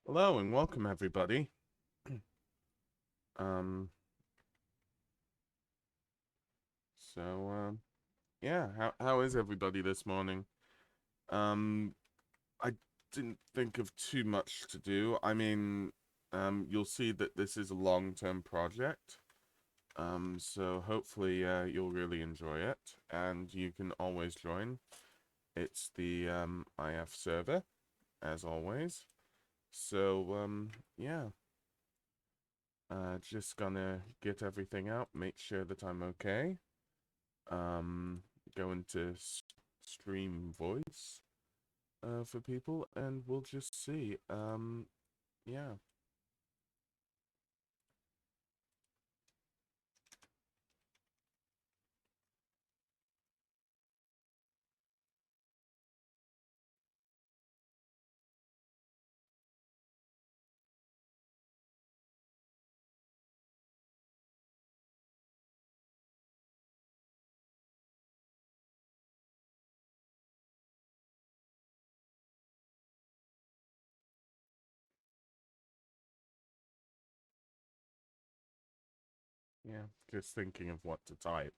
Hello and welcome everybody. Um, so yeah, how is everybody this morning? Um, I didn't think of too much to do. You'll see that this is a long-term project. So hopefully you'll really enjoy it, and you can always join. It's the IF server, as always. So yeah. Just gonna get everything out, make sure that I'm okay. Um, Go into stream voice for people, and we'll just see. Yeah, yeah. Just thinking of what to type.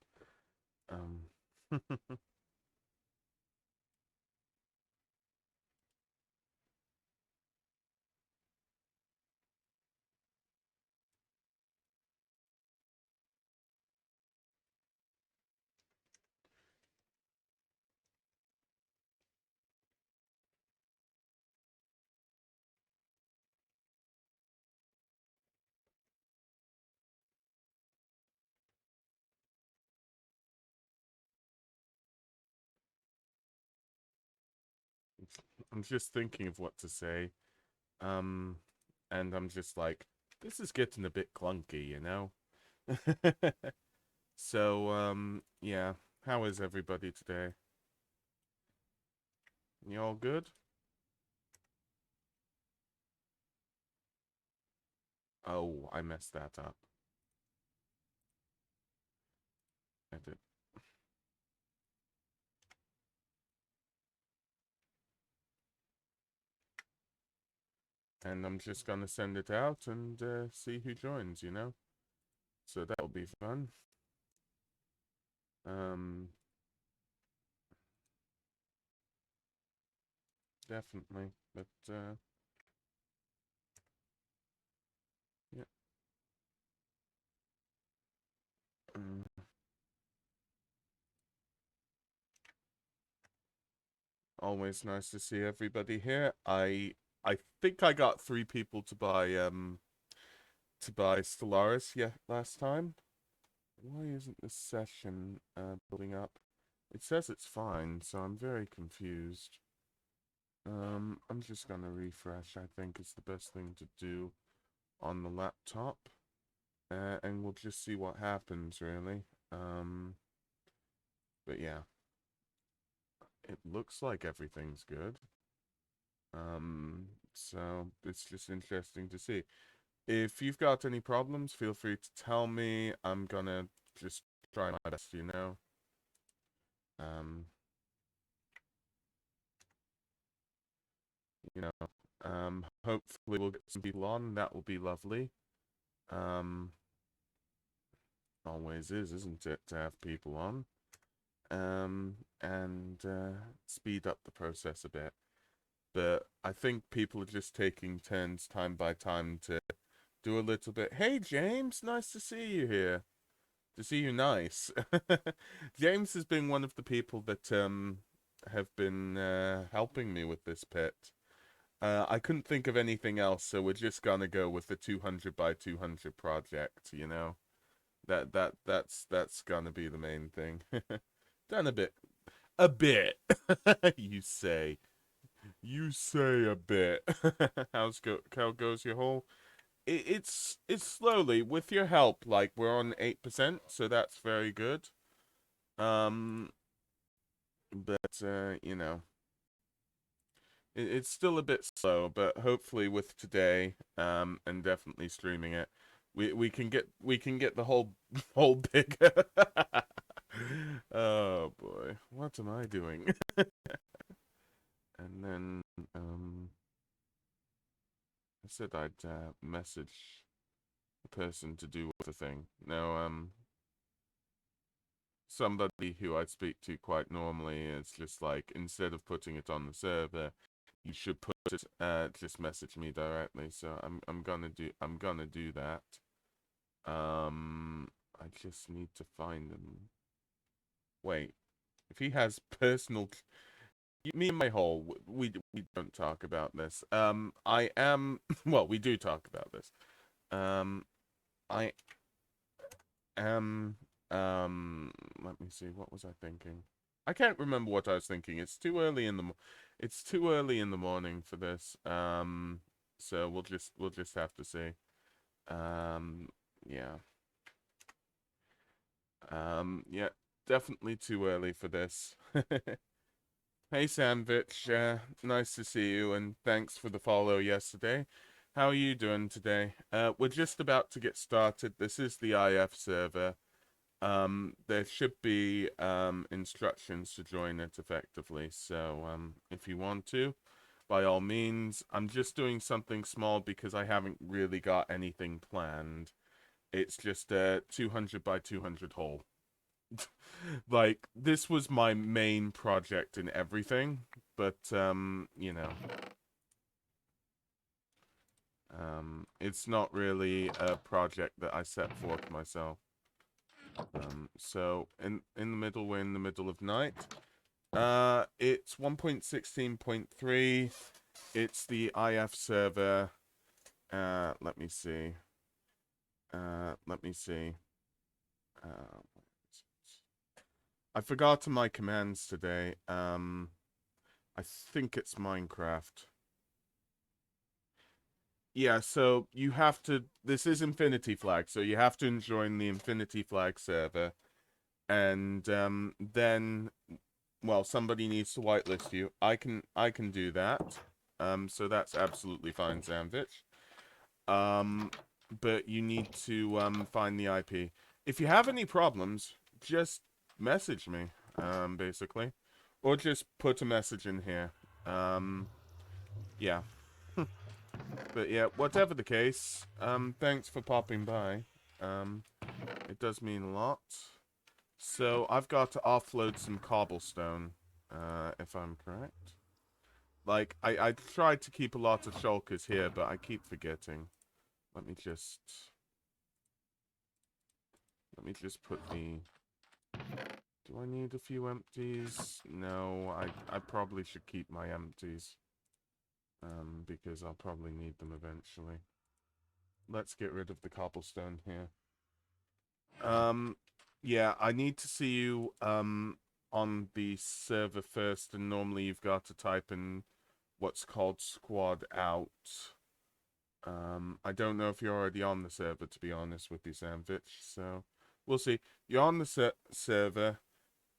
Um, I'm just thinking of what to say. Um, and I'm just like, this is getting a bit clunky, you know? So yeah. How is everybody today? You all good? Oh, I messed that up. Edit. And I'm just gonna send it out and see who joins, you know? So that'll be fun. Um, Definitely. But yeah. Um, Always nice to see everybody here. I think I got three people to buy Stellaris last time. Why isn't this session building up? It says it's fine, so I'm very confused. I'm just gonna refresh, I think is the best thing to do on the laptop. And we'll just see what happens, really. But yeah, it looks like everything's good. So it's just interesting to see. If you've got any problems, feel free to tell me. I'm gonna just try my best, you know. Um, you know, hopefully we'll get some people on. That will be lovely. Um, Always is, isn't it, to have people on? And speed up the process a bit. But I think people are just taking turns time by time to do a little bit. Hey, James, nice to see you here. To see you, nice. James has been one of the people that have been helping me with this pit. I couldn't think of anything else, so we're just gonna go with the 200 by 200 project. You know, that's gonna be the main thing. Done a bit. You say. You say a bit. How goes your whole? It's slowly with your help. Like we're on 8%, so that's very good. Um, but you know, it's still a bit slow. But hopefully with today, and definitely streaming it, we can get the whole whole bigger. Oh boy, what am I doing? And then said I'd message the person to do the thing. No, somebody who I speak to quite normally is just like, instead of putting it on the server, you should put it, just message me directly. So I'm gonna do that. I just need to find him. Wait, if he has personal, me and my whole, we don't talk about this. I am, well, we do talk about this. I am, let me see, what was I thinking? I can't remember what I was thinking. It's too early in the, it's too early in the morning for this. So we'll just have to see. Yeah. Yeah, definitely too early for this. Hey Sandvich, nice to see you, and thanks for the follow yesterday. How are you doing today? We're just about to get started. This is the IF server. There should be instructions to join it effectively. So if you want to, by all means. I'm just doing something small because I haven't really got anything planned. It's just a 200 by 200 hole. Like, this was my main project and everything, but you know, it's not really a project that I set forth myself. So in the middle, we're in the middle of night. It's 1.16.3. It's the IF server. Let me see. Let me see. I forgot my commands today. I think it's Minecraft. Yeah, so you have to, this is Infinity Flag, so you have to join the Infinity Flag server. And then, well, somebody needs to whitelist you. I can do that. So that's absolutely fine, Zamvich. But you need to find the IP. If you have any problems, just message me, basically. Or just put a message in here. Yeah. But yeah, whatever the case, thanks for popping by. It does mean a lot. So I've got to offload some cobblestone, if I'm correct. Like, I tried to keep a lot of shulkers here, but I keep forgetting. Let me just put the... Do I need a few empties? No, I probably should keep my empties. Because I'll probably need them eventually. Let's get rid of the cobblestone here. Yeah, I need to see you, on the server first, and normally you've got to type in what's called squad out. I don't know if you're already on the server, to be honest with you, Samvich, so we'll see. You're on the server.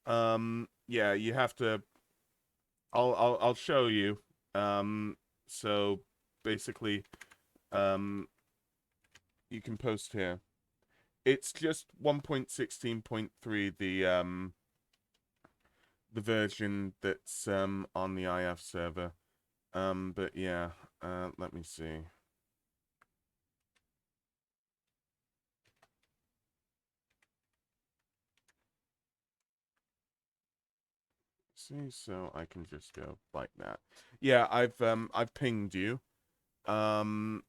Yeah, you have to... I'll show you. So basically, you can post here. It's just 1.16.3, the version that's on the IF server. But yeah, let me see. See, so I can just go like that. Yeah, I've pinged you. And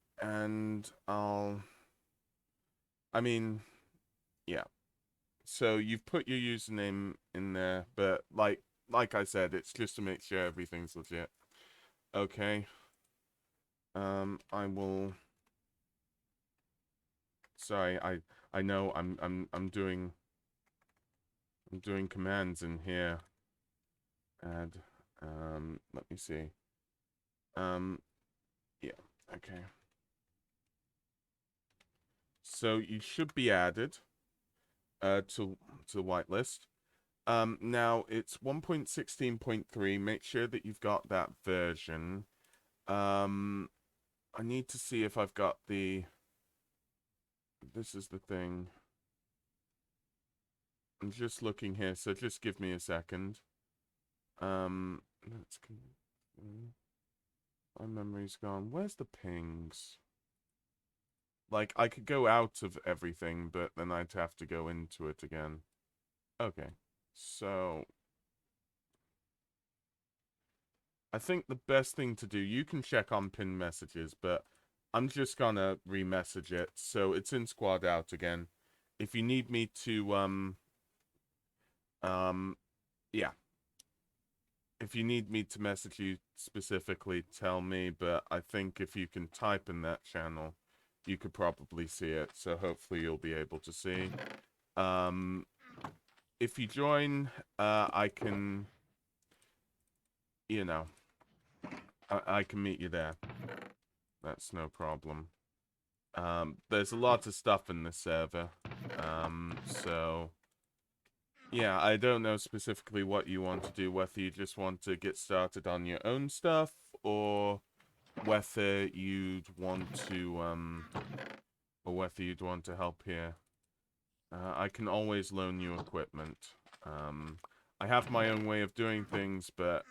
I mean, yeah. So you've put your username in there, but like I said, it's just to make sure everything's legit. Okay. I will... Sorry, I know I'm doing commands in here. Add, let me see. Yeah, okay. So you should be added to the whitelist. Now it's 1.16.3. Make sure that you've got that version. I need to see if I've got the... This is the thing. I'm just looking here, so just give me a second. Let's... My memory's gone. Where's the pings? Like, I could go out of everything, but then I'd have to go into it again. Okay. So, I think the best thing to do, you can check on pin messages, but I'm just gonna re-message it. So, it's in squad out again. If you need me to, yeah. If you need me to message you specifically, tell me, but I think if you can type in that channel, you could probably see it, so hopefully you'll be able to see. If you join, I can, you know, I can meet you there. That's no problem. There's a lot of stuff in this server, so... Yeah, I don't know specifically what you want to do, whether you just want to get started on your own stuff, or whether you'd want to, help here. I can always loan you equipment. I have my own way of doing things, but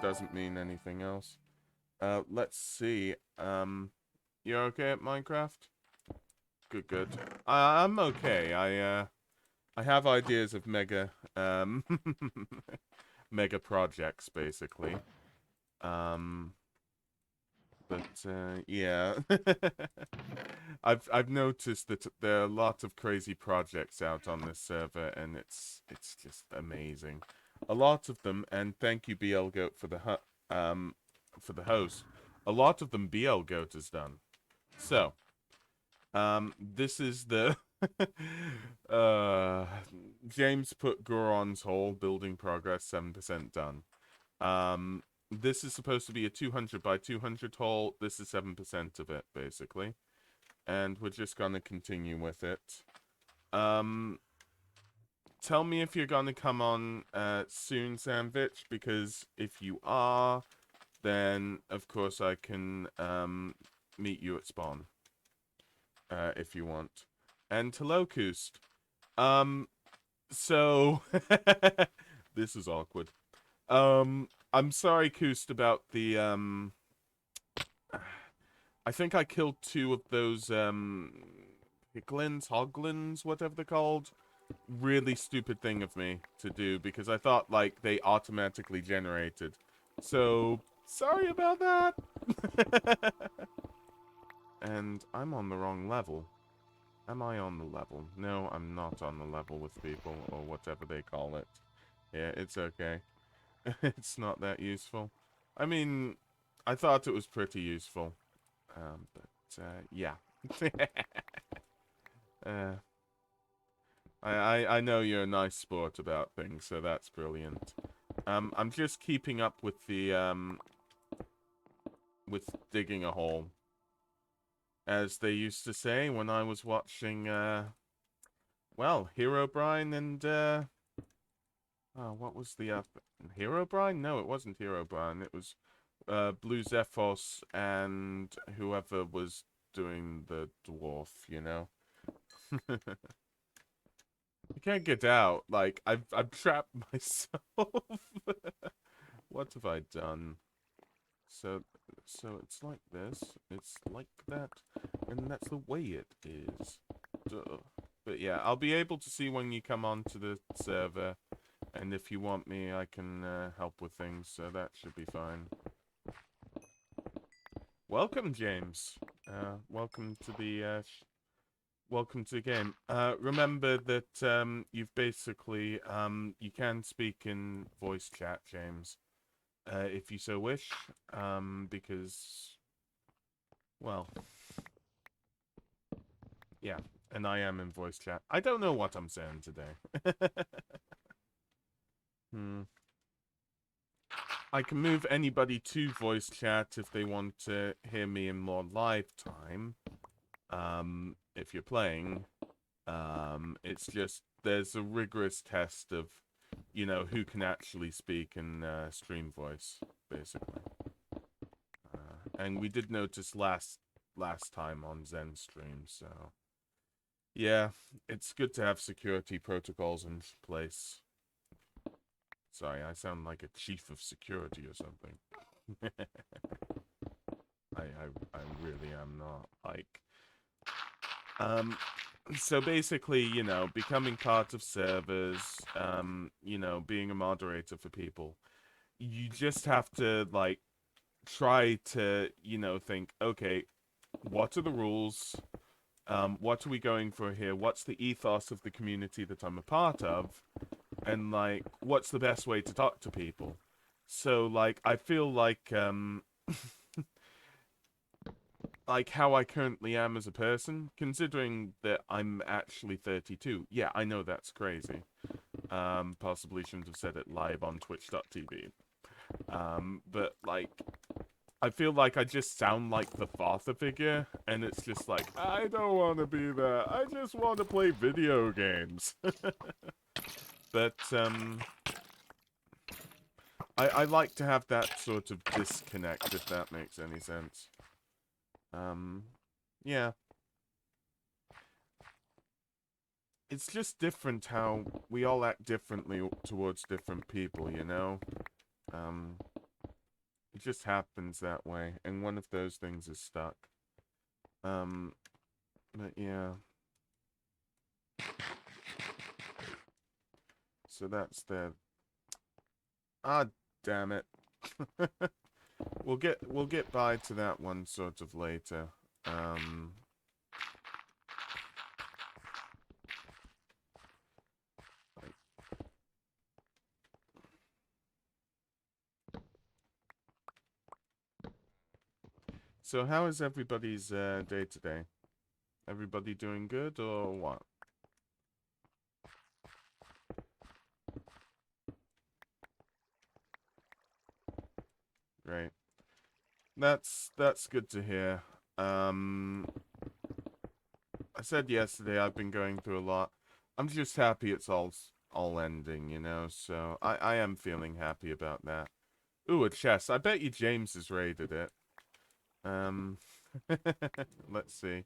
doesn't mean anything else. Let's see. You're okay at Minecraft? Good, good. I'm okay. I have ideas of mega, mega projects, basically. Yeah. I've noticed that there are a lot of crazy projects out on this server, and it's just amazing. A lot of them, and thank you BL Goat for the host. A lot of them BL Goat has done. So, this is the James put Goron's hole, building progress 7% done. This is supposed to be a 200 by 200 hole. This is 7% of it, basically. And we're just gonna continue with it. Tell me if you're gonna come on soon, Sandwich, because if you are, then of course I can meet you at spawn. If you want. And hello, Koost. So this is awkward. I'm sorry, Koost, about the I think I killed 2 of those hoglins, whatever they're called. Really stupid thing of me to do, because I thought like they automatically generated. So sorry about that. And I'm on the wrong level. Am I on the level? No, I'm not on the level with people, or whatever they call it. Yeah, it's okay. It's not that useful. I mean, I thought it was pretty useful. Yeah. uh, I know you're a nice sport about things, so that's brilliant. I'm just keeping up with the, with digging a hole. As they used to say when I was watching, well, Herobrine and, oh, what was the, Herobrine? No, it wasn't Herobrine. It was, Blue Zephos and whoever was doing the dwarf, you know? I can't get out. Like, I've trapped myself. What have I done? So it's like this. It's like that. And that's the way it is. Duh. But yeah, I'll be able to see when you come onto the server. And if you want me, I can help with things. So that should be fine. Welcome, James. Welcome to the welcome to the game. Remember that you've basically you can speak in voice chat, James, if you so wish. Because, well, yeah, and I am in voice chat. I don't know what I'm saying today. I can move anybody to voice chat if they want to hear me in more live time. If you're playing, it's just there's a rigorous test of, you know, who can actually speak in stream voice, basically. And we did notice last time on Zen stream, so yeah, it's good to have security protocols in place. Sorry, I sound like a chief of security or something. I really am not. Like, um, so basically, you know, becoming part of servers, you know, being a moderator for people, you just have to, like, try to, you know, think, okay, what are the rules? What are we going for here? What's the ethos of the community that I'm a part of? And, like, what's the best way to talk to people? So, like, I feel like how I currently am as a person, considering that I'm actually 32. Yeah, I know that's crazy. Possibly shouldn't have said it live on twitch.tv. But, like, I feel like I just sound like the father figure, and it's just like, I don't want to be there. I just want to play video games. But, I like to have that sort of disconnect, if that makes any sense. Yeah. It's just different how we all act differently towards different people, you know? Um, it just happens that way, and one of those things is stuck. But yeah. So that's the... Ah, damn it. We'll get by to that one sort of later. Um... So how is everybody's day today? Everybody doing good or what? Great. That's good to hear. I said yesterday I've been going through a lot. I'm just happy it's all ending, you know. So I am feeling happy about that. Ooh, a chest. I bet you James has raided it. Um, let's see.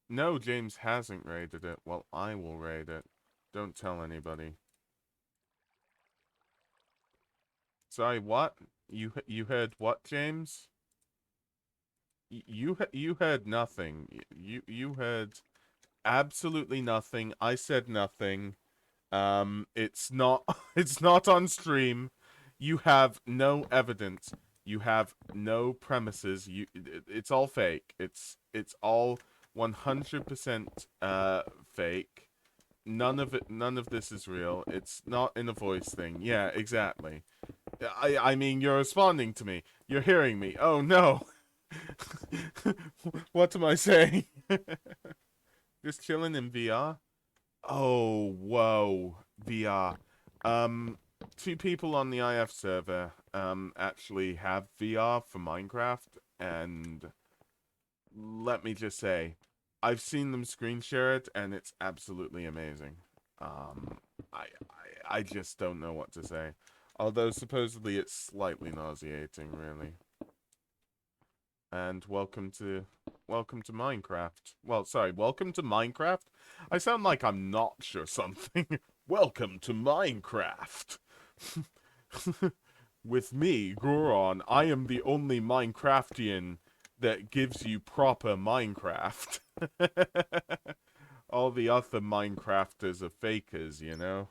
No, James hasn't raided it. Well, I will raid it. Don't tell anybody. Sorry, what? You heard what, James? You heard nothing. You heard absolutely nothing. I said nothing. It's not it's not on stream. You have no evidence. You have no premises. It's all fake. It's all 100% fake. None of this is real. It's not in a voice thing. Yeah, exactly. I mean, you're responding to me. You're hearing me. Oh no. What am I saying? Just chilling in VR? Oh, whoa. VR. Two people on the IF server, actually have VR for Minecraft, and let me just say, I've seen them screen share it, and it's absolutely amazing. Um, I just don't know what to say. Although supposedly it's slightly nauseating, really. And welcome to Minecraft. Well, sorry, welcome to Minecraft? I sound like I'm Notch or something. Welcome to Minecraft. With me, Goron, I am the only Minecraftian that gives you proper Minecraft. All the other Minecrafters are fakers, you know?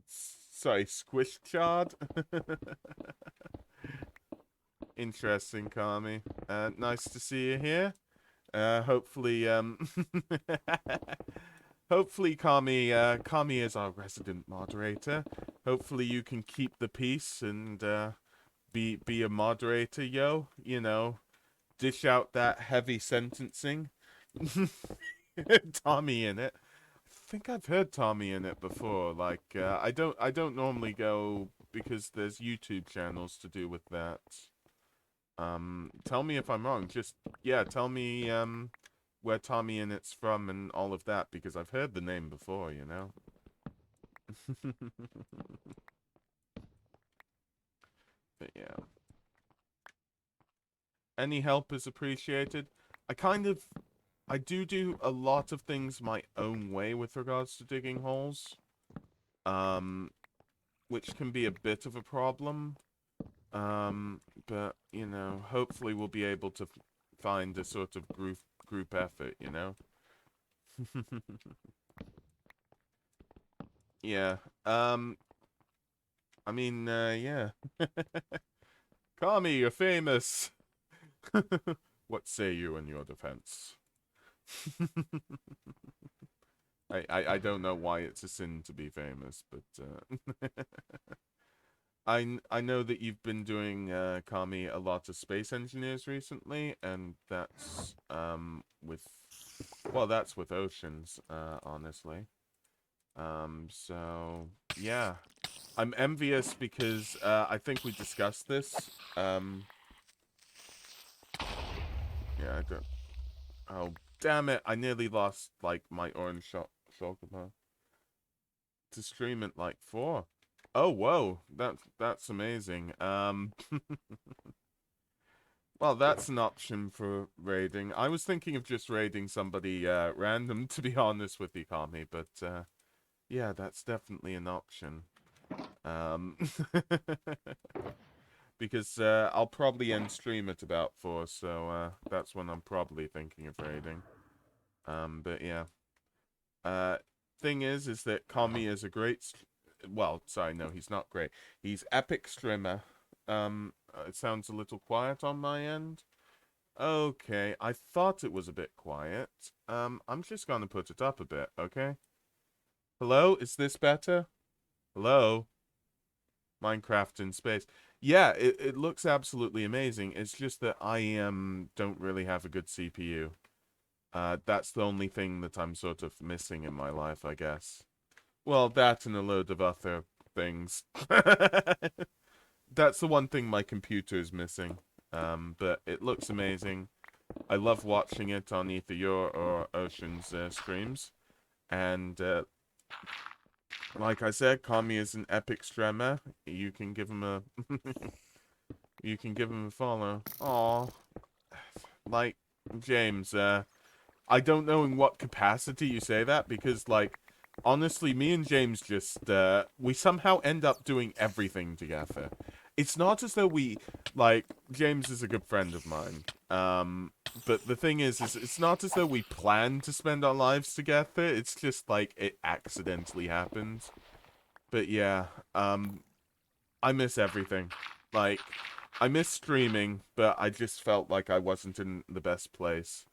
Sorry, Squish Chard? Interesting, Kami. Nice to see you here. Hopefully, hopefully Kami is our resident moderator. Hopefully you can keep the peace and, be a moderator, yo. You know, dish out that heavy sentencing. Tommy in it. I think I've heard Tommy in it before. Like, I don't normally go because there's YouTube channels to do with that. Tell me if I'm wrong. Just, yeah, tell me, where Tommy and it's from and all of that, because I've heard the name before, you know? But yeah. Any help is appreciated. I do a lot of things my own way with regards to digging holes. Which can be a bit of a problem. But you know, hopefully we'll be able to find a sort of group effort. You know. Yeah. I mean, yeah. Kami, you're famous. What say you in your defense? I don't know why it's a sin to be famous, but I know that you've been doing Kami a lot of space engineers recently, and that's with that's with oceans, honestly. So yeah, I'm envious because I think we discussed this. Yeah, I don't. Oh damn it! I nearly lost like my orange shulker to stream at like 4. Oh whoa, that's amazing. Well, that's an option for raiding. I was thinking of just raiding somebody random, to be honest with you, Kami, but yeah, that's definitely an option. Um, because I'll probably end stream at about 4, so that's when I'm probably thinking of raiding. But yeah. Uh, thing is that Kami is a great. Well, sorry, no, he's not great. He's epic streamer. It sounds a little quiet on my end. Okay, I thought it was a bit quiet. I'm just gonna put it up a bit, okay? Hello, is this better? Hello? Minecraft in space. Yeah, it looks absolutely amazing. It's just that I don't really have a good CPU. That's the only thing that I'm sort of missing in my life, I guess. Well, that and a load of other things. That's the one thing my computer is missing. But it looks amazing. I love watching it on either your or Ocean's streams. And like I said, Kami is an epic streamer. You can give him a you can give him a follow. Aw. Like, James, I don't know in what capacity you say that, because, like, honestly, me and James just, we somehow end up doing everything together. It's not as though we, like, James is a good friend of mine. But the thing is it's not as though we plan to spend our lives together. It's just, like, it accidentally happens. But yeah, I miss everything. Like, I miss streaming, but I just felt like I wasn't in the best place.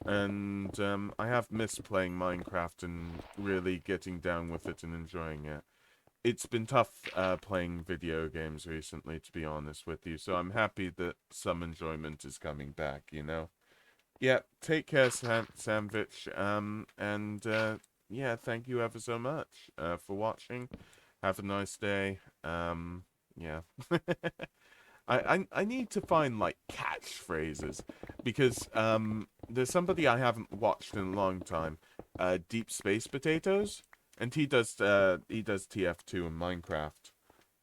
And I have missed playing Minecraft and really getting down with it and enjoying it. It's been tough playing video games recently, to be honest with you, so I'm happy that some enjoyment is coming back, you know? Yeah, take care, Sandwich, and yeah, thank you ever so much for watching. Have a nice day. Yeah. I need to find like catchphrases because there's somebody I haven't watched in a long time, Deep Space Potatoes, and he does TF2 in Minecraft.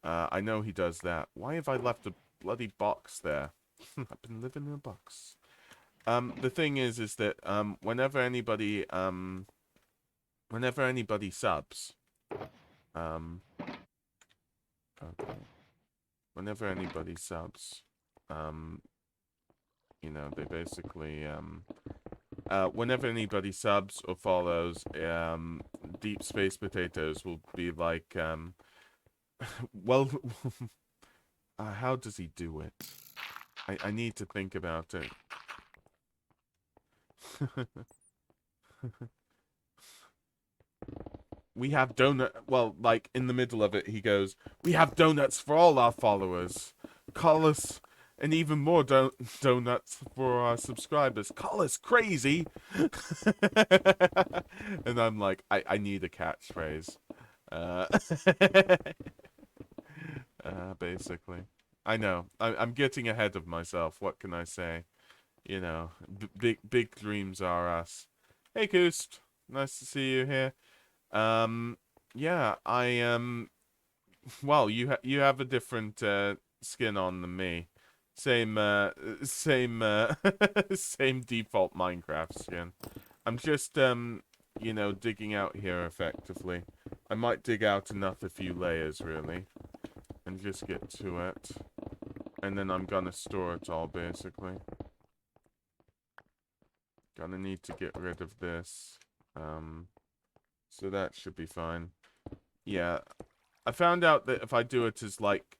I know he does that. Why have I left a bloody box there? I've been living in a box. The thing is that whenever anybody subs, um okay, whenever anybody subs, um you know, they basically whenever anybody subs or follows, Deep Space Potatoes will be like, well, how does he do it? I need to think about it. We have donut. Well, like in the middle of it, he goes, "We have donuts for all our followers. Call us, and even more donuts for our subscribers. Call us crazy." And I'm like, I need a catchphrase. Uh, basically, I know. I'm getting ahead of myself. What can I say? You know, big dreams are us. Hey, Koost. Nice to see you here. Um, yeah, well, you have a different skin on than me. Same same default Minecraft skin. I'm just you know, digging out here effectively. I might dig out another few layers really and just get to it. and then I'm gonna store it all, basically. Gonna need to get rid of this. So that should be fine. Yeah, I found out that if I do it as, like,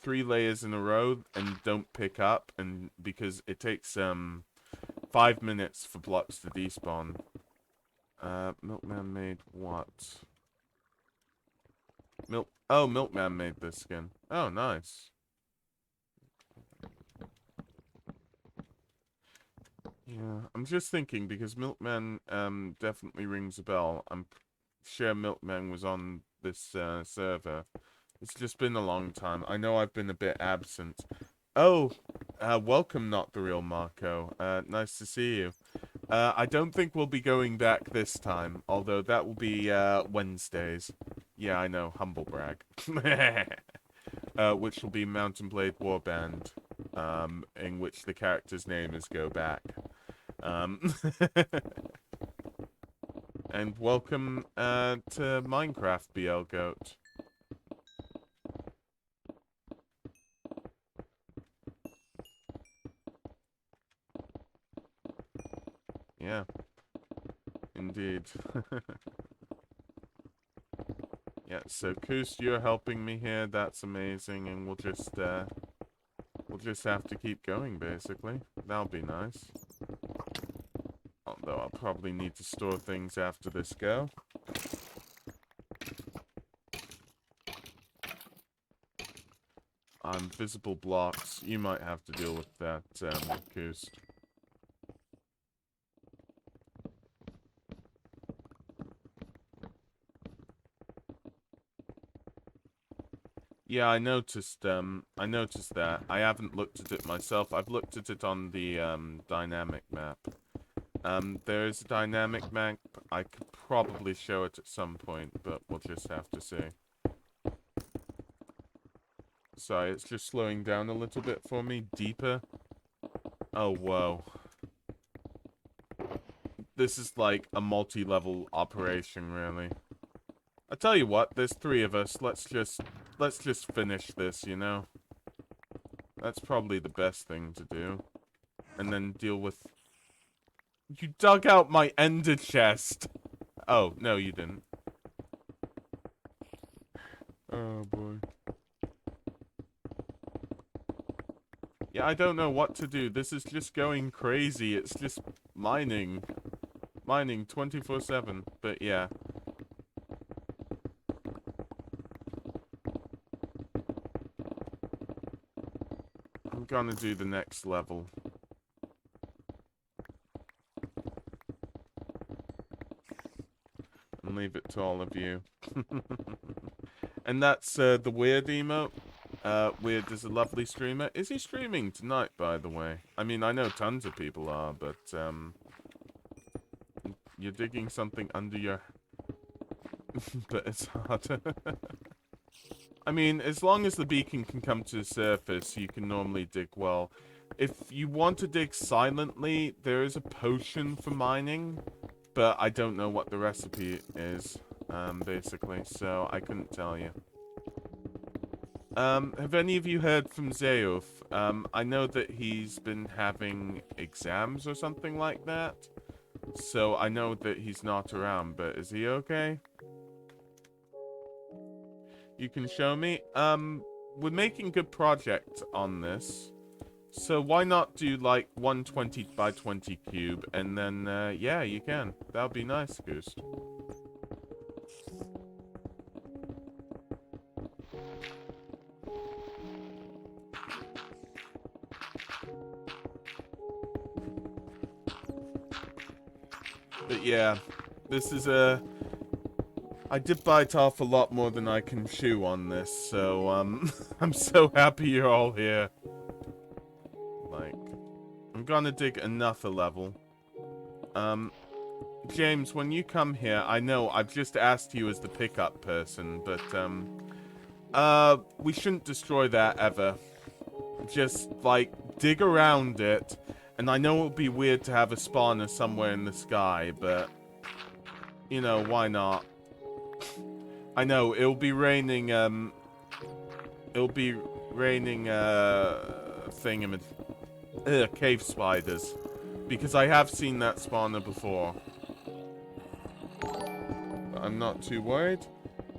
3 layers in a row and don't pick up, and because it takes, 5 minutes for blocks to despawn. Milkman made what? Milkman made this skin. Oh, nice. Yeah, I'm just thinking, because Milkman, definitely rings a bell. I'm sure Milkman was on this, server. It's just been a long time. I know I've been a bit absent. Oh, welcome, Not the Real Marco. Nice to see you. I don't think we'll be going back this time, although that will be, Wednesdays. Yeah, I know, humble brag. Which will be Mount and Blade Warband, in which the character's name is Go Back. And welcome, to Minecraft, BL Goat. Yeah. Indeed. Yeah, so Koos, you're helping me here, that's amazing, and we'll just have to keep going, basically. That'll be nice. Although I'll probably need to store things after this go. Visible blocks, you might have to deal with that, Koos. Yeah, I noticed that. I haven't looked at it myself. I've looked at it on the, dynamic map. There is a dynamic map. I could probably show it at some point, but we'll just have to see. Sorry, it's just slowing down a little bit for me. Deeper. Oh, whoa. This is like a multi-level operation, really. I tell you what, there's 3 of us. Let's just finish this, you know? That's probably the best thing to do. And then deal with... You dug out my ender chest! Oh, no, you didn't. Oh, boy. Yeah, I don't know what to do. This is just going crazy. It's just mining. Mining 24/7. But yeah. I'm gonna do the next level. And leave it to all of you. And that's the Weird emote. Weird is a lovely streamer. Is he streaming tonight, by the way? I mean, I know tons of people are, but you're digging something under your... But it's hard. I mean, as long as the beacon can come to the surface, you can normally dig well. If you want to dig silently, there is a potion for mining, but I don't know what the recipe is, basically, so I couldn't tell you. Have any of you heard from Zeof? I know that he's been having exams or something like that, so I know that he's not around, but is he okay? You can show me? We're making good project on this. So why not do like 120 by 20 cube, and then, yeah, you can. That would be nice, Goose. But yeah, this is a... I did bite off a lot more than I can chew on this, so, I'm so happy you're all here. Like, I'm gonna dig another level. James, when you come here, I know I've just asked you as the pickup person, but, we shouldn't destroy that ever. Just, like, dig around it, and I know it would be weird to have a spawner somewhere in the sky, but, you know, why not? I know, it'll be raining, cave spiders. Because I have seen that spawner before. But I'm not too worried.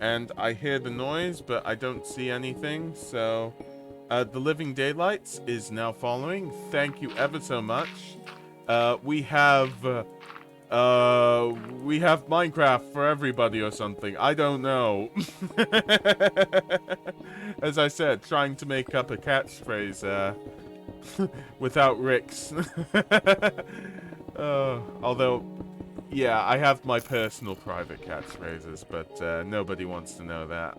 And I hear the noise, but I don't see anything, so... the Living Daylights is now following. Thank you ever so much. We have Minecraft for everybody or something. I don't know. As I said, trying to make up a catchphrase, without Rick's. Although, yeah, I have my personal private catchphrases, but nobody wants to know that.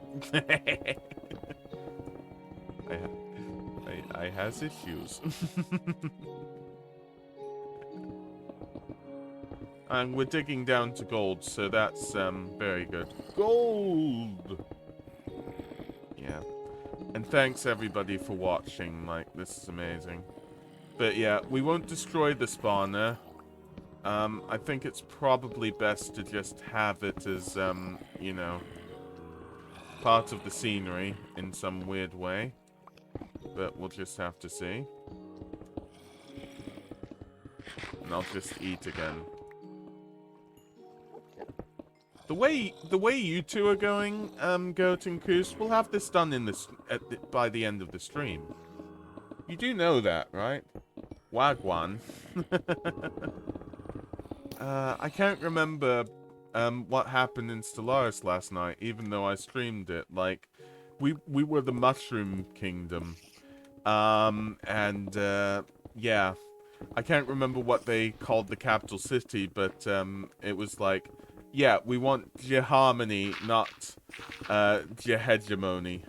I has issues. And we're digging down to gold, so that's very good. Gold! Yeah. And thanks everybody for watching, like, this is amazing. But yeah, we won't destroy the spawner. I think it's probably best to just have it as, you know, part of the scenery in some weird way. But we'll just have to see. And I'll just eat again. The way you two are going, Goat and Koos, we'll have this done in this by the end of the stream. You do know that, right? Wagwan. I can't remember what happened in Stellaris last night, even though I streamed it. Like, we were the Mushroom Kingdom. Yeah. I can't remember what they called the capital city, but it was like, yeah, we want Harmony, not hegemony.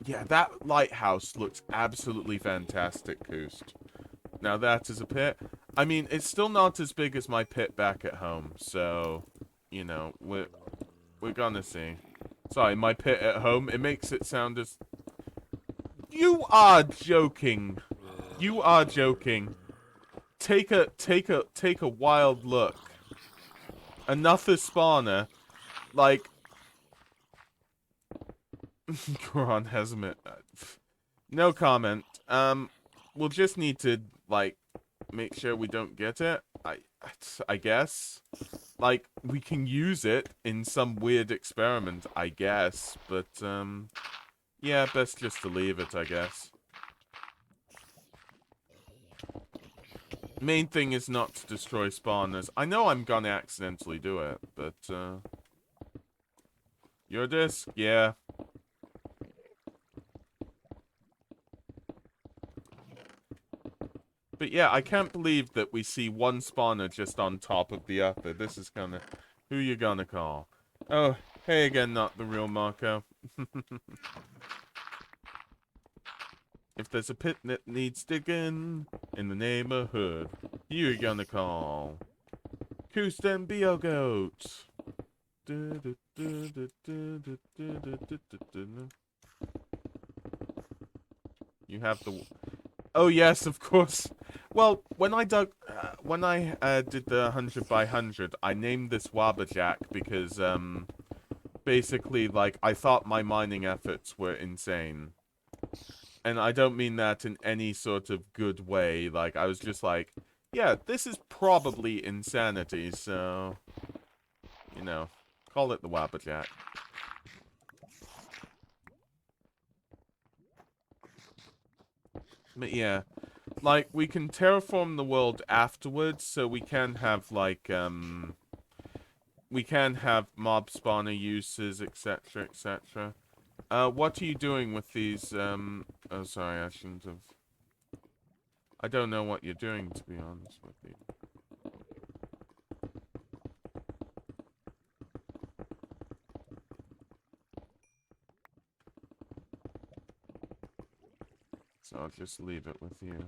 Yeah, that lighthouse looks absolutely fantastic, Koost. Now that is a pit. I mean, it's still not as big as my pit back at home, so, you know, we're gonna see. Sorry, my pit at home, it makes it sound as... You are joking. You are joking. Take a wild look. Another spawner. Like... Goron has a... No comment. We'll just need to, like, make sure we don't get it. I guess. Like, we can use it in some weird experiment, I guess. But, yeah, best just to leave it, I guess. Main thing is not to destroy spawners. I know I'm gonna accidentally do it, but, your disc? Yeah. But yeah, I can't believe that we see one spawner just on top of the other. This is gonna... Who you gonna call? Oh, hey again, not the real Marco. If there's a pit that needs digging in the neighborhood, you gonna call Koost and Beogoat. You have the... Oh yes, of course. Well, when I did the 100 by 100, I named this Wabberjack because basically, like, I thought my mining efforts were insane. And I don't mean that in any sort of good way. Like, I was just like, yeah, this is probably insanity, so, you know, call it the Wabberjack. But yeah, like, we can terraform the world afterwards, so we can have, like, we can have mob spawner uses, etc., etc. What are you doing with these, oh, sorry, I shouldn't have... I don't know what you're doing, to be honest with you. So I'll just leave it with you.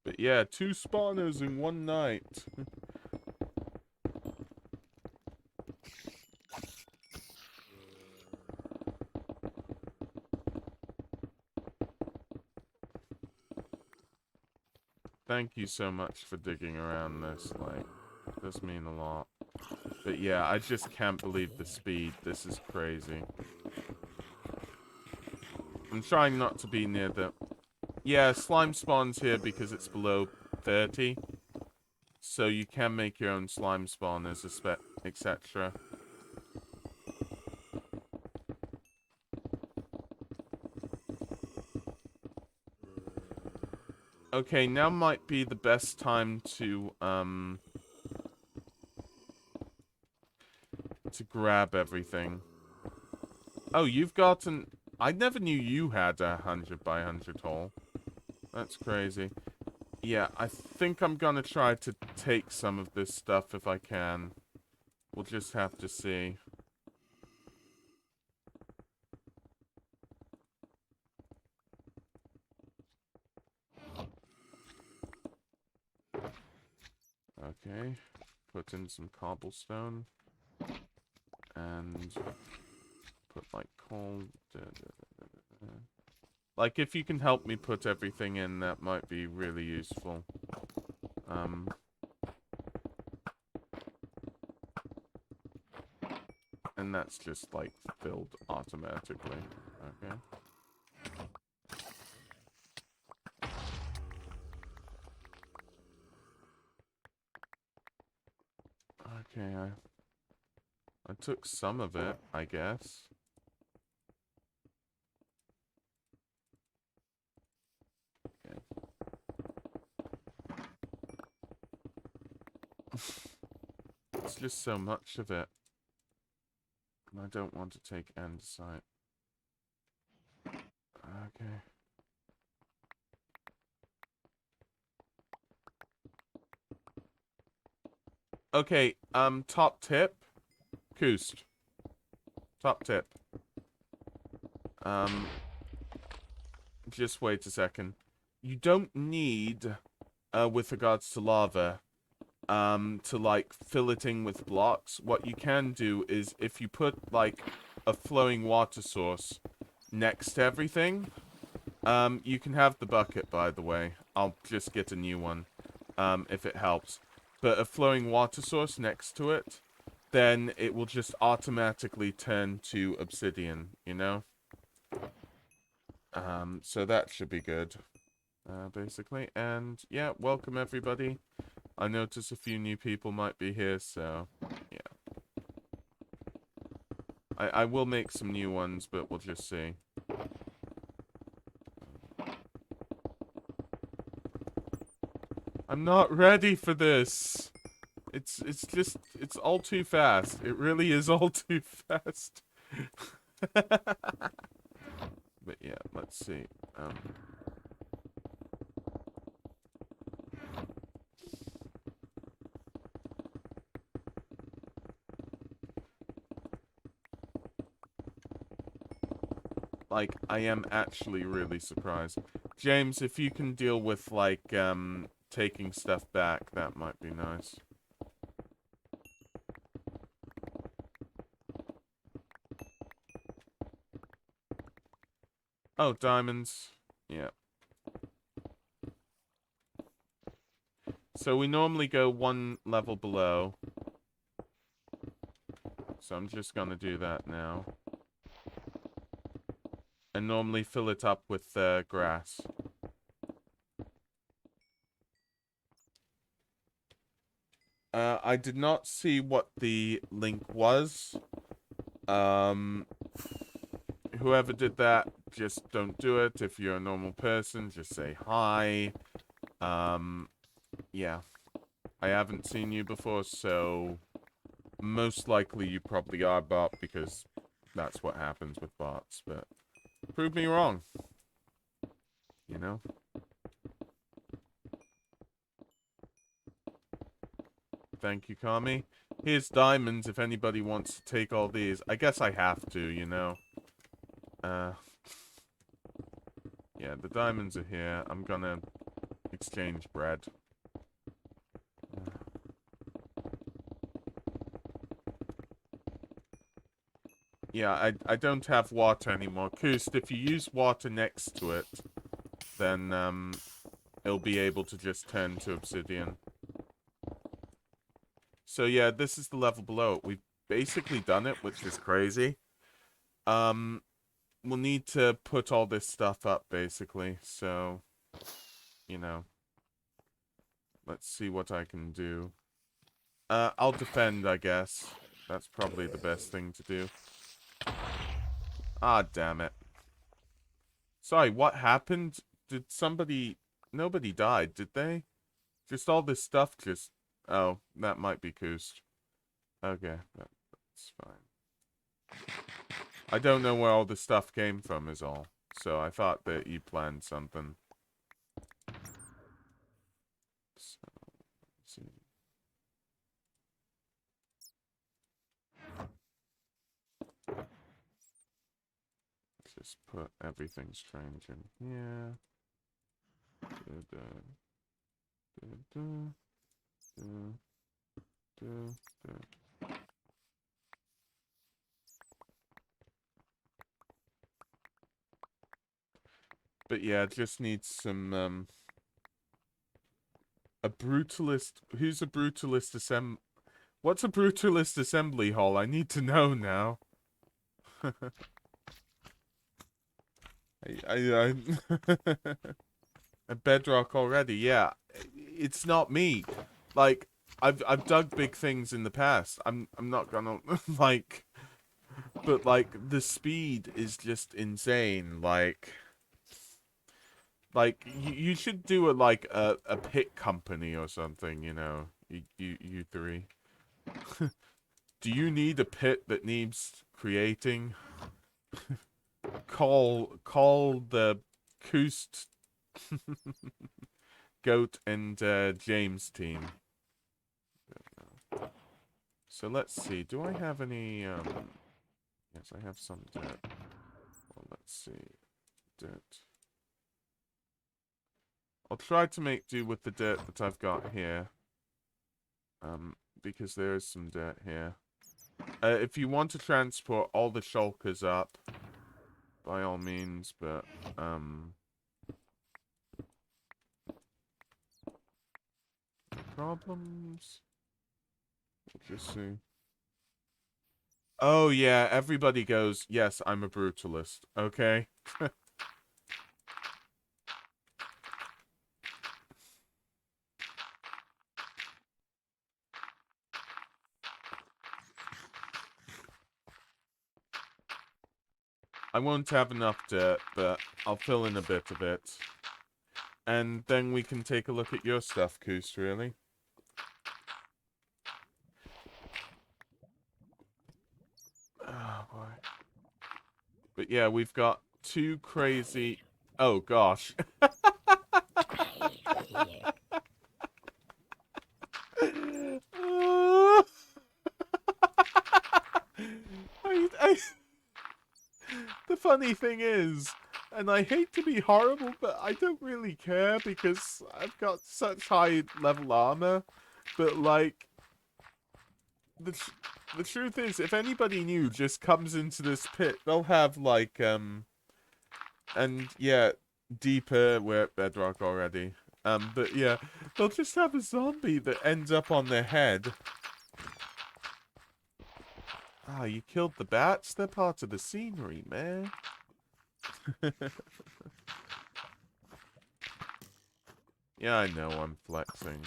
But yeah, 2 spawners in one night. Thank you so much for digging around this, like, it does mean a lot. But yeah, I just can't believe the speed. This is crazy. I'm trying not to be near the... Yeah, slime spawns here because it's below 30. So you can make your own slime spawners, etc. Okay, now might be the best time to grab everything. Oh, you've gotten... I never knew you had a 100 by 100 hole. That's crazy. Yeah, I think I'm gonna try to take some of this stuff if I can. We'll just have to see. Okay. Put in some cobblestone. And put like coal. Like, if you can help me put everything in, that might be really useful. And that's just, like, filled automatically. Okay. Okay, I took some of it, I guess. Okay. It's just so much of it. And I don't want to take andesite. Okay. Okay, top tip. Koost. Top tip. Just wait a second. You don't need, with regards to lava, to, like, filleting with blocks. What you can do is, if you put, like, a flowing water source next to everything, you can have the bucket, by the way. I'll just get a new one, if it helps. But a flowing water source next to it, then it will just automatically turn to obsidian, you know? So that should be good, basically. And, yeah, welcome everybody. I notice a few new people might be here, so, yeah. I will make some new ones, but we'll just see. I'm not ready for this. It's all too fast. It really is all too fast. But yeah, let's see. Like, I am actually really surprised. James, if you can deal with, like, taking stuff back, that might be nice. Oh, diamonds. Yeah. So we normally go one level below. So I'm just gonna do that now. And normally fill it up with grass. I did not see what the link was. Whoever did that, just don't do it. If you're a normal person, just say hi. Yeah. I haven't seen you before, so most likely you probably are a bot because that's what happens with bots, but prove me wrong. You know? Thank you, Kami. Here's diamonds if anybody wants to take all these. I guess I have to, you know? Yeah, the diamonds are here. I'm gonna exchange bread. Yeah, I don't have water anymore. Koost, if you use water next to it, then, it'll be able to just turn to obsidian. So yeah, this is the level below it. We've basically done it, which is crazy. we'll need to put all this stuff up, basically. So, you know, let's see what I can do. I'll defend, I guess. That's probably the best thing to do. Ah, damn it. Sorry, what happened? Did somebody... Nobody died, did they? Just all this stuff just... Oh, that might be Koost. Okay, that's fine. I don't know where all the stuff came from is all. So I thought that you planned something. So, let's see. Let's just put everything strange in here. Da, da, da, da, da. But yeah, it just needs some, a brutalist... Who's a brutalist What's a brutalist assembly hall? I need to know now. I a bedrock already, yeah. It's not me. Like, I've dug big things in the past. I'm not gonna like, but like the speed is just insane. Like you should do a pit company or something. You know, you three. Do you need a pit that needs creating? Call the Koost Goat and James team. So let's see. Do I have any? Yes, I have some dirt. Well, let's see. Dirt. I'll try to make do with the dirt that I've got here. Because there is some dirt here. If you want to transport all the shulkers up, by all means, but problems. We'll just see. Oh yeah, everybody goes, yes, I'm a brutalist. Okay. I won't have enough dirt, but I'll fill in a bit of it. And then we can take a look at your stuff, Koost, really. Oh, boy. But yeah, we've got two crazy... Oh, gosh. I The funny thing is, and I hate to be horrible, but I don't really care because I've got such high level armor. But like, the truth is, if anybody new just comes into this pit, they'll have like and yeah, deeper we're at bedrock already. But yeah, they'll just have a zombie that ends up on their head. Ah, you killed the bats? They're part of the scenery, man. Yeah, I know I'm flexing.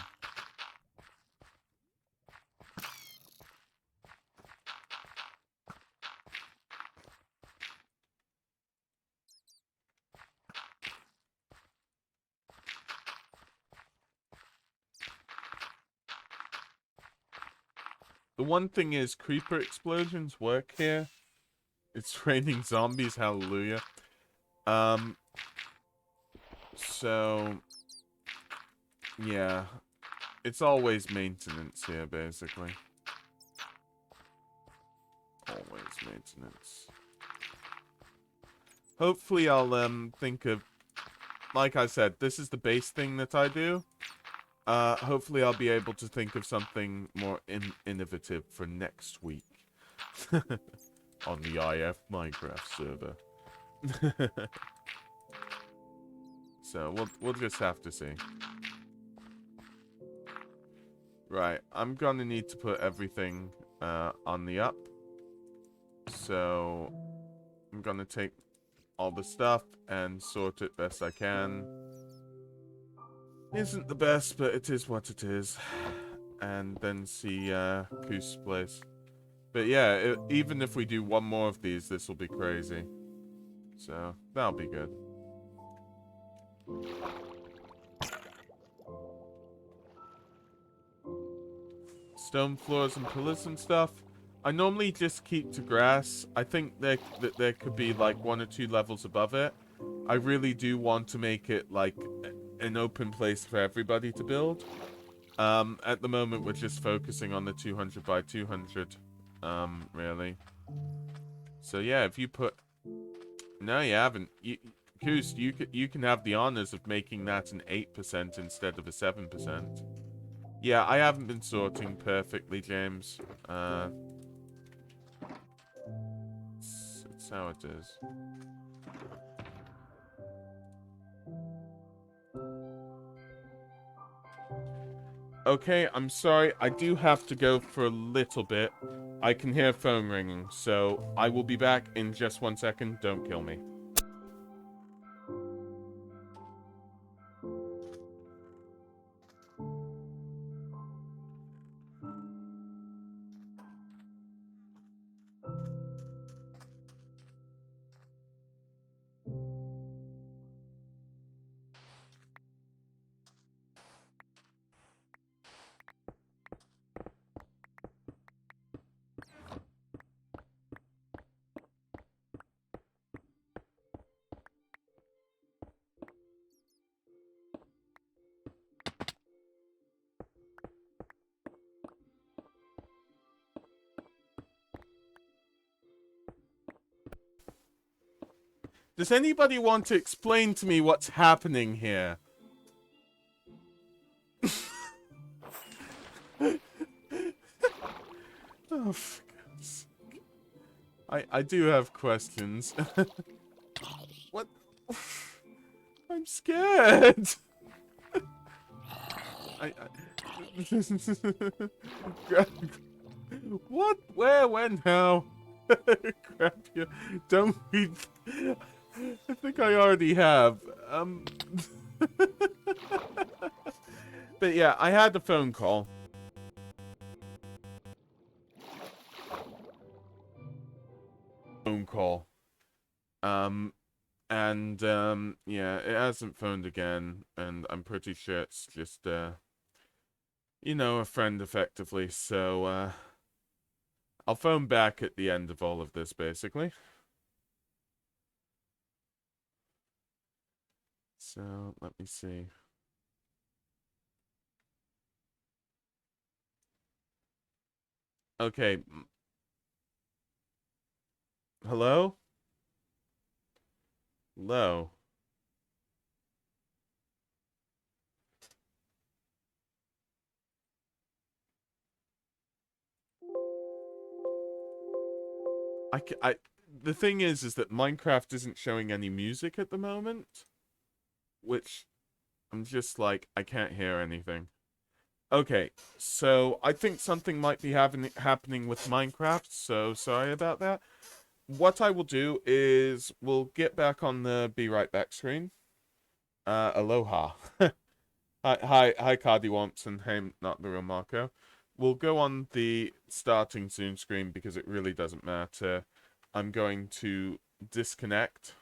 The one thing is, creeper explosions work here. It's raining zombies, hallelujah. So, yeah. It's always maintenance here, basically. Always maintenance. Hopefully I'll, think of... Like I said, this is the base thing that I do. Hopefully I'll be able to think of something more innovative for next week. On the IF Minecraft server. So, we'll just have to see. Right, I'm gonna need to put everything on the up. So, I'm gonna take all the stuff and sort it best I can. Isn't the best, but it is what it is. And then see Koos's place. But yeah, even if we do one more of these, this will be crazy. So, that'll be good. Stone floors and pillars and stuff. I normally just keep to grass. I think that there could be like 1 or 2 levels above it. I really do want to make it like an open place for everybody to build. At the moment, we're just focusing on the 200 by 200, really. So yeah, if you put... No, you haven't. Koos, you can have the honors of making that an 8% instead of a 7%. Yeah, I haven't been sorting perfectly, James. It's how it is. Okay, I'm sorry. I do have to go for a little bit. I can hear phone ringing, so I will be back in just 1 second. Don't kill me. Does anybody want to explain to me what's happening here? Oh, for God's sake. I do have questions. What? I'm scared. What? Where? When? How? Crap you. Don't read. I think I already have. But yeah, I had a phone call. And yeah, it hasn't phoned again, and I'm pretty sure it's just you know, a friend effectively. So I'll phone back at the end of all of this, basically. So let me see. Okay. Hello? Hello? The thing is that Minecraft isn't showing any music at the moment, which I'm just like, I can't hear anything. Okay, so I think something might be happening with Minecraft, so sorry about that. What I will do is we'll get back on the be right back screen. Aloha. Hi, Cardi Womps, and hey, not the real Marco. We'll go on the starting Zoom screen because it really doesn't matter. I'm going to disconnect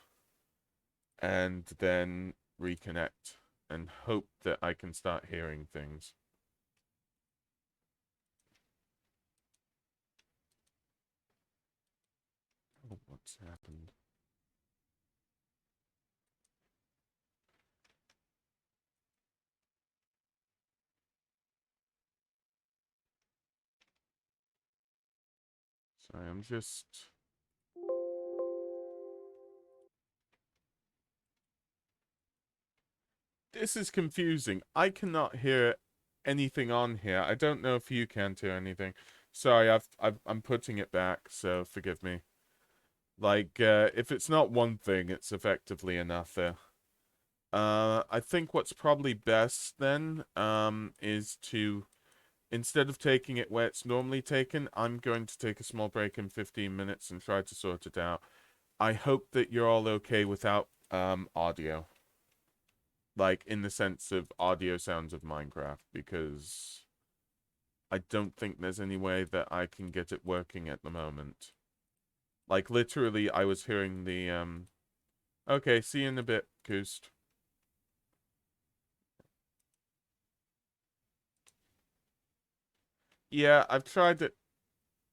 and then reconnect and hope that I can start hearing things. Oh, what's happened? Sorry, I'm just... This is confusing. I cannot hear anything on here. I don't know if you can hear anything. Sorry, I'm putting it back, so forgive me. Like, if it's not one thing, it's effectively another. I think what's probably best then, is to, instead of taking it where it's normally taken, I'm going to take a small break in 15 minutes and try to sort it out. I hope that you're all okay without audio. Like in the sense of audio sounds of Minecraft, because I don't think there's any way that I can get it working at the moment. Like literally I was hearing the okay, see you in a bit, Koost. Yeah, I've tried it.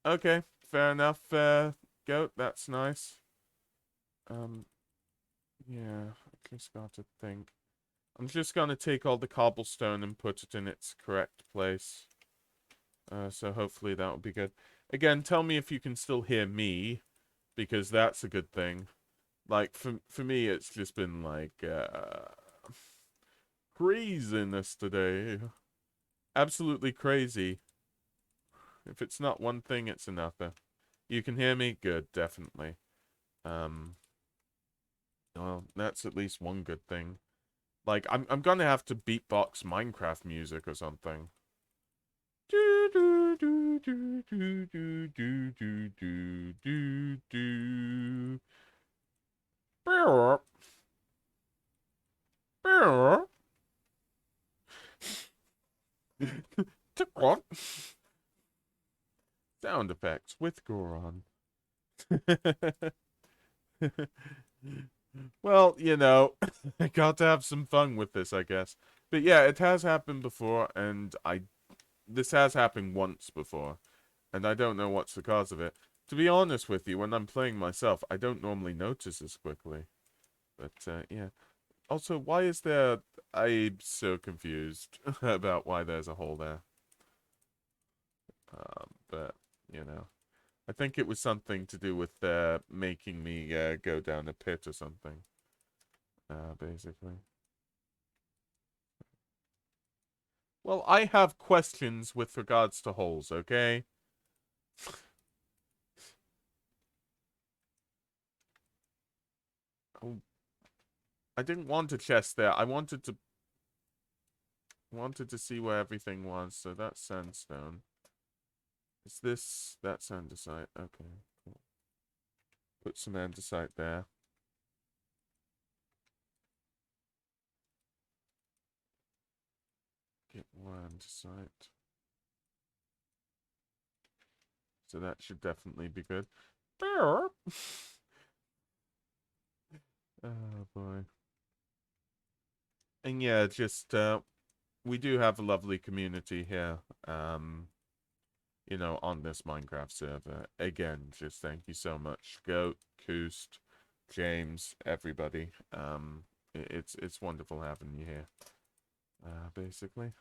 Okay, fair enough, Goat, that's nice. Um, yeah, I just got to think. I'm just gonna take all the cobblestone and put it in its correct place. So hopefully that will be good. Again, tell me if you can still hear me, because that's a good thing. Like, for me, it's just been, like, craziness today. Absolutely crazy. If it's not one thing, it's another. You can hear me? Good, definitely. Um, well, that's at least one good thing. Like, I'm gonna have to beatbox Minecraft music or something. Do do do do do do do do do do do. Beep, beep. What? Sound effects with Goron. Well, you know, I got to have some fun with this, I guess. But yeah, it has happened before, and this has happened once before, and I don't know what's the cause of it. To be honest with you, when I'm playing myself, I don't normally notice this quickly. But yeah. Also, why is there? I'm so confused about why there's a hole there. But you know, I think it was something to do with making me go down a pit or something. Basically. Well, I have questions with regards to holes, okay? Oh, I didn't want a chest there. I wanted to see where everything was, so that's sandstone. Is this that's andesite? Okay, cool. Put some andesite there. Get more andesite. So that should definitely be good. Oh boy. And yeah, just we do have a lovely community here. On this Minecraft server. Again, just thank you so much, Goat, Koost, James, everybody. It's wonderful having you here. Basically.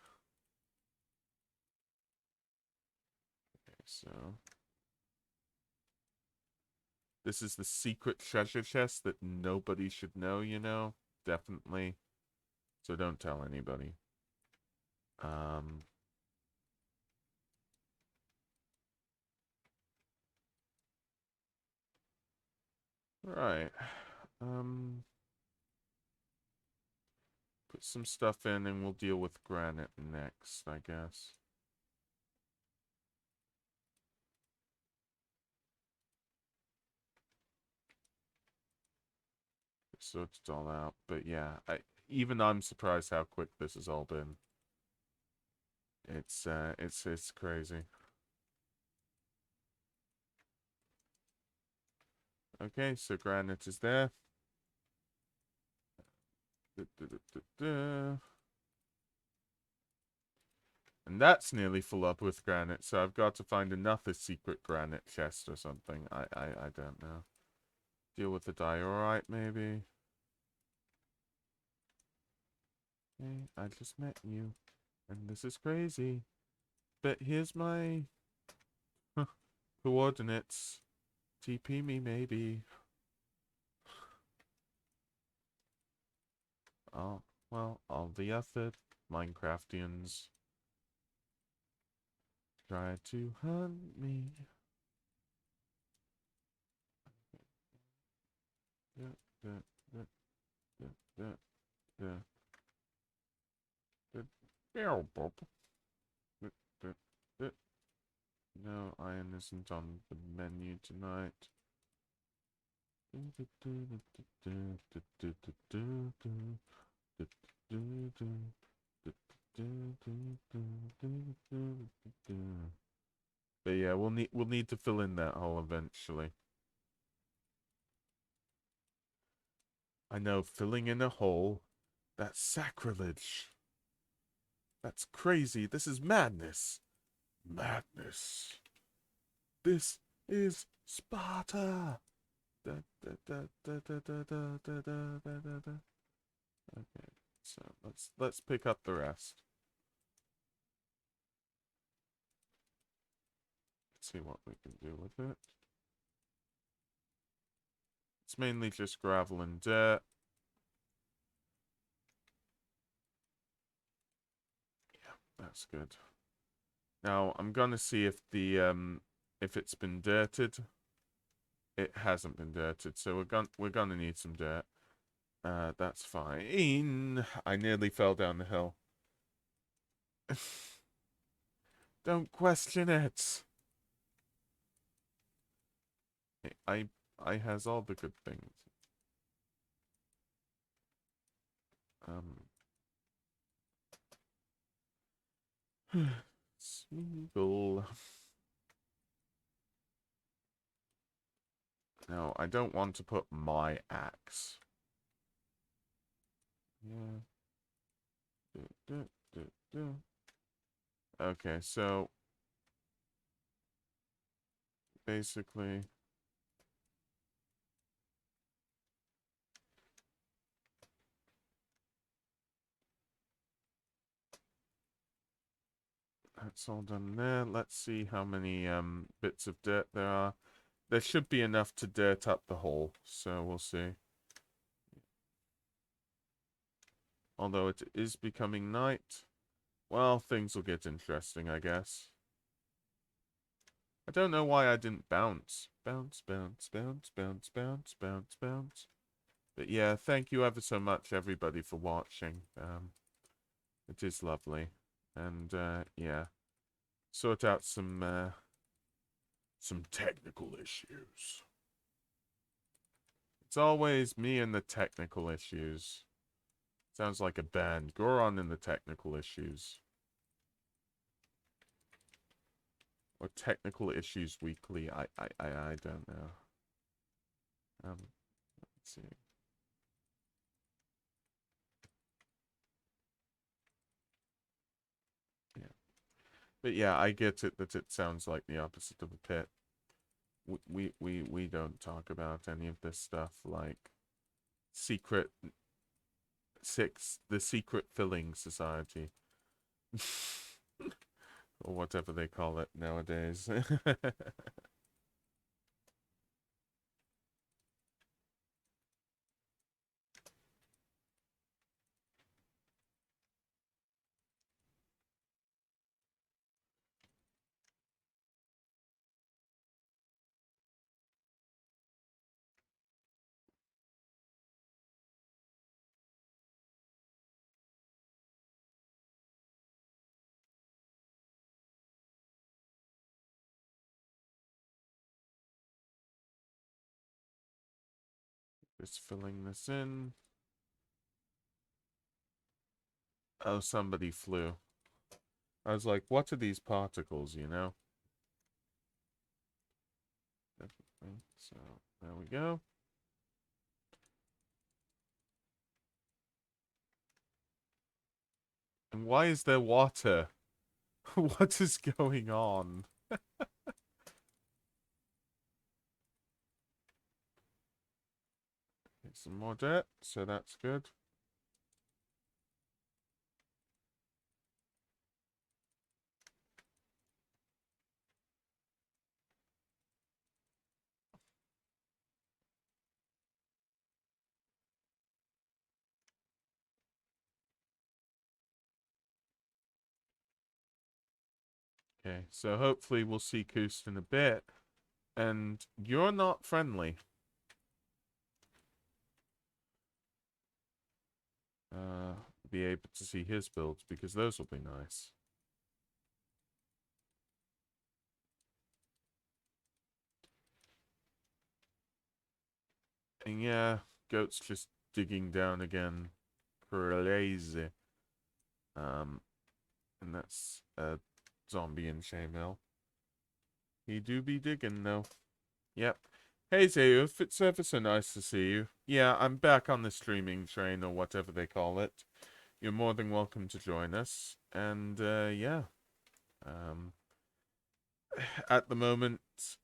Okay, so this is the secret treasure chest that nobody should know, Definitely. So don't tell anybody. Um, right. Um, put some stuff in and we'll deal with granite next, I guess. Sort it all out. But yeah, even I'm surprised how quick this has all been. It's crazy. Okay, so granite is there. And that's nearly full up with granite, so I've got to find another secret granite chest or something. I don't know. Deal with the diorite, maybe. Hey, I just met you, and this is crazy. But here's my coordinates. TP me, maybe. Oh, well, all the other Minecraftians try to hunt me. Da, da, da, da, da, da, da, da, bop. Da, da, da. No, iron isn't on the menu tonight. But yeah, we'll need to fill in that hole eventually. I know, filling in a hole, that's sacrilege. That's crazy. This is madness. Madness. This is Sparta. Da, da, da, da, da, da, da, da, da, da, da. Okay, so let's pick up the rest. See what we can do with it. It's mainly just gravel and dirt. Yeah, that's good. Now I'm gonna see if it's been dirted. It hasn't been dirted, so we're gonna need some dirt. That's fine. I nearly fell down the hill. Don't question it. I has all the good things. Um, Smeagol. No, I don't want to put my axe. Yeah. Okay, so basically, that's all done there. Let's see how many bits of dirt there are. There should be enough to dirt up the hole, so we'll see. Although it is becoming night, well, things will get interesting, I guess. I don't know why I didn't bounce. Bounce, bounce, bounce, bounce, bounce, bounce, bounce. But yeah, thank you ever so much, everybody, for watching. It is lovely. And, yeah. Sort out some technical issues. It's always me and the technical issues. Sounds like a band. Goron and the technical issues. Or technical issues weekly. I don't know. Let's see. Yeah. But yeah, I get it that it sounds like the opposite of a pit. We don't talk about any of this stuff like secret the secret filling society. Or whatever they call it nowadays. Just filling this in. Oh, somebody flew. I was like, what are these particles, you know? Definitely. So, there we go. And why is there water? What is going on? Some more dirt, so that's good. Okay, so hopefully we'll see Koost in a bit. And you're not friendly. Be able to see his builds because those will be nice. Yeah, goat's just digging down again. Crazy. And that's a zombie in chainmail. He do be digging though. Yep. Hey Zayuf, it's ever so nice to see you. Yeah, I'm back on the streaming train or whatever they call it. You're more than welcome to join us. And yeah. Um at the moment,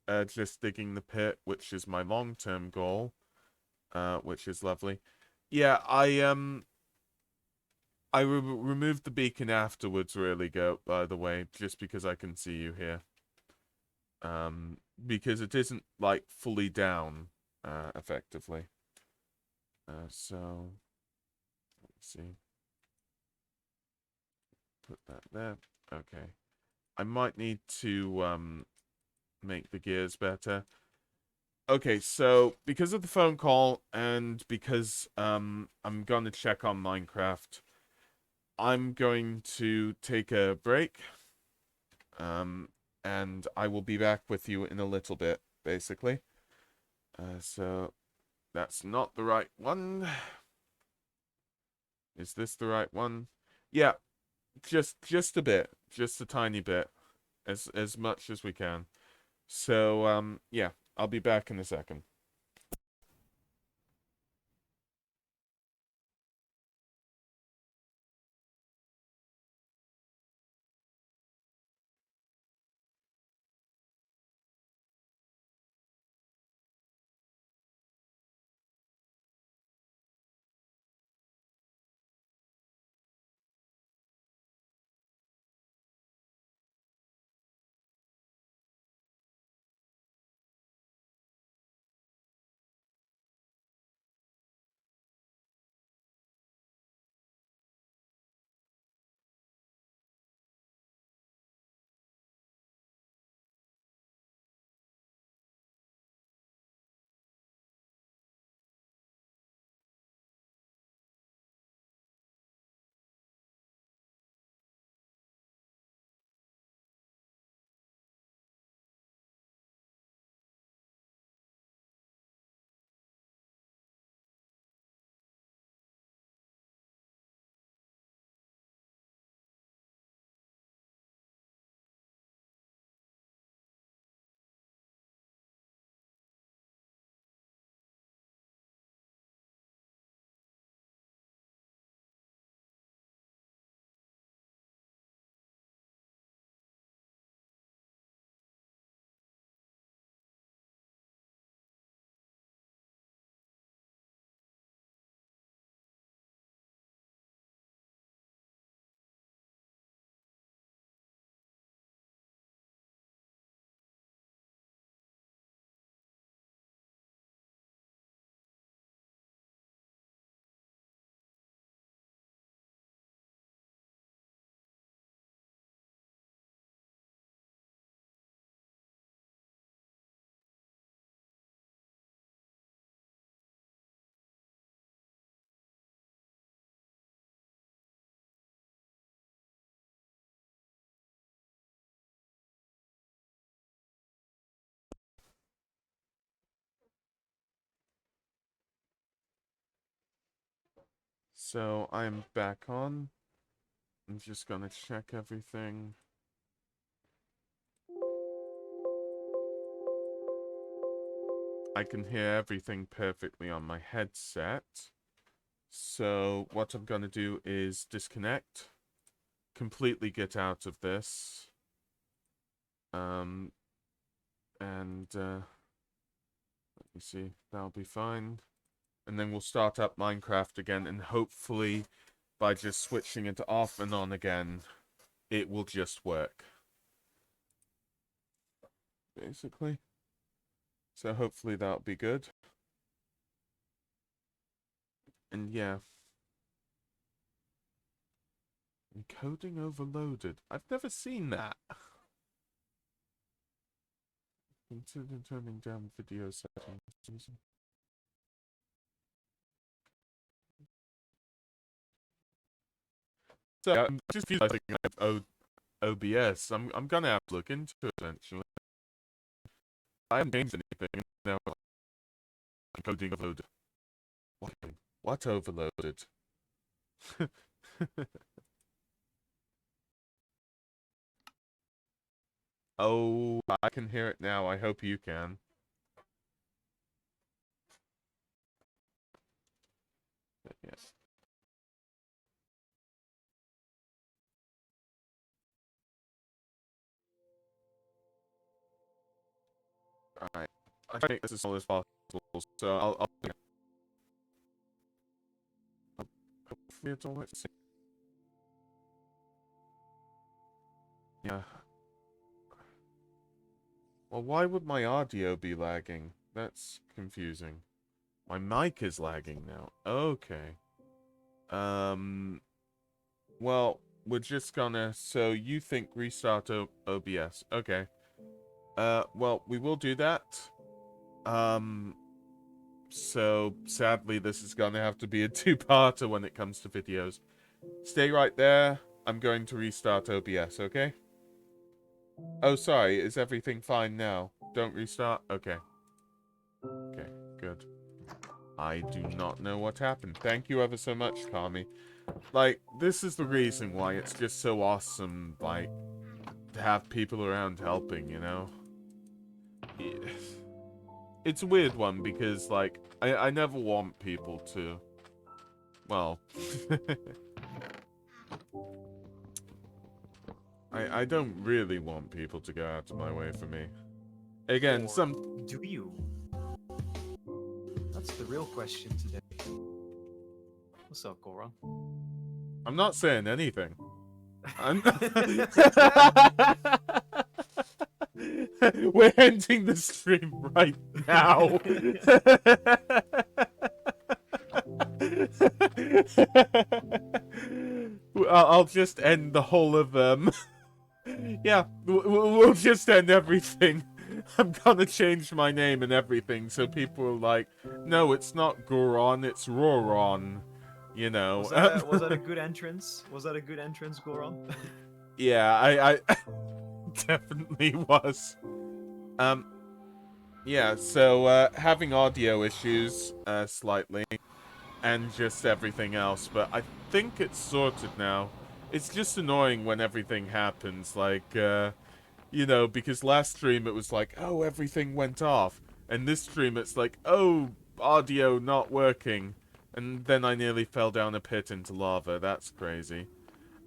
just digging the pit, which is my long-term goal. Which is lovely. Yeah, I removed the beacon afterwards, really, Goat, by the way, just because I can see you here. Because it isn't, like, fully down, effectively. So, let's see. Put that there. Okay. I might need to, make the gears better. Okay, so, because of the phone call, and because, I'm gonna check on Minecraft, I'm going to take a break. And I will be back with you in a little bit, basically. So that's not the right one. Is this the right one? Yeah, just a bit, just a tiny bit, as much as we can. So yeah, I'll be back in a second. So I'm back on. I'm just gonna check everything. I can hear everything perfectly on my headset. So what I'm gonna do is disconnect, completely get out of this. And let me see, that'll be fine. And then we'll start up Minecraft again, and hopefully by just switching it off and on again, it will just work. Basically. So hopefully that'll be good. And yeah. Encoding overloaded. I've never seen that. Consider turning down video settings. So I'm just realizing I have OBS. I'm gonna have to look into it eventually. I haven't changed anything now. Encoding overloaded. What overloaded? Oh, I can hear it now. I hope you can. But yes. Alright. I think this is as small as possible, so I'll hopefully it's alright to see. Yeah. Well, why would my audio be lagging? That's confusing. My mic is lagging now. Okay. Well, we're just gonna... So, you think restart OBS. Okay. Well, we will do that. So, sadly, this is gonna have to be a two-parter when it comes to videos. Stay right there. I'm going to restart OBS, okay? Oh, sorry. Is everything fine now? Don't restart? Okay. Okay, good. I do not know what happened. Thank you ever so much, Kami. Like, this is the reason why it's just so awesome, like, to have people around helping, you know? It's a weird one because, like, I never want people to... Well... I don't really want people to go out of my way for me. Again, some... Do you? That's the real question today. What's up, Goron? I'm not saying anything. I'm... We're ending the stream right now. I'll just end the whole of yeah, we'll just end everything. I'm gonna change my name and everything so people are like, no, it's not Goron, it's Roron. You know. Was that a good entrance? Was that a good entrance, Goron? Yeah, I definitely was. Yeah, so, having audio issues, slightly, and just everything else, but I think it's sorted now. It's just annoying when everything happens, like, you know, because last stream it was like, oh, everything went off, and this stream it's like, oh, audio not working, and then I nearly fell down a pit into lava. That's crazy.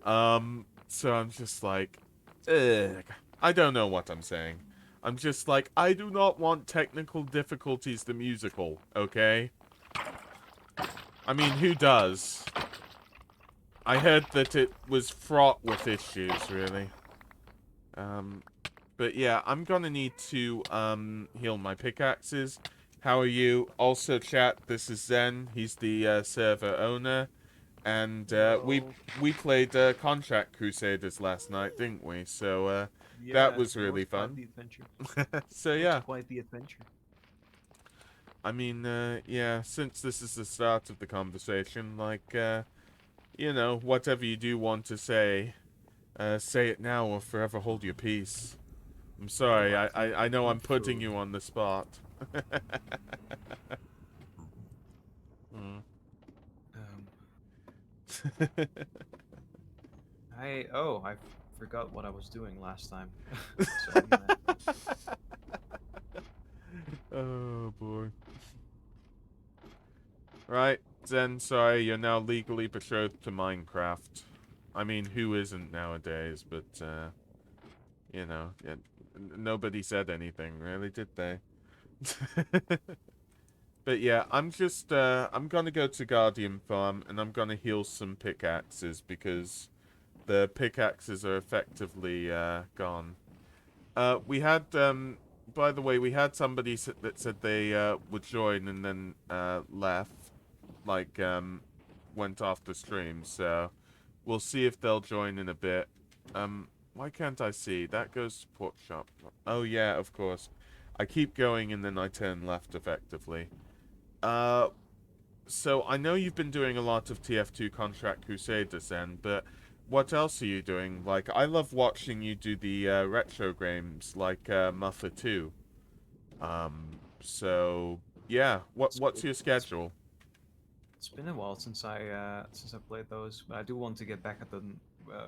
So I'm just like, ugh. I don't know what I'm saying. I'm just like, I do not want technical difficulties the musical, okay? I mean, who does? I heard that it was fraught with issues, really. But yeah, I'm gonna need to, heal my pickaxes. How are you? Also, chat, this is Zen. He's the, server owner. And, we played, Contract Crusaders last night, didn't we? So, Yeah, that was it really quite fun. the adventure. So, It yeah. was quite the adventure. I mean, yeah, since this is the start of the conversation, like, you know, whatever you do want to say it now or forever hold your peace. I'm sorry, I know I'm putting you on the spot. Mm. I forgot what I was doing last time. Sorry, man. Oh, boy. Right, Zen, sorry, you're now legally betrothed to Minecraft. I mean, who isn't nowadays, but, you know, yeah, nobody said anything, really, did they? But yeah, I'm just, I'm gonna go to Guardian Farm, and I'm gonna heal some pickaxes, because the pickaxes are effectively, gone. We had, by the way, we had somebody that said they, would join and then, left. Like, went off the stream, so we'll see if they'll join in a bit. Why can't I see? That goes to Pork Shop. Oh, yeah, of course. I keep going and then I turn left effectively. So I know you've been doing a lot of TF2 Contract Crusaders then, but what else are you doing? Like, I love watching you do the retro games like Muffa 2. So Yeah. What's your schedule? It's been a while since I played those, but I do want to get back at them,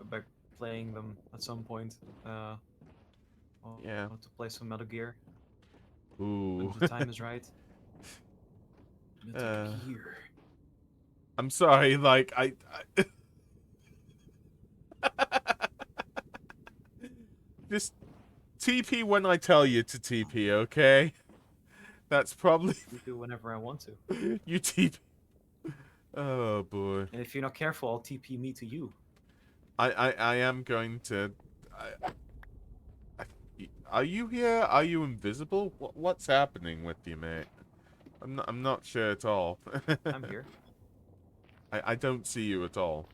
back playing them at some point. Yeah. Want to play some Metal Gear when Ooh. the time is right. Metal uh, Gear. I'm sorry. Like just TP when I tell you to TP. Okay. That's probably You do whenever I want to, you TP. Oh boy. and if you're not careful, I'll TP me to you. I am going to. I, are you here? Are you invisible? What's happening with you, mate? I'm not sure at all. I'm here. I don't see you at all.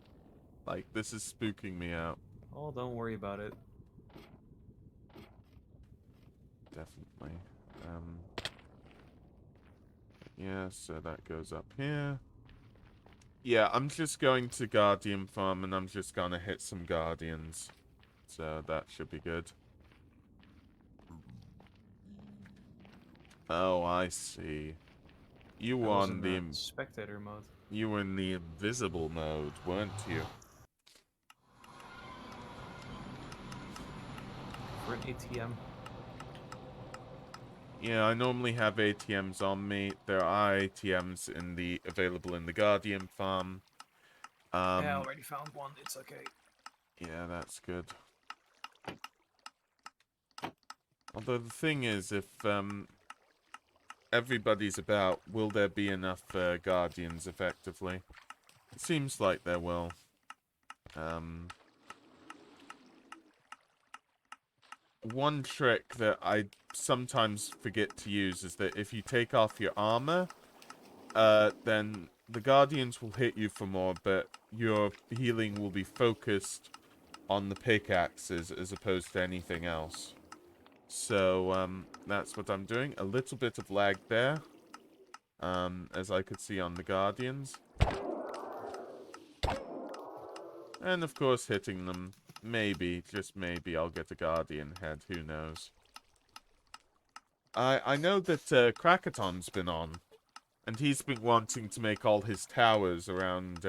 Like, this is spooking me out. Oh, don't worry about it. Definitely. Yeah, so that goes up here. Yeah, I'm just going to Guardian Farm and I'm just gonna hit some Guardians. So that should be good. Oh, I see. You I were was on in the spectator mode. you were in the invisible mode, weren't you? For an ATM. Yeah, I normally have ATMs on me. There are ATMs available in the Guardian Farm. Yeah, I already found one. It's okay. Yeah, that's good. Although the thing is, if everybody's about, will there be enough Guardians effectively? It seems like there will. One trick that I sometimes forget to use is that if you take off your armor, then the Guardians will hit you for more, but your healing will be focused on the pickaxes as opposed to anything else. So, that's what I'm doing. A little bit of lag there, as I could see on the Guardians. And, of course, hitting them. Maybe, just maybe, I'll get a Guardian head. Who knows? I know that Krakaton's been on. And he's been wanting to make all his towers around,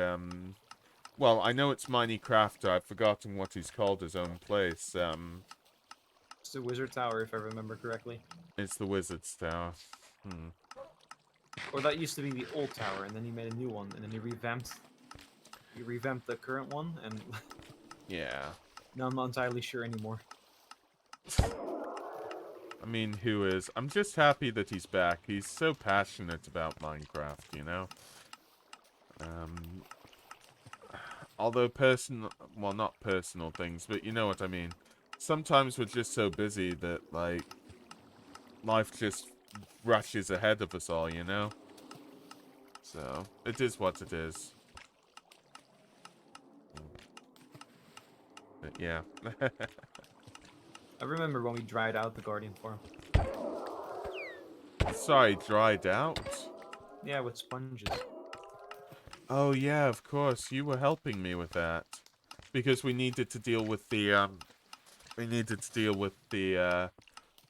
well, I know it's Minecraft. I've forgotten what he's called his own place. It's the Wizard Tower, if I remember correctly. It's the Wizard's Tower. Or that used to be the old tower, and then he made a new one, and then he revamped. He revamped the current one, and Yeah. now I'm not entirely sure anymore. I mean, who is? I'm just happy that he's back. He's so passionate about Minecraft, you know? Although well, not personal things, but you know what I mean. Sometimes we're just so busy that, like, life just rushes ahead of us all, you know? So, it is what it is. But yeah. I remember when we dried out the Guardian farm. Sorry, dried out? Yeah, with sponges. Oh yeah, of course. You were helping me with that. Because we needed to deal with the,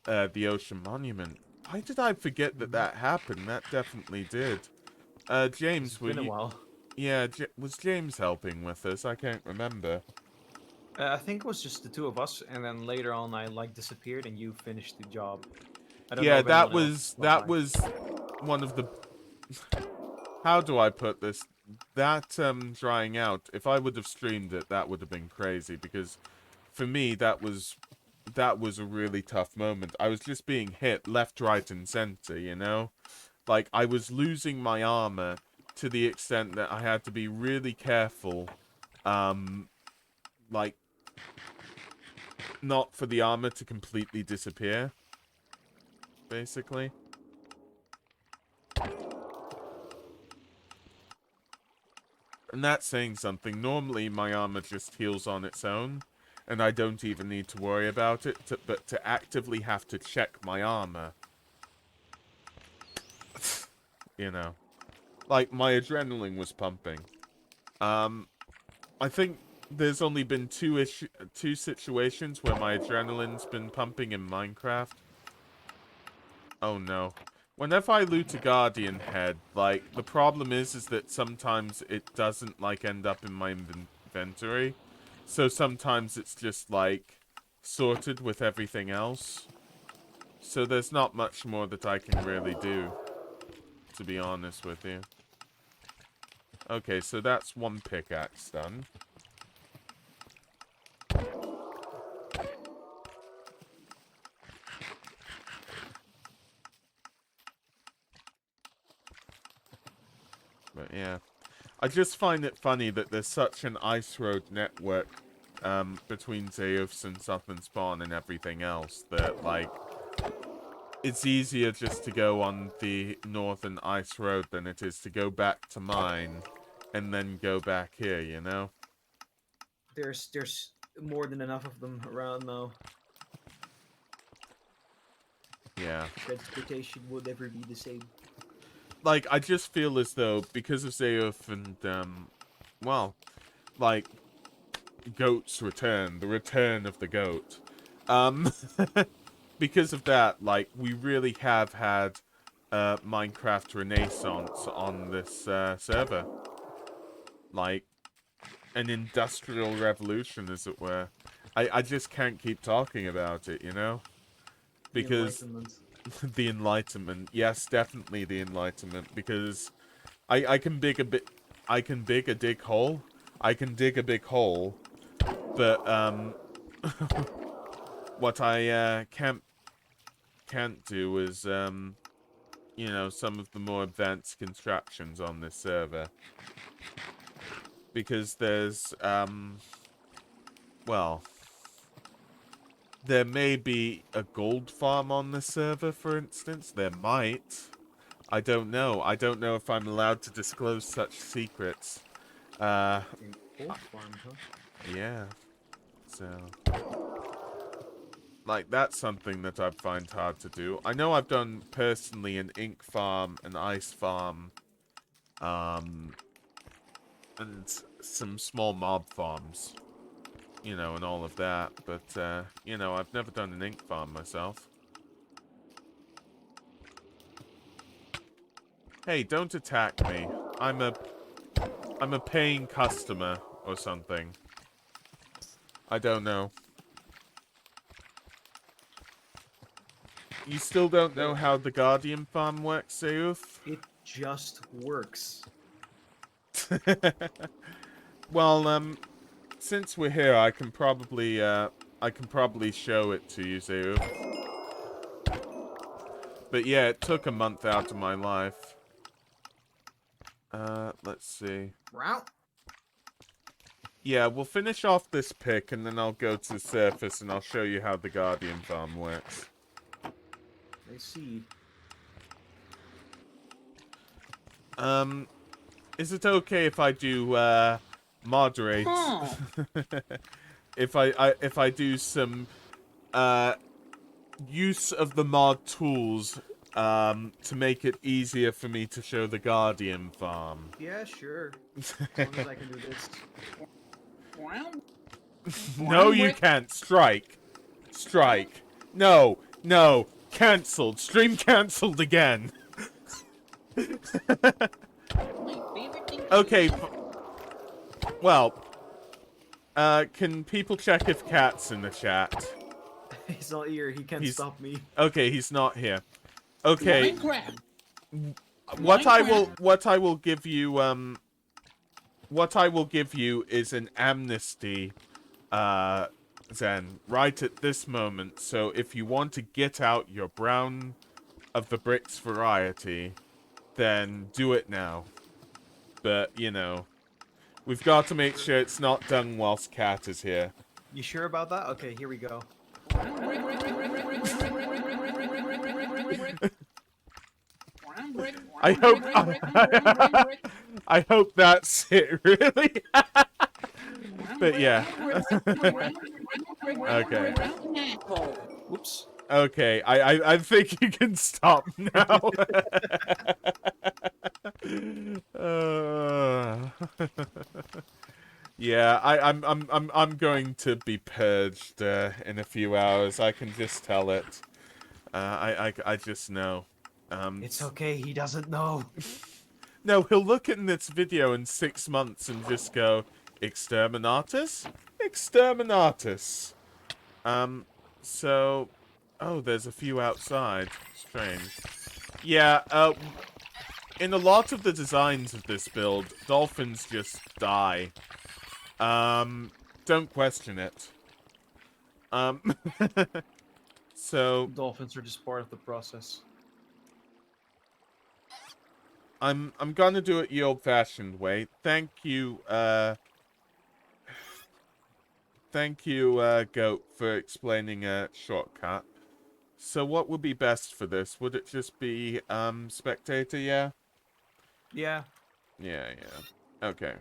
the ocean monument. Why did I forget that that happened? That definitely did. James, It's were been a you... while. Yeah, was James helping with us? I can't remember. I think it was just the two of us, and then later on I disappeared, and you finished the job. I don't know Yeah, if anyone else stopped that by. was one of the... How do I put this? That, drying out, if I would have streamed it, that would have been crazy, because for me, that was a really tough moment. I was just being hit left, right, and center, you know? Like, I was losing my armor to the extent that I had to be really careful, like, not for the armor to completely disappear, basically. And that's saying something. Normally, my armor just heals on its own, and I don't even need to worry about it, but to actively have to check my armor, you know. Like, my adrenaline was pumping. I think there's only been two situations where my adrenaline's been pumping in Minecraft. Oh no. Whenever I loot a Guardian head, like, the problem is that sometimes it doesn't, like, end up in my inventory. So sometimes it's just, like, sorted with everything else. So there's not much more that I can really do, to be honest with you. Okay, so that's one pickaxe done. But yeah. I just find it funny that there's such an ice road network between Zeus and Southern Spawn and everything else that, like, it's easier just to go on the northern ice road than it is to go back to mine and then go back here, you know? There's more than enough of them around now. Yeah. Transportation will never be the same. Like, I just feel as though, because of Zeus and, well, like, Goat's return, the return of the goat, because of that, like, we really have had Minecraft Renaissance on this server. Like, an industrial revolution, as it were. I just can't keep talking about it, you know? Because the Enlightenment. Yes, definitely the Enlightenment. Because I can dig a bit... I can dig a dig hole. I can dig a big hole. But, what I can't do is, you know, some of the more advanced constructions on this server. Because there's, well, there may be a gold farm on this server, for instance. There might. I don't know. I don't know if I'm allowed to disclose such secrets. Gold farm, huh? Yeah. So... like, that's something that I find hard to do. I know I've done, personally, an ink farm, an ice farm, and some small mob farms, you know, and all of that. But, you know, I've never done an ink farm myself. Hey, don't attack me. I'm a paying customer or something. I don't know. You still don't know how the Guardian farm works, Seuf? It just works. Well, since we're here, I can probably show it to you, Zeus. But yeah, it took a month out of my life. Let's see. Wow. Yeah, we'll finish off this pick, and then I'll go to the surface, and I'll show you how the Guardian farm works. I see. Is it okay if I do, moderate? if I do some, use of the mod tools, to make it easier for me to show the Guardian farm? Yeah, sure. As long as I can do this. No, you can't. Strike. Strike. No. No. Cancelled. Stream cancelled again. Okay. Well. Can people check if Cat's in the chat? He's not here. He can't stop me. Okay, he's not here. Okay. What I will give you, what I will give you is an amnesty, Zen, right at this moment. So if you want to get out your brown of the bricks variety, then do it now. But, you know, we've got to make sure it's not done whilst Cat is here. You sure about that? Okay, here we go. I hope that's it, really. But yeah. Okay. Whoops. Okay, I think you can stop now. Yeah, I'm going to be purged in a few hours. I can just tell it. I just know. It's okay. He doesn't know. No, he'll look in this video in 6 months and just go, Exterminatus? Exterminatus. So... Oh, there's a few outside. Strange. Yeah, in a lot of the designs of this build, dolphins just die. Don't question it. Um, so... Dolphins are just part of the process. I'm gonna do it the old-fashioned way. Thank you, Goat, for explaining a shortcut. So what would be best for this? Would it just be, spectator, yeah? Yeah, Yeah, yeah. Okay.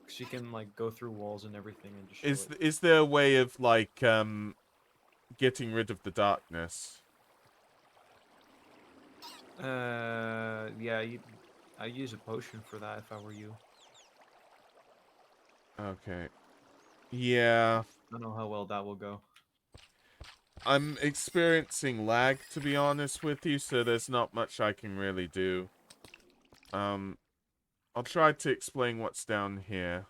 she can like go through walls and everything and just show it. Is there a way of, like, getting rid of the darkness? Yeah, I'd use a potion for that if I were you. Okay. Yeah. I don't know how well that will go. I'm experiencing lag, to be honest with you, so there's not much I can really do. I'll try to explain what's down here.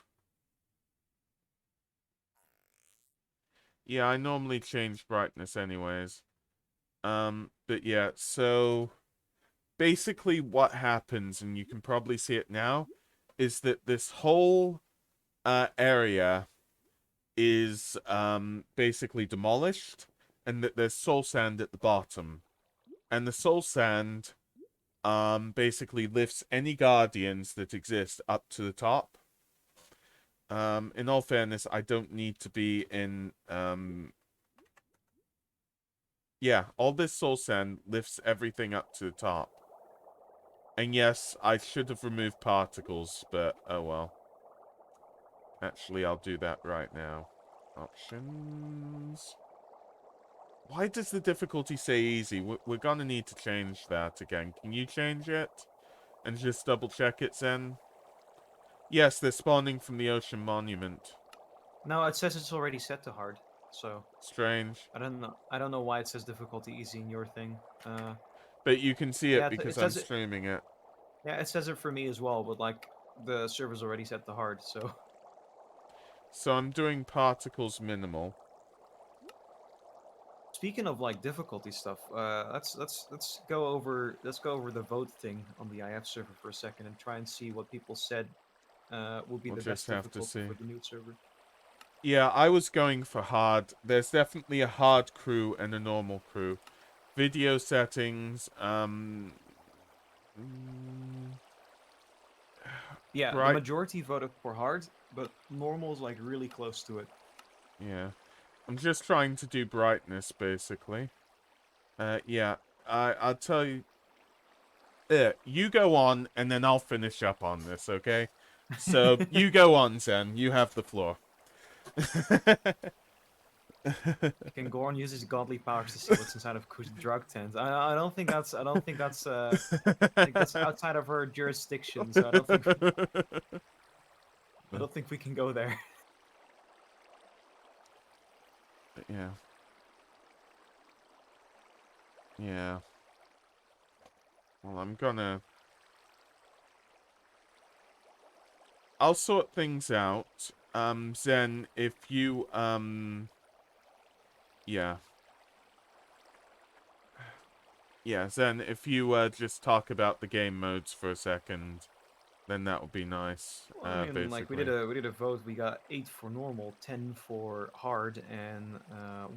Yeah, I normally change brightness anyways. But yeah, so... Basically what happens, and you can probably see it now, is that this whole area is basically demolished, and that there's soul sand at the bottom. And the soul sand basically lifts any guardians that exist up to the top. In all fairness, I don't need to be in... Yeah, all this soul sand lifts everything up to the top. And yes, I should have removed particles, but oh well. Actually, I'll do that right now. Options. Why does the difficulty say easy? We're gonna need to change that again. Can you change it? And just double check it, Zen? Yes, they're spawning from the ocean monument. No, it says it's already set to hard. So Strange. I don't know. I don't know why it says difficulty easy in your thing. But you can see Yeah, it because it I'm says it. streaming it. Yeah, it says it for me as well. But like the server's already set to hard, so. So I'm doing particles minimal. Speaking of like difficulty stuff, let's go over the vote thing on the IF server for a second and try and see what people said will be We'll the just best have to difficulty see. for the nude server. Yeah, I was going for hard. There's definitely a hard crew and a normal crew. Video settings, Yeah, the bright. majority voted for hard, but normal's like really close to it. Yeah. I'm just trying to do brightness, basically. Yeah. I'll tell you... you go on, and then I'll finish up on this, okay? So, you go on, Zen. You have the floor. Can Gorn use his godly powers to see what's inside of Ku's drug tent? I don't think that's I think that's outside of her jurisdiction, so I don't think we can go there. Yeah. Yeah. Well, I'm gonna... I'll sort things out. Zen, if you, yeah. Yeah, Zen, if you, just talk about the game modes for a second, then that would be nice, Well, I mean, like we basically. did a vote. We got 8 for normal, 10 for hard, and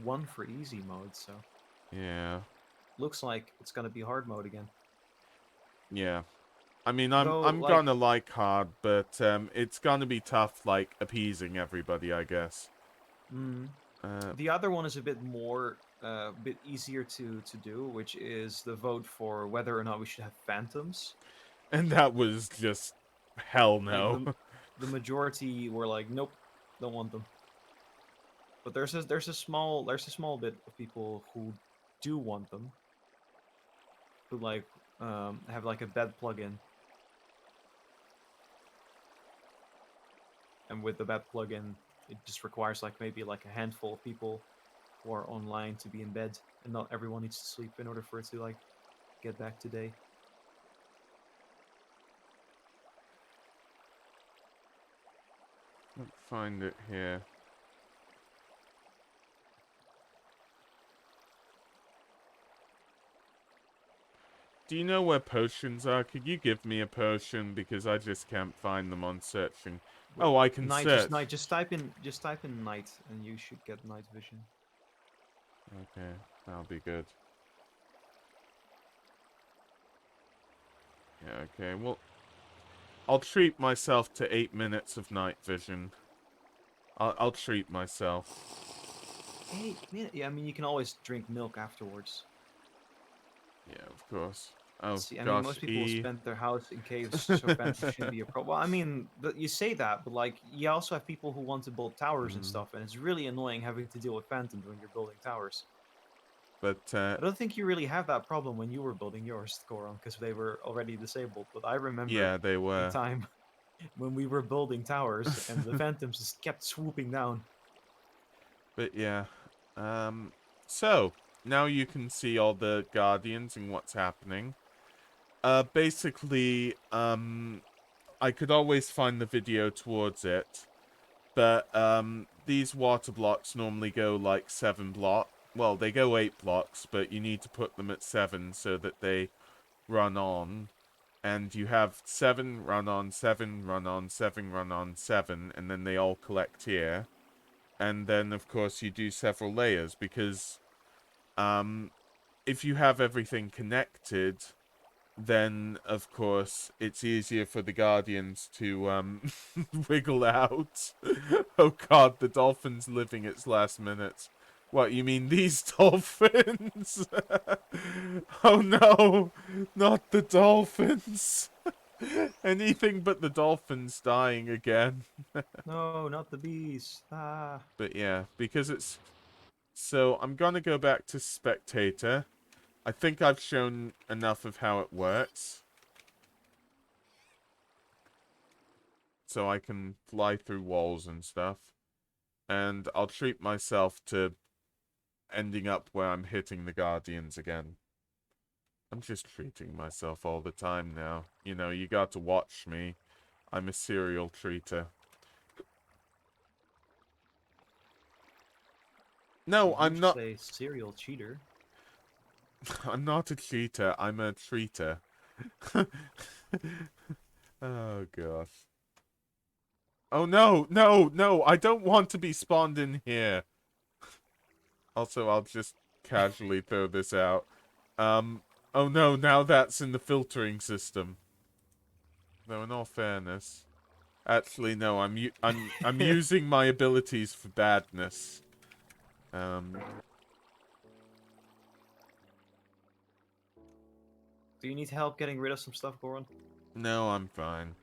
1 for easy mode. So Yeah. looks like it's gonna be hard mode again. Yeah. I mean, Though, I'm like, gonna like hard, but, it's gonna be tough, like, appeasing everybody, I guess. the other one is a bit more, bit easier to do, which is the vote for whether or not we should have phantoms. And that was just... Hell Like no. the majority were like, nope, don't want them. But there's a small bit of people who do want them, who like have like a bed plugin, and with the bed plugin, it just requires like maybe like a handful of people who are online to be in bed, and not everyone needs to sleep in order for it to like get back today. Can't find it here. Do you know where potions are? Could you give me a potion, because I just can't find them on searching. Oh, I can Night, search. just type in night, and you should get night vision. Okay, that'll be good. Yeah, okay, well, I'll treat myself to 8 minutes of night vision. I'll treat myself. 8 minutes? Yeah, I mean, you can always drink milk afterwards. Yeah, of course. Oh, See, I mean, gosh, most people E. spend their house in caves, so phantoms shouldn't be a problem. Well, I mean, you say that, but like, you also have people who want to build towers and Mm, stuff, and it's really annoying having to deal with phantoms when you're building towers. but, I don't think you really have that problem when you were building yours, Goron, because they were already disabled. But I remember yeah, they a were. time when we were building towers and the phantoms just kept swooping down. But yeah, so now you can see all the guardians and what's happening. Basically, I could always find the video towards it, but these water blocks normally go like 7 block. Well, they go 8 blocks, but you need to put them at 7 so that they run on. And you have 7 run on, 7 run on, 7 run on, 7, and then they all collect here. And then, of course, you do several layers, because if you have everything connected, then, of course, it's easier for the Guardians to wiggle out. Oh god, the dolphin's living its last minutes. What, you mean these dolphins? Oh no, not the dolphins. Anything but the dolphins dying again. No, not the bees. Ah. But yeah, because it's... So, I'm gonna go back to Spectator. I think I've shown enough of how it works. So I can fly through walls and stuff. And I'll treat myself to ending up where I'm hitting the Guardians again. I'm just treating myself all the time now. You know, you got to watch me. I'm a serial treater. No, You I'm not. say serial cheater. I'm not a cheater. I'm a treater. Oh, gosh. Oh, no, no, no. I don't want to be spawned in here. Also, I'll just casually throw this out. Oh no, now that's in the filtering system. Though, in all fairness, actually no, I'm using my abilities for badness. Do you need help getting rid of some stuff, Goron? No, I'm fine.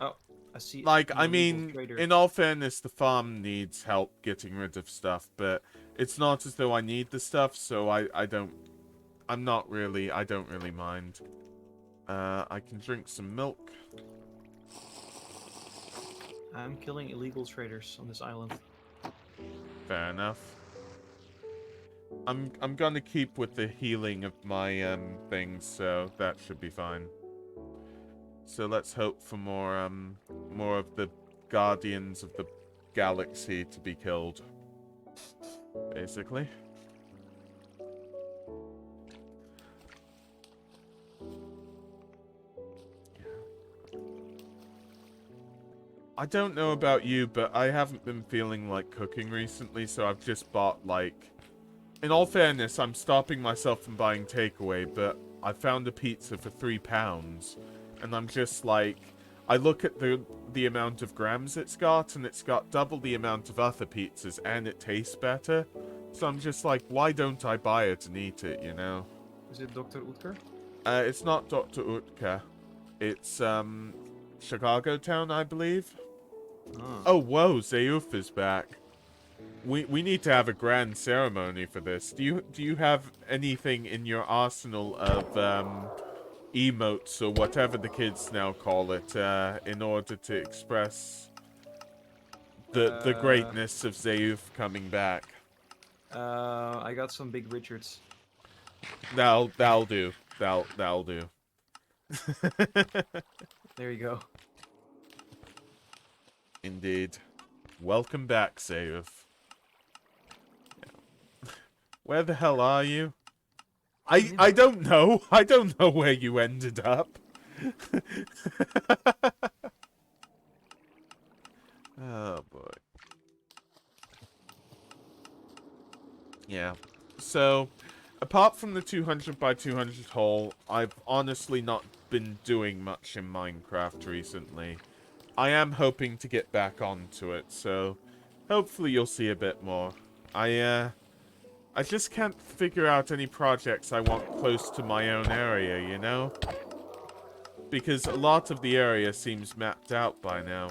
Oh, I see. Like, An I illegal mean, trader. in all fairness, the farm needs help getting rid of stuff, but it's not as though I need the stuff, so I don't really mind. I can drink some milk. I'm killing illegal traders on this island. Fair enough. I'm gonna keep with the healing of my things, so that should be fine. So let's hope for more of the Guardians of the Galaxy to be killed. Basically. I don't know about you, but I haven't been feeling like cooking recently, so I've just bought, like... In all fairness, I'm stopping myself from buying takeaway, but I found a pizza for £3, and I'm just like... I look at the amount of grams it's got, and it's got double the amount of other pizzas, and it tastes better. So I'm just like, why don't I buy it and eat it, you know? Is it Dr. Utker? It's not Dr. Utka. It's, Chicago Town, I believe. Ah. Oh, whoa, Zayuf is back. We need to have a grand ceremony for this. Do you have anything in your arsenal of emotes or whatever the kids now call it in order to express the greatness of Zayuf coming back? I got some Big Richards. That'll do. that'll do. There you go. Indeed. Welcome back, Save. Where the hell are you? I don't know. I don't know where you ended up. Oh boy. Yeah. So, apart from the 200 by 200 hole, I've honestly not been doing much in Minecraft recently. I am hoping to get back onto it, so hopefully you'll see a bit more. I just can't figure out any projects I want close to my own area, you know? Because a lot of the area seems mapped out by now.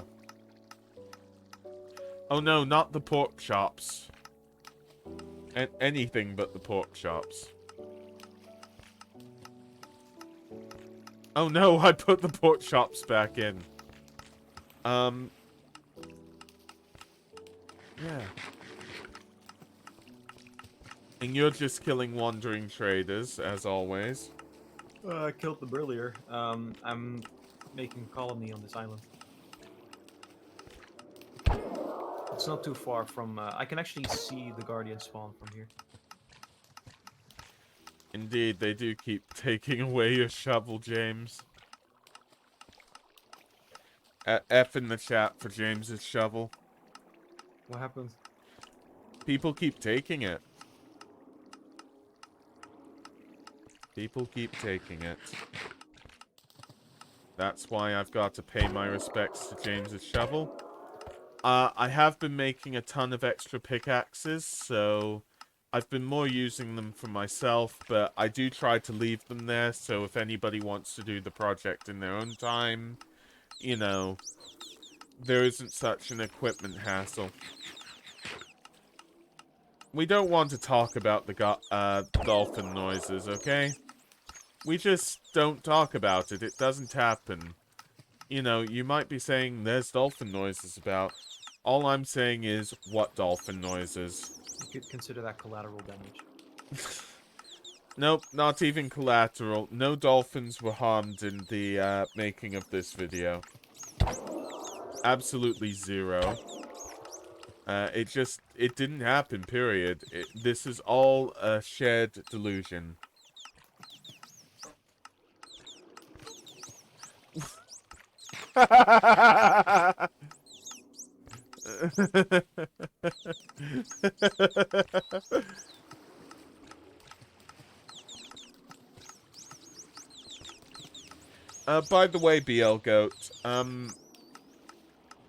Oh no, not the pork chops. Anything but the pork chops. Oh no, I put the pork chops back in. Yeah. And you're just killing wandering traders, as always. I killed them earlier. I'm making a colony on this island. It's not too far from... I can actually see the Guardian spawn from here. Indeed, they do keep taking away your shovel, James. F in the chat for James's shovel. What happened? People keep taking it. People keep taking it. That's why I've got to pay my respects to James's shovel. I have been making a ton of extra pickaxes, so I've been more using them for myself, but I do try to leave them there, so if anybody wants to do the project in their own time, you know, there isn't such an equipment hassle. We don't want to talk about the dolphin noises, okay? We just don't talk about it. It doesn't happen. You know, you might be saying there's dolphin noises about. All I'm saying is, what dolphin noises? You could consider that collateral damage. Nope, not even collateral. No dolphins were harmed in the making of this video. Absolutely zero. It didn't happen, period. This is all a shared delusion. By the way, BL Goat,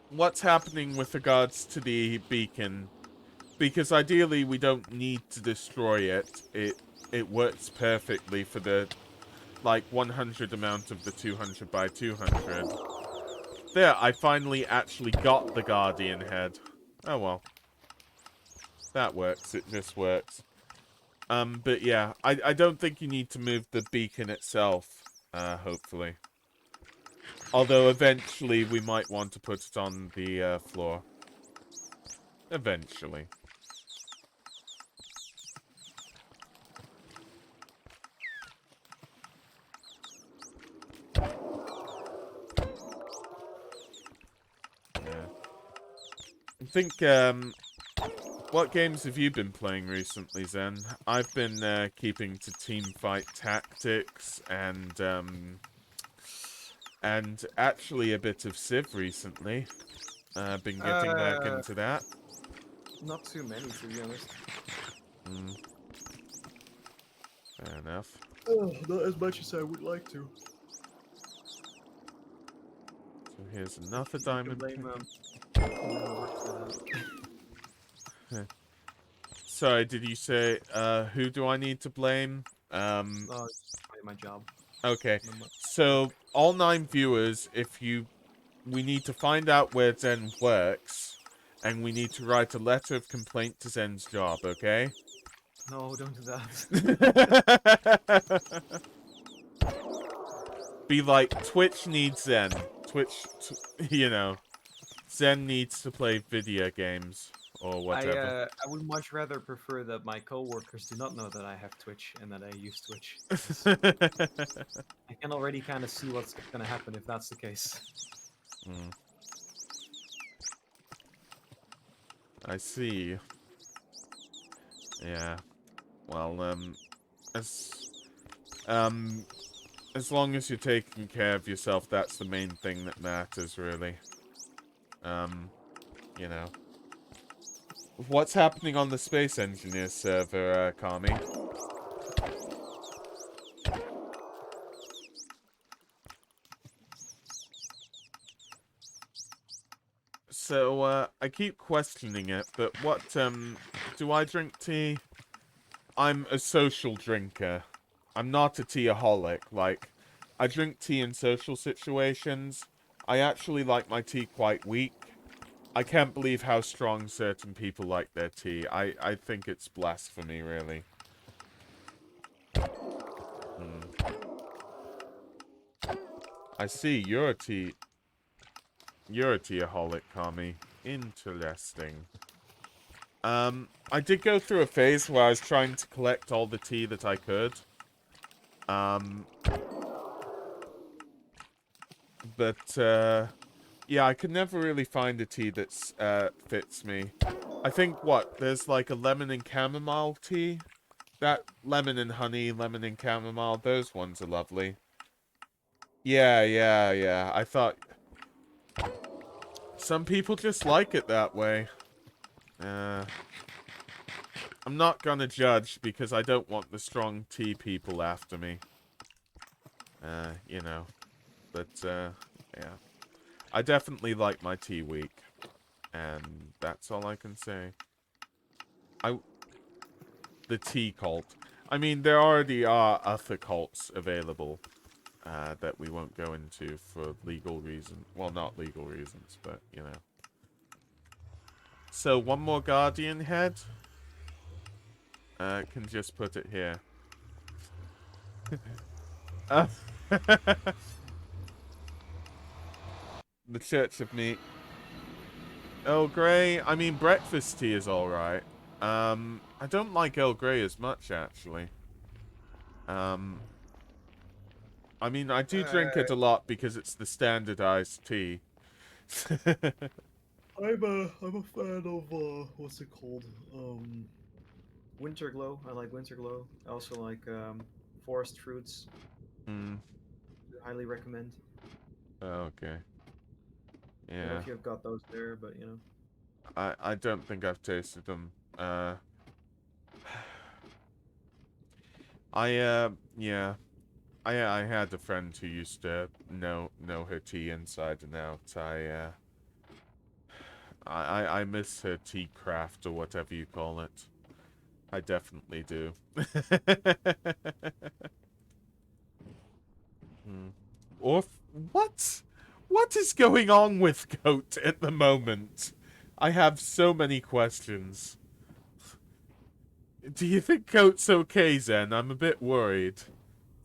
what's happening with regards to the beacon? Because ideally we don't need to destroy it. It works perfectly for the, like, 100 amount of the 200 by 200. There, I finally actually got the Guardian head. Oh well. That works, it just works. But yeah, I don't think you need to move the beacon itself, hopefully. Although eventually we might want to put it on the floor. Eventually. Yeah. I think, what games have you been playing recently, Zen? I've been keeping to Teamfight Tactics and actually a bit of Civ recently. Been getting back into that. Not too many, to be honest. Fair enough. Oh, not as much as I would like to. So here's another diamond. Sorry, did you say, who do I need to blame? It's my job. Okay, so all 9 viewers, we need to find out where Zen works, and we need to write a letter of complaint to Zen's job, okay? No, don't do that. Be like, Twitch needs Zen. You know, Zen needs to play video games. or whatever. I would much rather prefer that my coworkers do not know that I have Twitch and that I use Twitch. 'Cause I can already kind of see what's gonna happen if that's the case. Mm, I see. Yeah. Well, as um, as long as you're taking care of yourself, that's the main thing that matters, really. Um, you know. What's happening on the Space Engineer server, Kami? So, I keep questioning it, but do I drink tea? I'm a social drinker. I'm not a teaaholic. Like, I drink tea in social situations. I actually like my tea quite weak. I can't believe how strong certain people like their tea. I think it's blasphemy, really. Hmm. I see, you're a teaaholic, Kami. Interesting. I did go through a phase where I was trying to collect all the tea that I could. Um, but, yeah, I could never really find a tea that's, fits me. I think, there's like a lemon and chamomile tea? That lemon and honey, lemon and chamomile, those ones are lovely. Yeah. I thought some people just like it that way. I'm not gonna judge because I don't want the strong tea people after me. You know. But, yeah. I definitely like my tea weak. And that's all I can say. The tea cult. I mean, there already are other cults available. That we won't go into for legal reasons. Well, not legal reasons, but, you know. So, one more Guardian head. Can just put it here. Uh, the Church of Meat. Earl Grey. I mean, breakfast tea is alright. I don't like Earl Grey as much, actually. Um, I mean, I do drink it a lot because it's the standardized tea. I'm a fan of what's it called? Winter Glow. I like Winter Glow. I also like Forest Fruits. Hmm. Highly recommend. Okay. I don't know Yeah. if you've got those there, but you know. I don't think I've tasted them. Yeah. I had a friend who used to know her tea inside and out. I miss her tea craft or whatever you call it. I definitely do. Hmm. What? What is going on with Goat at the moment? I have so many questions. Do you think Goat's okay, Zen? I'm a bit worried.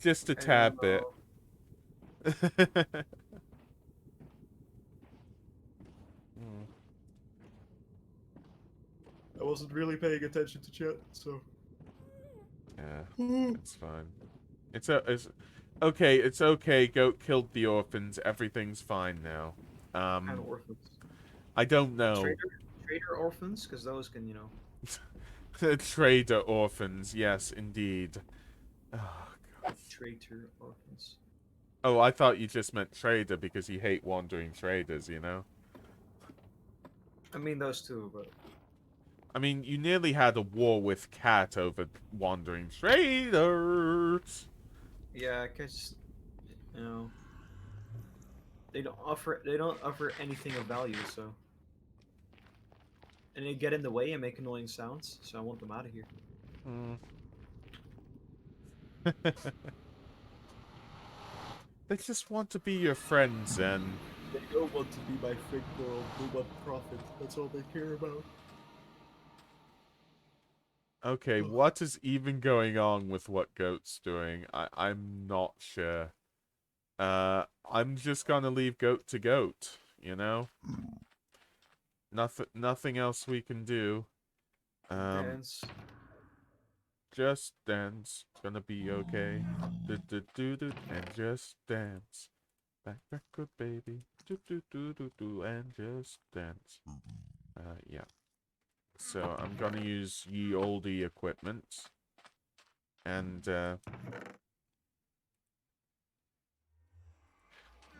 Just a I don't tad bit. know. Hmm. I wasn't really paying attention to chat, so. Yeah, it's fine. It's okay. It's okay. Goat killed the orphans. Everything's fine now. Kind of orphans. I don't know. Trader orphans, because those can, you know. Trader orphans. Yes, indeed. Oh, God. Traitor orphans. Oh, I thought you just meant trader because you hate wandering traders. You know. I mean those two, but I mean, you nearly had a war with Cat over wandering traders. yeah, cause you know they don't offer anything of value, so and they get in the way and make annoying sounds, so I want them out of here. Hmm. They just want to be your friends, and They don't want to be my friend, girl. They want profit. That's all they care about. okay, what is even going on with what Goat's doing? I'm not sure. I'm just gonna leave Goat to Goat, you know? Nothing else we can do. Dance. Just dance. Gonna be okay. Do do do do and just dance. Back record baby. Do do do do do and just dance. Yeah. So I'm gonna use ye olde equipment. And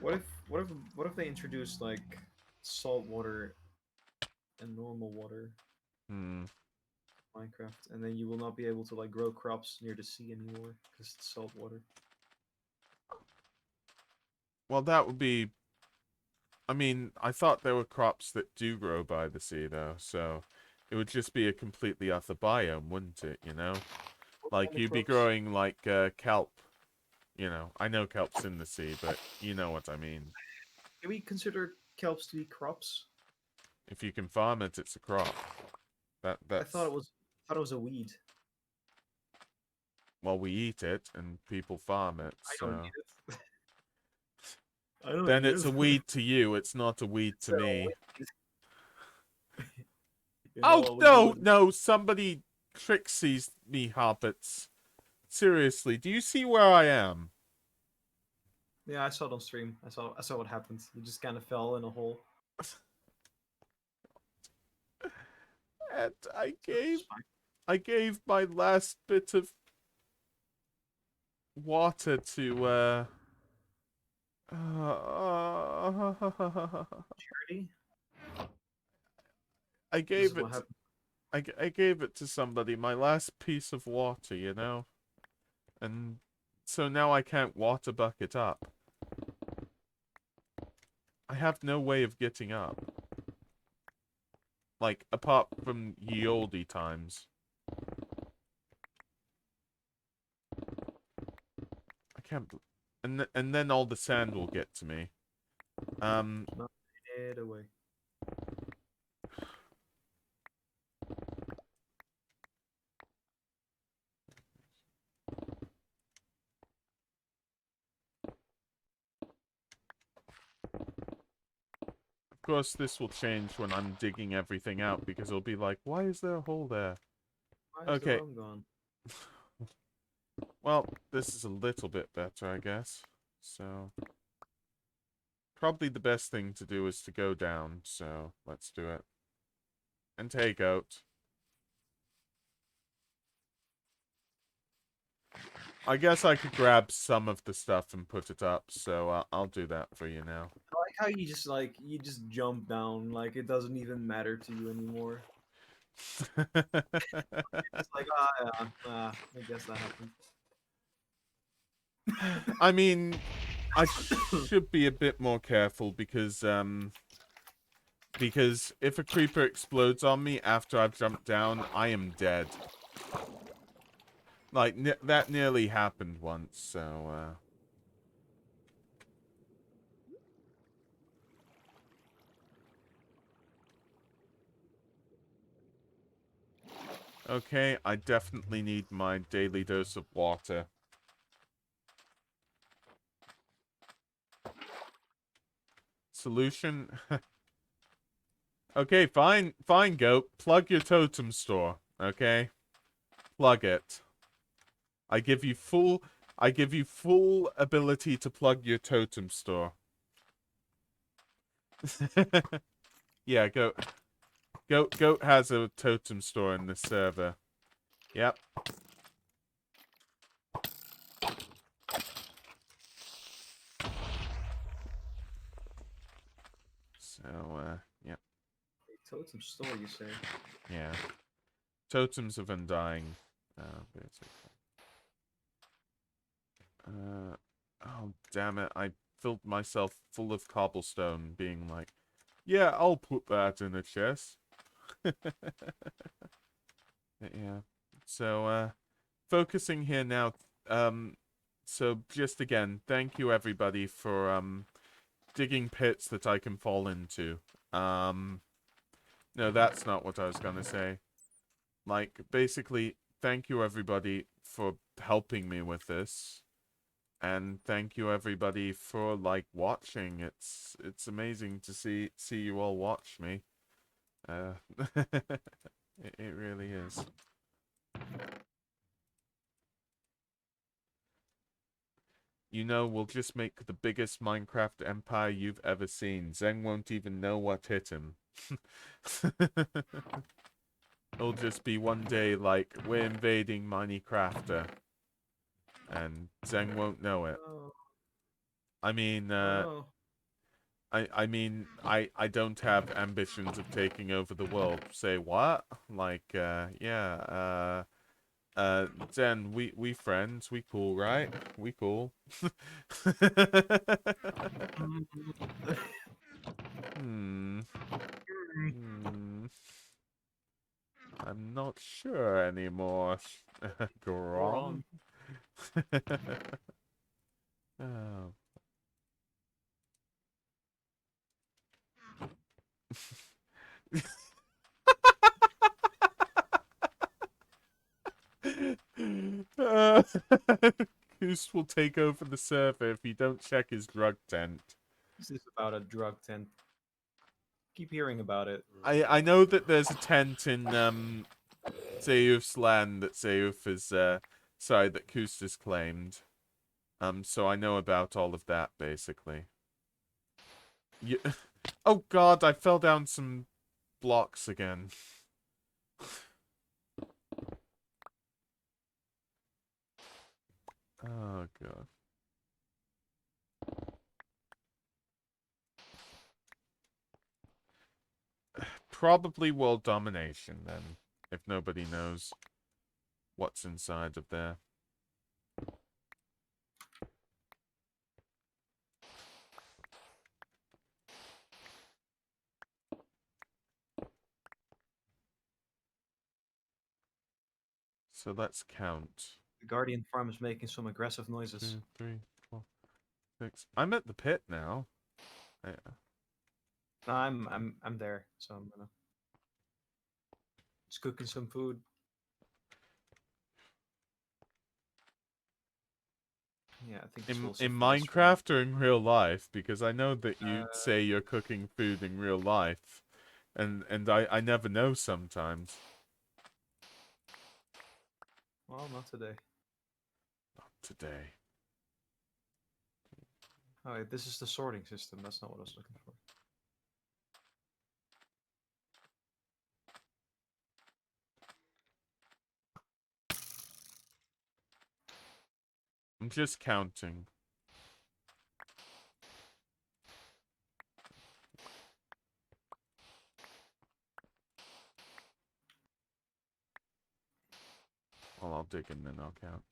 What if they introduce like salt water and normal water hmm. Minecraft, and then you will not be able to like grow crops near the sea anymore because it's salt water. Well, that would be. I mean, I thought there were crops that do grow by the sea, though, so it would just be a completely other biome, wouldn't it, you know? What Like, kind of you'd be crops? growing, like, kelp, you know? I know kelp's in the sea, but you know what I mean. Do we consider kelps to be crops? If you can farm it, it's a crop. I thought That's... it was a weed. Well, we eat it, and people farm it, I don't so... eat it. I don't Then eat it's it. a weed to you, it's not a weed to So, me. you know Oh, what we do no, with no, somebody trixies me, hobbits. Seriously, do you see where I am? Yeah, I saw it on stream. I saw what happened. You just kind of fell in a hole. And It's fine. I gave my last bit of water to Charity. I This is gave what it happened. I gave it to somebody, my last piece of water, you know? And so now I can't water bucket up. I have no way of getting up. Like, apart from ye olde times. I can't... And then all the sand will get to me. Not it away. Of course, this will change when I'm digging everything out, because it'll be like, why is there a hole there? Why is the Okay. worm gone? Well, this is a little bit better, I guess. So, probably the best thing to do is to go down, so let's do it. And take out. I guess I could grab some of the stuff and put it up, so I'll do that for you now. I like how you just jump down like it doesn't even matter to you anymore. It's like I guess that happened. I mean, I should be a bit more careful because if a creeper explodes on me after I've jumped down, I am dead. Like, that nearly happened once, so, Okay, I definitely need my daily dose of water. Solution? Okay, fine, goat. Plug your totem store, okay? Plug it. I give you full ability to plug your totem store. Yeah, Goat has a totem store in this server. Yep. So, yeah. Totem store, you say? Yeah. Totems of Undying. Basically. Oh, damn it. I filled myself full of cobblestone, being like, yeah, I'll put that in a chest. Yeah. So, focusing here now. So just again, thank you everybody for, digging pits that I can fall into. No, that's not what I was gonna say. Like, basically, thank you everybody for helping me with this. And thank you everybody for, like, watching. It's amazing to see you all watch me. It really is. You know, we'll just make the biggest Minecraft empire you've ever seen. Zeng won't even know what hit him. It'll just be one day like, we're invading Minecrafter. And Zeng won't know it. Oh, I mean, oh no. I don't have ambitions of taking over the world. Say what? Like, yeah, Zen, we friends, we cool, right? We cool. Hmm. Hmm. I'm not sure anymore. Grom. Wrong. Oh. Goose will take over the server if you don't check his drug tent. This is about a drug tent. Keep hearing about it. I know that there's a tent in Zeuf's land that Zeuf is sorry, that Kust has claimed. So I know about all of that basically. You Oh god, I fell down some blocks again. Oh god. Probably world domination then, if nobody knows what's inside of there. So let's count. The Guardian farm is making some aggressive noises. 2, 3, 4, 6. I'm at the pit now. Yeah. No, I'm there, so I'm gonna just cooking some food. Yeah, I think this will In suffice for Minecraft or in real life? Because I know that now. you say you're cooking food in real life, and I never know sometimes. Well, not today. Not today. Oh, wait, this is the sorting system. That's not what I was looking for. I'm just counting. Well, I'll dig and then I'll count.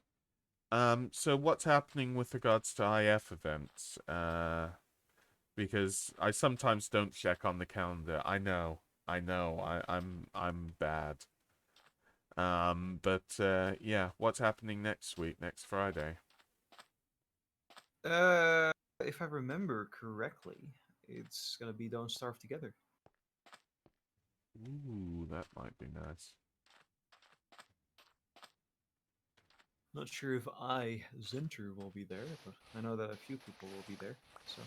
So what's happening with regards to IF events? Because I sometimes don't check on the calendar. I know, I'm bad. But yeah, what's happening next week, next Friday? If I remember correctly, it's gonna be Don't Starve Together. Ooh, that might be nice. Not sure if Zinter, will be there, but I know that a few people will be there. So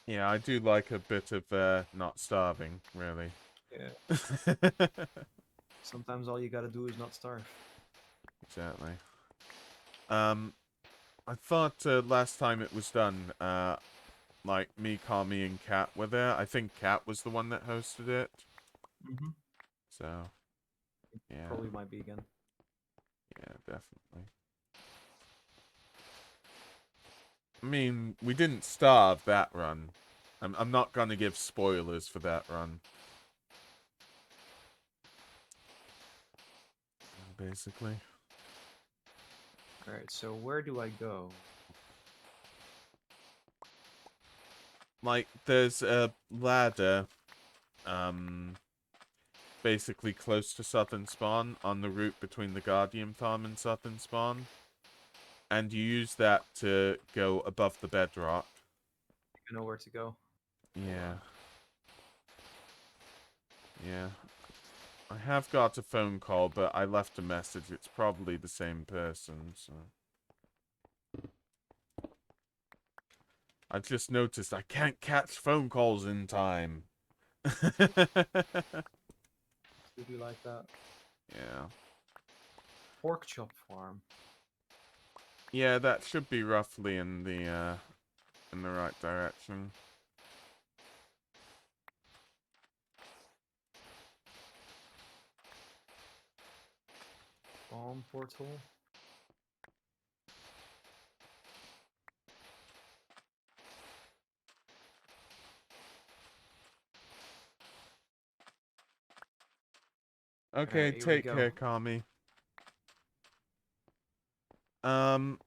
Yeah, I do like a bit of not starving, really. yeah, sometimes all you gotta do is not starve. Exactly. I thought last time it was done, like me, Kami, and Kat were there. I think Kat was the one that hosted it. Mm-hmm. So, yeah, Probably might be again. yeah, definitely. I mean, we didn't starve that run. I'm not gonna give spoilers for that run. Basically. Alright, so where do I go? Like, there's a ladder, basically close to Southern Spawn, on the route between the Guardian Farm and Southern Spawn. And you use that to go above the bedrock. You know where to go. Yeah. Yeah. I have got a phone call, but I left a message. It's probably the same person, so... I've just noticed I can't catch phone calls in time. Would you like that? Yeah. Pork chop farm. Yeah, that should be roughly in the right direction. Bomb portal. Okay, Alright, here we take go. care, Kami. On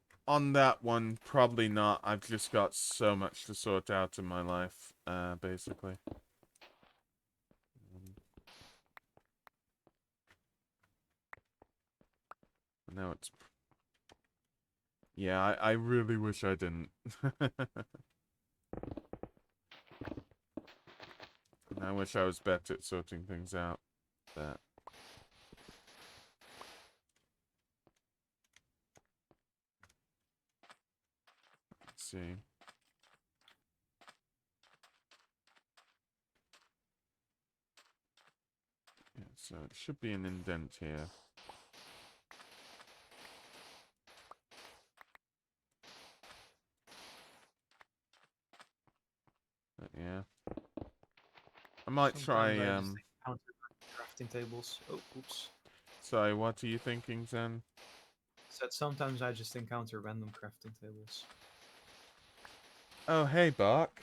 that one, probably not. I've just got so much to sort out in my life, basically. Now it's... Yeah, I really wish I didn't. I wish I was better at sorting things out, but... Let's see. Yeah, so it should be an indent here. But yeah. I might Sometimes try, I just encounter crafting tables. Oh, oops. Sorry, what are you thinking, Zen? Said sometimes I just encounter random crafting tables. Oh, hey, Bark.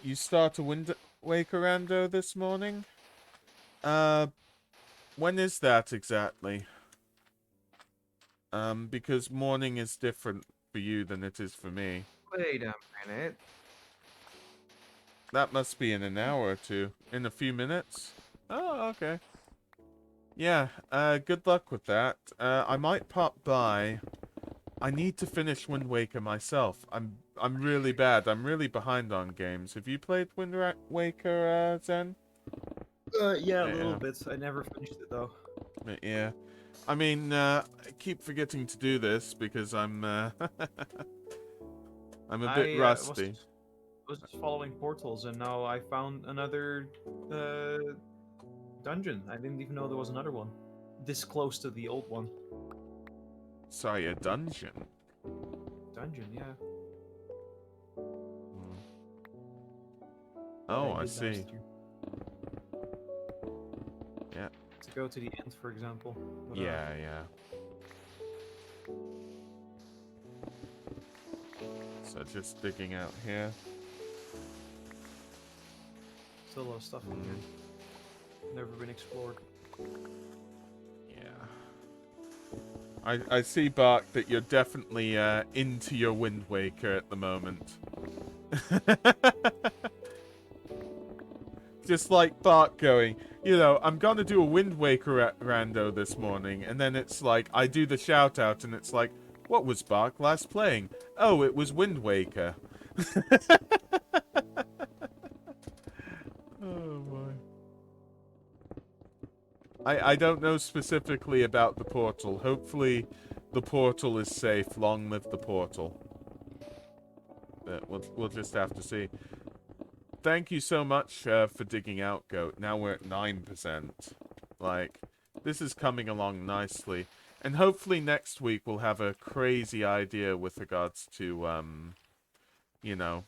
You start a Wind Waker rando this morning? When is that exactly? Because morning is different for you than it is for me. Wait a minute. That must be in an hour or two. In a few minutes? Oh, okay. Yeah, good luck with that. I might pop by. I need to finish Wind Waker myself. I'm really bad. I'm really behind on games. Have you played Waker, Zen? Yeah, a Yeah. little bit. I never finished it though. Yeah. I mean, I keep forgetting to do this because I'm I'm a bit rusty. Was just following portals, and now I found another dungeon. I didn't even know there was another one this close to the old one. Sorry, a dungeon. Dungeon, yeah. Hmm. That Oh, I did see. last year. Yeah. To go to the end, for example. But, Yeah, yeah. So just digging out here. Still a lot of stuff in here. Never been explored. Yeah. I see, Bark, that you're definitely into your Wind Waker at the moment. Just like Bark going, you know, I'm gonna do a Wind Waker rando this morning, and then it's like, I do the shout out, and it's like, what was Bark last playing? Oh, it was Wind Waker. Oh boy. I don't know specifically about the portal. Hopefully the portal is safe. Long live the portal. But we'll just have to see. Thank you so much for digging out, Goat. Now we're at 9%. Like, this is coming along nicely. And hopefully next week we'll have a crazy idea with regards to, you know...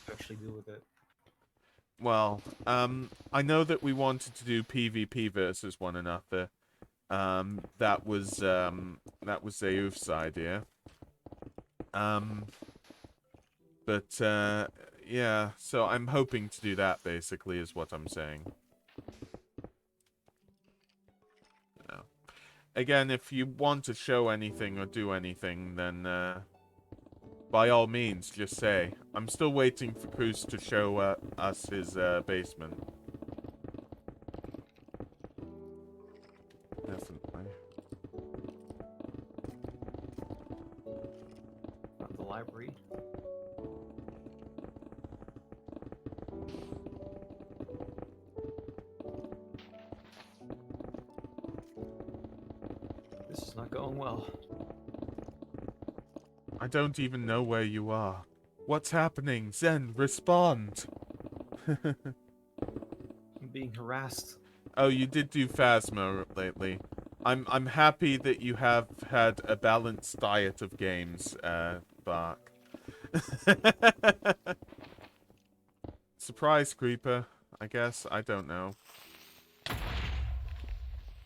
Actually do with it. Well, I know that we wanted to do PvP versus one another. That was Zeuf's idea. But, yeah, so I'm hoping to do that, basically, is what I'm saying. You know. Again, if you want to show anything or do anything, then, by all means, just say. I'm still waiting for Cruz to show us his basement. Definitely. Not the library. This is not going well. I don't even know where you are. What's happening? Zen, respond! I'm being harassed. Oh, you did do Phasmo lately. I'm happy that you have had a balanced diet of games, Bark. Surprise, Creeper. I guess. I don't know.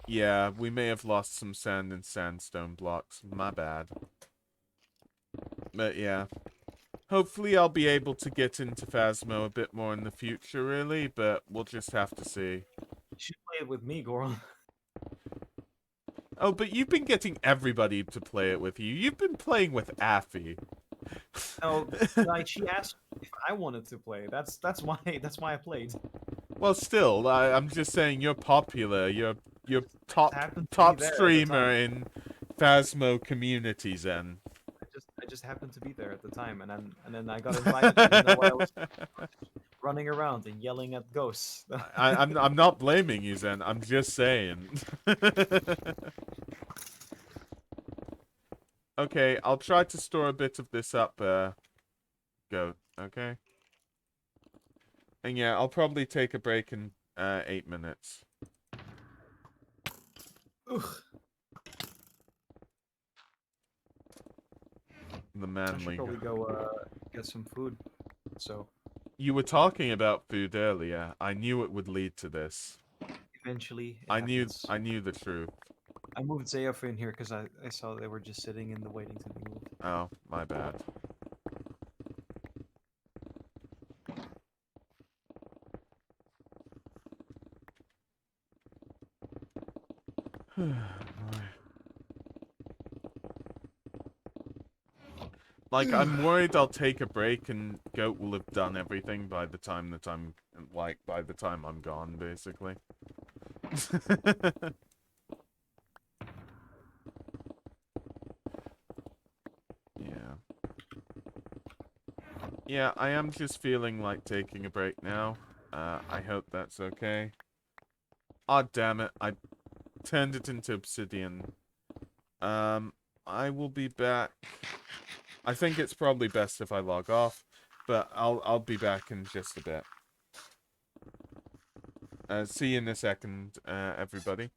Yeah, we may have lost some sand and sandstone blocks. My bad. But yeah. Hopefully I'll be able to get into Phasmo a bit more in the future, really, but we'll just have to see. You should play it with me, Goron. Oh, but you've been getting everybody to play it with you. You've been playing with Affy. Oh, like she asked if I wanted to play. That's why I played. Well, still, I'm just saying you're popular. You're Just top happened to be top there at the streamer time. in Phasmo communities, then. I just happened to be there at the time, and then I got invited even though I was running around and yelling at ghosts. I'm not blaming you, Zen. I'm just saying. Okay, I'll try to store a bit of this up, Goat. Okay. And yeah, I'll probably take a break in 8 minutes. Ugh, The I should manly. probably go get some food. So You were talking about food earlier. I knew it would lead to this. eventually it I knew happens. I knew the truth. I moved Zayaf in here because I saw they were just sitting in the waiting to be moved. Oh, my bad. Like, I'm worried I'll take a break and Goat will have done everything by the time that by the time I'm gone, basically. Yeah. Yeah, I am just feeling like taking a break now. I hope that's okay. Aw, damn it. I turned it into obsidian. I will be back. I think it's probably best if I log off, but I'll be back in just a bit. See you in a second, everybody.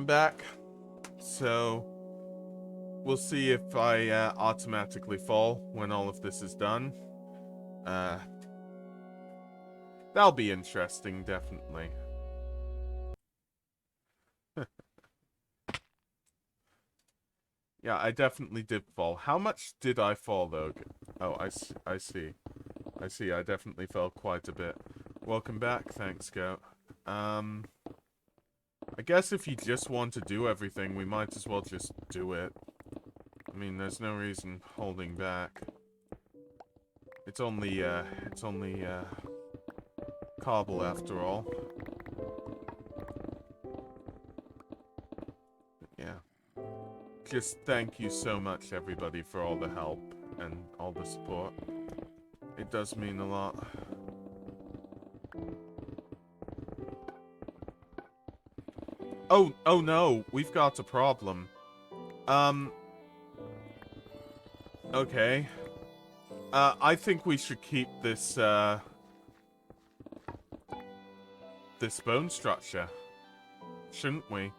I'm back. So, we'll see if I automatically fall when all of this is done. That'll be interesting, definitely. Yeah, I definitely did fall. How much did I fall, though? Oh, I see. I definitely fell quite a bit. Welcome back. Thanks, Scout. I guess if you just want to do everything, we might as well just do it. I mean, there's no reason holding back. It's only cobble after all. Yeah. Just thank you so much, everybody, for all the help and all the support. It does mean a lot. Oh no, we've got a problem. Okay. I think we should keep this, this bone structure. Shouldn't we?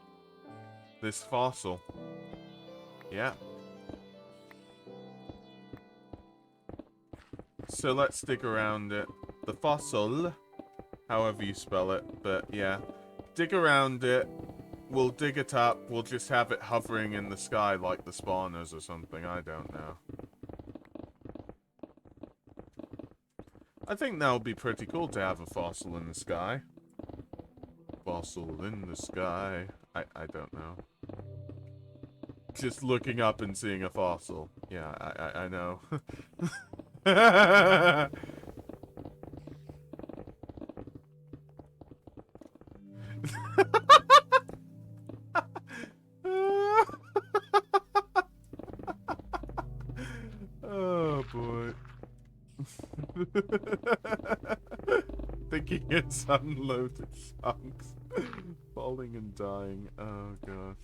This fossil. Yeah. So let's dig around it. The fossil, however you spell it, but yeah. Dig around it. We'll dig it up. We'll just have it hovering in the sky like the spawners or something. I don't know. I think that would be pretty cool to have a fossil in the sky. Fossil in the sky. I don't know. Just looking up and seeing a fossil. Yeah, I know. Oh boy. Thinking it's unloaded chunks. Falling and dying. Oh gosh.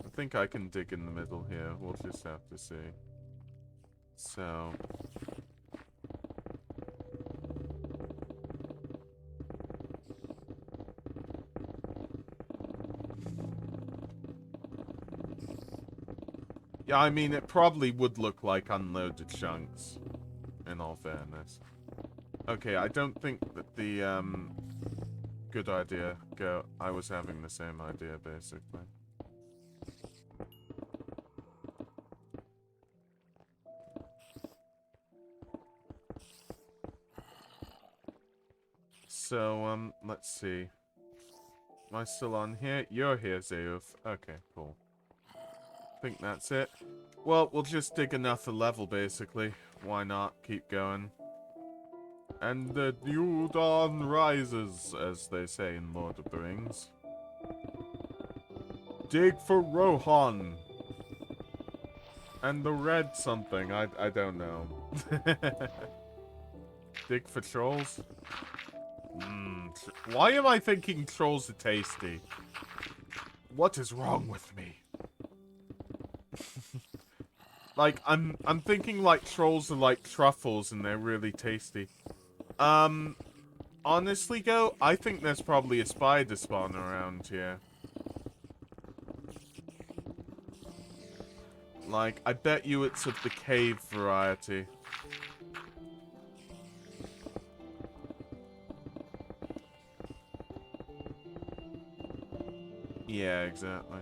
I think I can dig in the middle here. We'll just have to see. So. Yeah, I mean, it probably would look like unloaded chunks, in all fairness. Okay, I don't think that the, good idea, go. I was having the same idea, basically. So, let's see. Am I still on here? You're here, Zeuf. Okay, cool. Think that's it. Well, we'll just dig another level, basically. Why not? Keep going. And the new dawn rises, as they say in Lord of the Rings. Dig for Rohan. And the red something, I don't know. Dig for trolls? Why am I thinking trolls are tasty? What is wrong with me? Like, I'm thinking like trolls are like truffles and they're really tasty. Honestly, Go, I think there's probably a spider spawn around here. Like, I bet you it's of the cave variety. Yeah, exactly.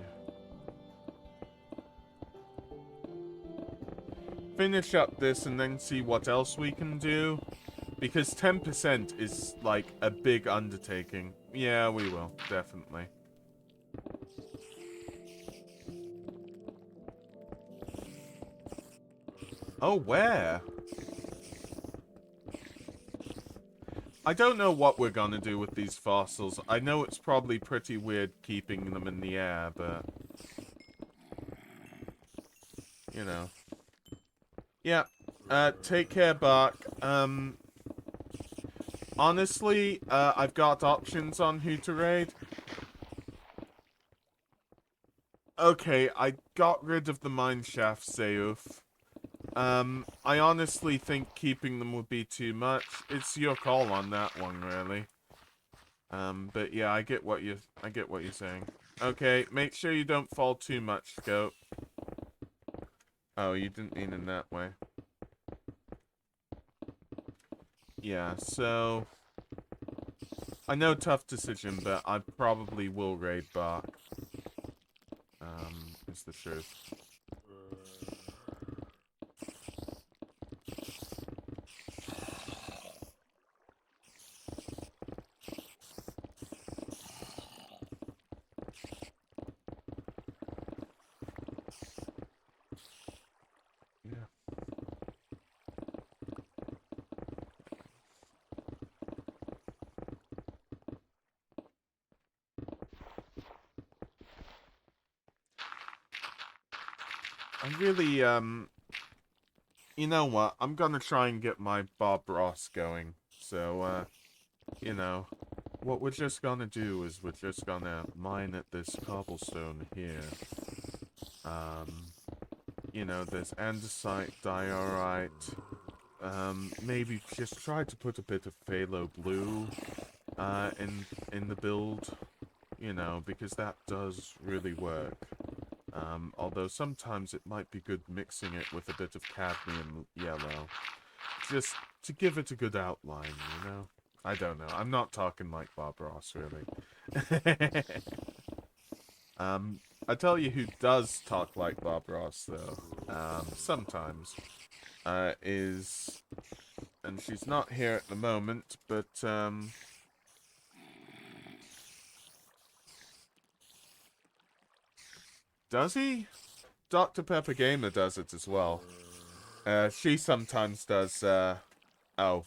Finish up this and then see what else we can do. Because 10% is, like, a big undertaking. Yeah, we will. Definitely. Oh, where? I don't know what we're gonna do with these fossils. I know it's probably pretty weird keeping them in the air, but... You know. Yeah. Take care, Bark. Honestly, I've got options on who to raid. Okay, I got rid of the mineshaft, Zeuf. I honestly think keeping them would be too much. It's your call on that one, really. But yeah, I get what you're saying. Okay, make sure you don't fall too much, Goat. Oh, you didn't mean in that way. Yeah, so I know, tough decision, but I probably will raid Bach. Is the truth. Yeah. I really, you know what? I'm gonna try and get my Bob Ross going. So, you know, what we're just gonna do is we're just gonna mine at this cobblestone here. You know, there's andesite, diorite. Maybe just try to put a bit of phthalo blue, in the build. You know, because that does really work. Although sometimes it might be good mixing it with a bit of cadmium yellow. Just to give it a good outline, you know? I don't know. I'm not talking like Bob Ross, really. I tell you who does talk like Bob Ross, though, sometimes, is... And she's not here at the moment, but, does he? Dr. Pepper Gamer does it as well. She sometimes does, oh.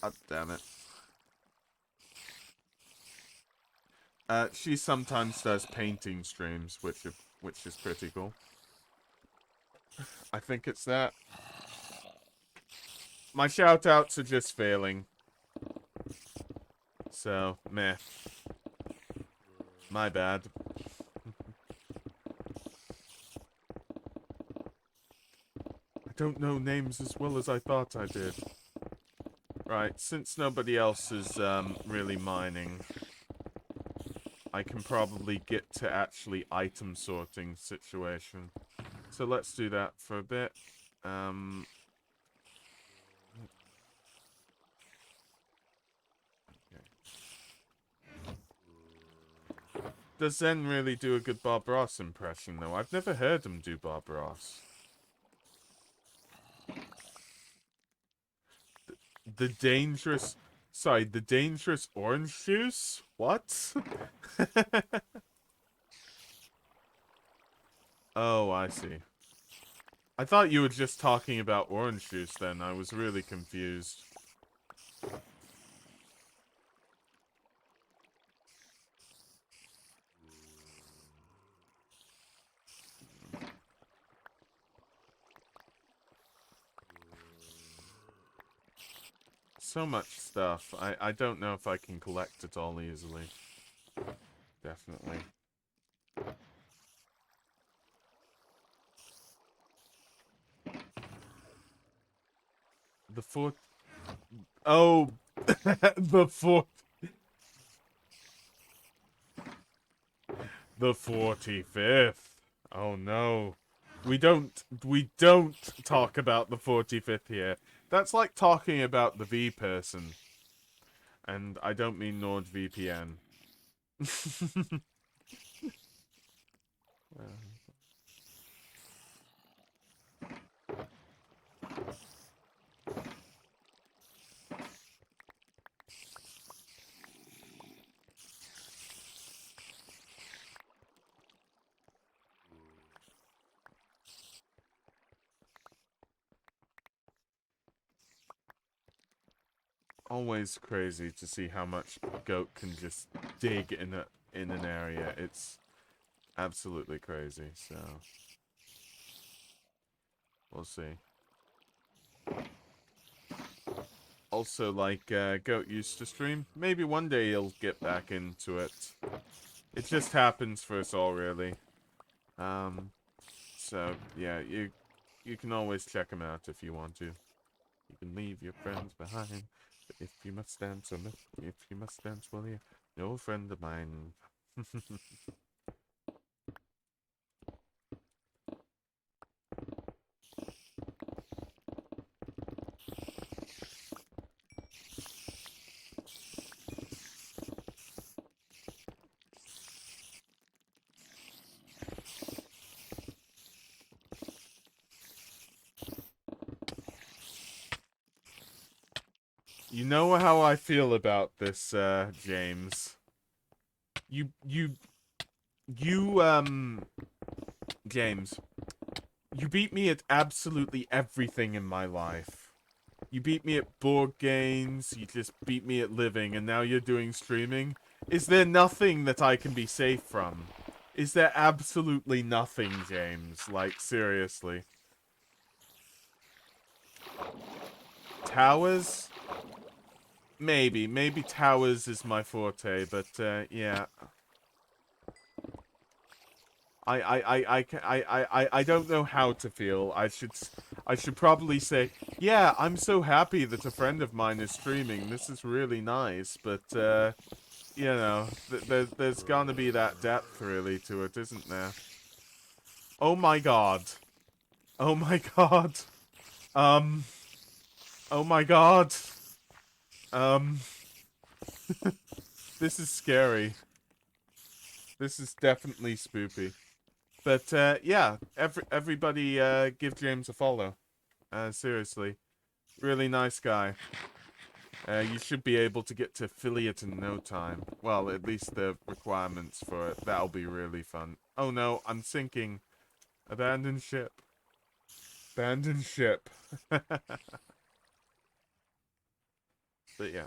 God damn it. She sometimes does painting streams, which is pretty cool. I think it's that. My shoutouts are just failing. So, meh. My bad. I don't know names as well as I thought I did. Right, since nobody else is, really mining, I can probably get to actually item sorting situation. So let's do that for a bit. Does Zen really do a good Bob Ross impression, though? I've never heard him do Bob Ross. The dangerous... Sorry, the dangerous orange juice? What? Oh, I see. I thought you were just talking about orange juice then. I was really confused. So much stuff. I don't know if I can collect it all easily. Definitely. The fourth... Oh! The fourth... The 45th. Oh no. We don't talk about the 45th here. That's like talking about the V person. And I don't mean NordVPN. Always crazy to see how much Goat can just dig in an area. It's absolutely crazy, so we'll see. Also, like, Goat used to stream. Maybe one day he'll get back into it. It just happens for us all, really. So, yeah, you can always check him out if you want to. You can leave your friends behind. But if you must dance, if you must dance, well, you're no friend of mine. You know how I feel about this, James. You, James, you beat me at absolutely everything in my life. You beat me at board games, you just beat me at living, and now you're doing streaming? Is there nothing that I can be safe from? Is there absolutely nothing, James? Like, seriously. Towers? Maybe. Maybe towers is my forte, but, yeah. I don't know how to feel. I should probably say, yeah, I'm so happy that a friend of mine is streaming. This is really nice, but, you know, there's gonna be that depth, really, to it, isn't there? Oh my god. Oh my god. Um, oh my god. Um, this is scary. This is definitely spoopy. But, yeah, everybody, give James a follow. Seriously. Really nice guy. You should be able to get to affiliate in no time. Well, at least the requirements for it. That'll be really fun. Oh no, I'm sinking. Abandon ship. Abandon ship. But yeah.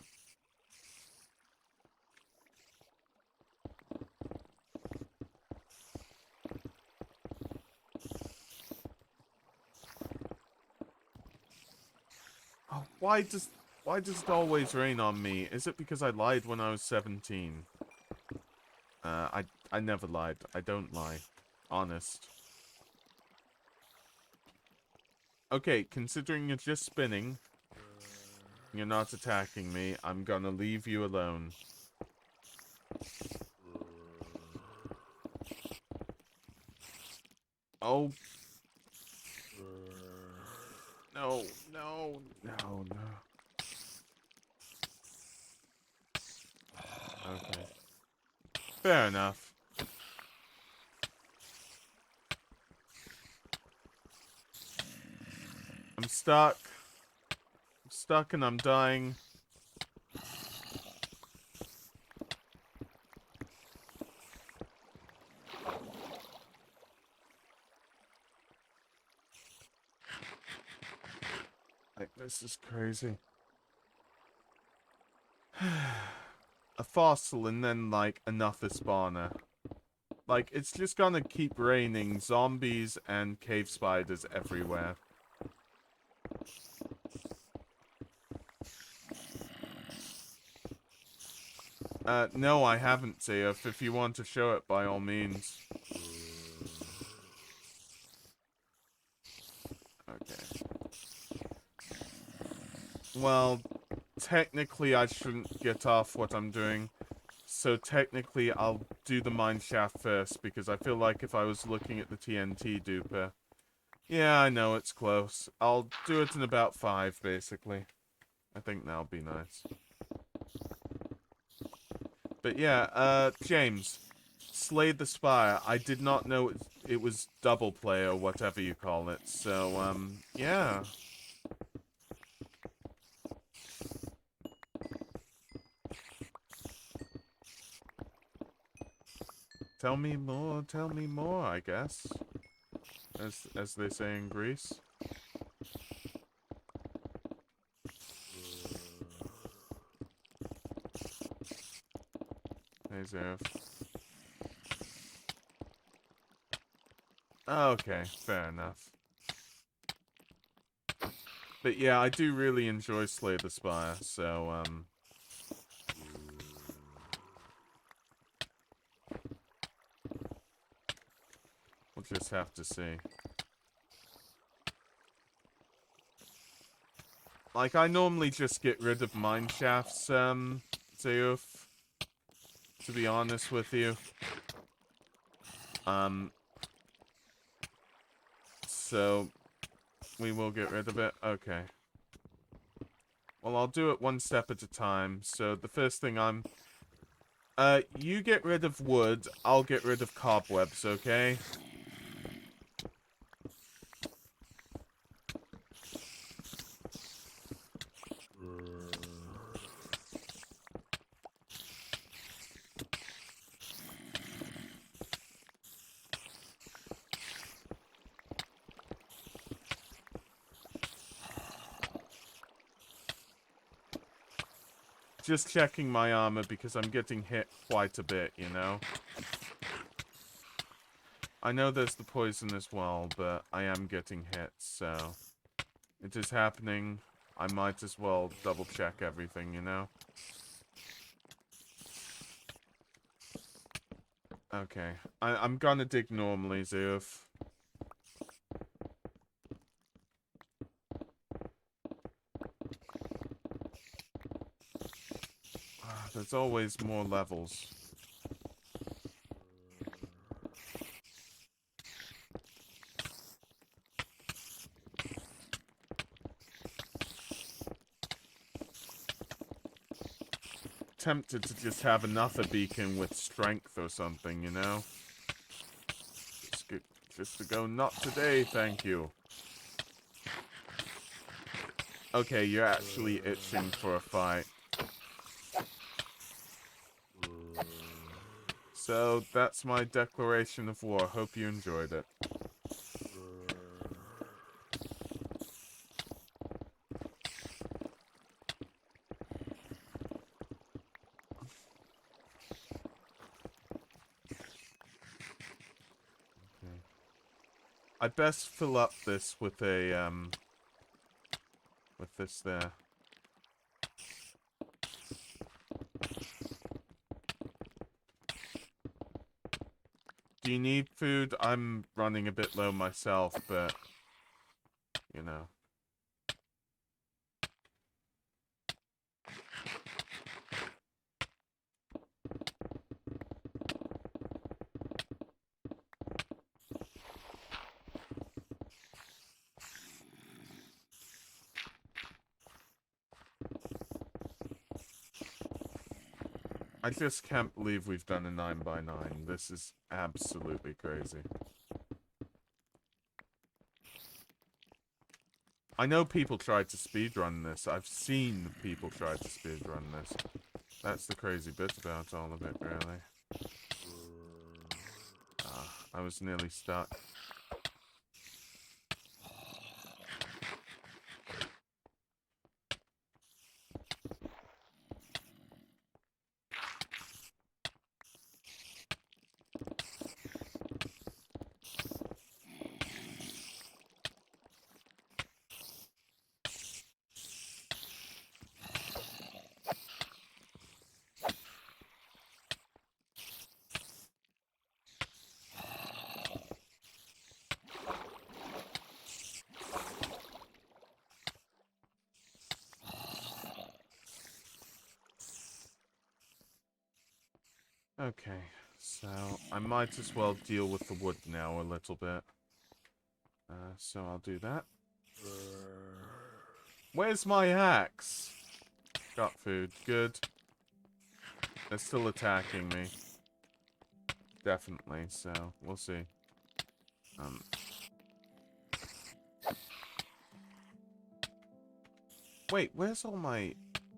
Oh, why does it always rain on me? Is it because I lied when I was 17? I never lied. I don't lie. Honest. Okay, considering you're just spinning, you're not attacking me, I'm gonna leave you alone. Oh. No, no, no, no. Okay. Fair enough. I'm stuck. I'm stuck and I'm dying. Like, this is crazy. A fossil and then, like, another spawner. Like, it's just gonna keep raining zombies and cave spiders everywhere. No, I haven't, Zeof. If you want to show it, by all means. Okay. Well, technically I shouldn't get off what I'm doing. So technically I'll do the mine shaft first, because I feel like if I was looking at the TNT duper... Yeah, I know, it's close. I'll do it in about 5, basically. I think that'll be nice. But yeah, James. Slay the Spire. I did not know it was double play or whatever you call it. So, yeah. Tell me more, I guess. As they say in Greece. Hey, Zerf. Okay, fair enough. But yeah, I do really enjoy Slay the Spire, so, we'll just have to see. Like, I normally just get rid of mine shafts, Zeof, to be honest with you. So, we will get rid of it. Okay. Well, I'll do it one step at a time. So, the first thing you get rid of wood, I'll get rid of cobwebs, okay? Just checking my armor because I'm getting hit quite a bit, you know? I know there's the poison as well, but I am getting hit, so... It is happening. I might as well double check everything, you know? Okay. I'm gonna dig normally, Zeof. There's always more levels. Tempted to just have another beacon with strength or something, you know? Just to go, not today, thank you. Okay, you're actually itching for a fight. So, that's my declaration of war. Hope you enjoyed it. Okay. I best fill up this with a, with this there. Do you need food? I'm running a bit low myself, but, you know. I just can't believe we've done a 9x9. This is absolutely crazy. I know people tried to speedrun this. I've seen people try to speedrun this. That's the crazy bit about all of it, really. I was nearly stuck. Okay, so I might as well deal with the wood now a little bit. So I'll do that. Where's my axe? Got food. Good. They're still attacking me. Definitely, so we'll see. Wait, where's all my...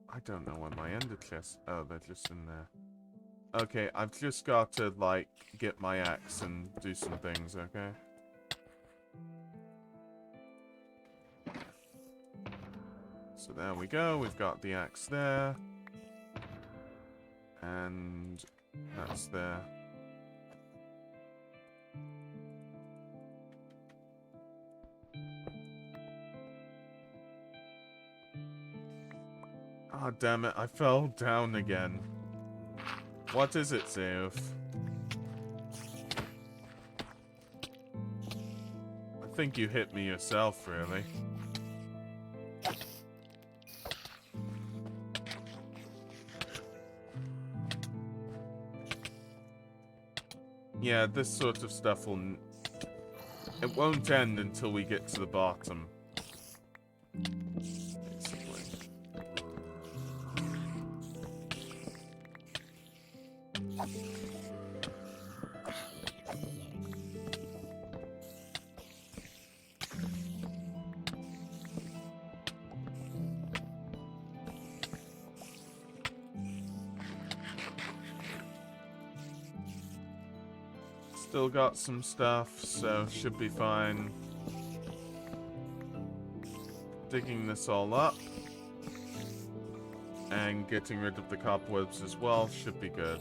I don't know where my ender chests... Oh, they're just in there. Okay, I've just got to, like, get my axe and do some things, okay? So there we go, we've got the axe there. And that's there. Ah, damn it, I fell down again. What is it, Zeof? I think you hit me yourself, really. Yeah, this sort of stuff will... It won't end until we get to the bottom. Basically. Still got some stuff, so should be fine. Digging this all up. And getting rid of the cobwebs as well should be good.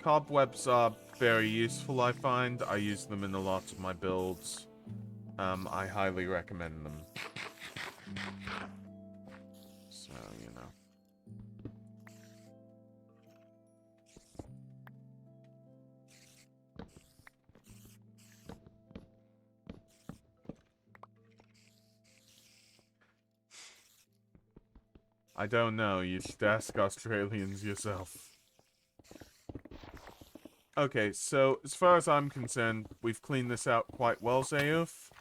Cobwebs are very useful, I find. I use them in a lot of my builds. I highly recommend them. So, you know. I don't know. You should ask Australians yourself. Okay, so as far as I'm concerned, we've cleaned this out quite well, Zayuf.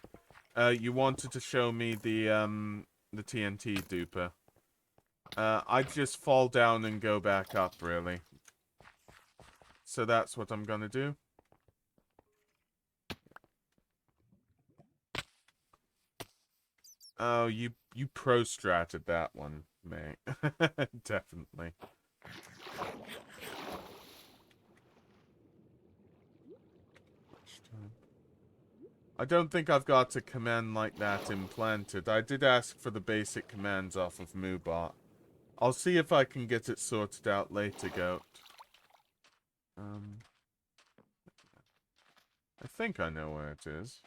You wanted to show me the TNT duper. I'd just fall down and go back up, really. So that's what I'm gonna do. Oh, you pro-stratted that one, mate. Definitely. I don't think I've got a command like that implanted. I did ask for the basic commands off of Moobot. I'll see if I can get it sorted out later, Goat. I think I know where it is.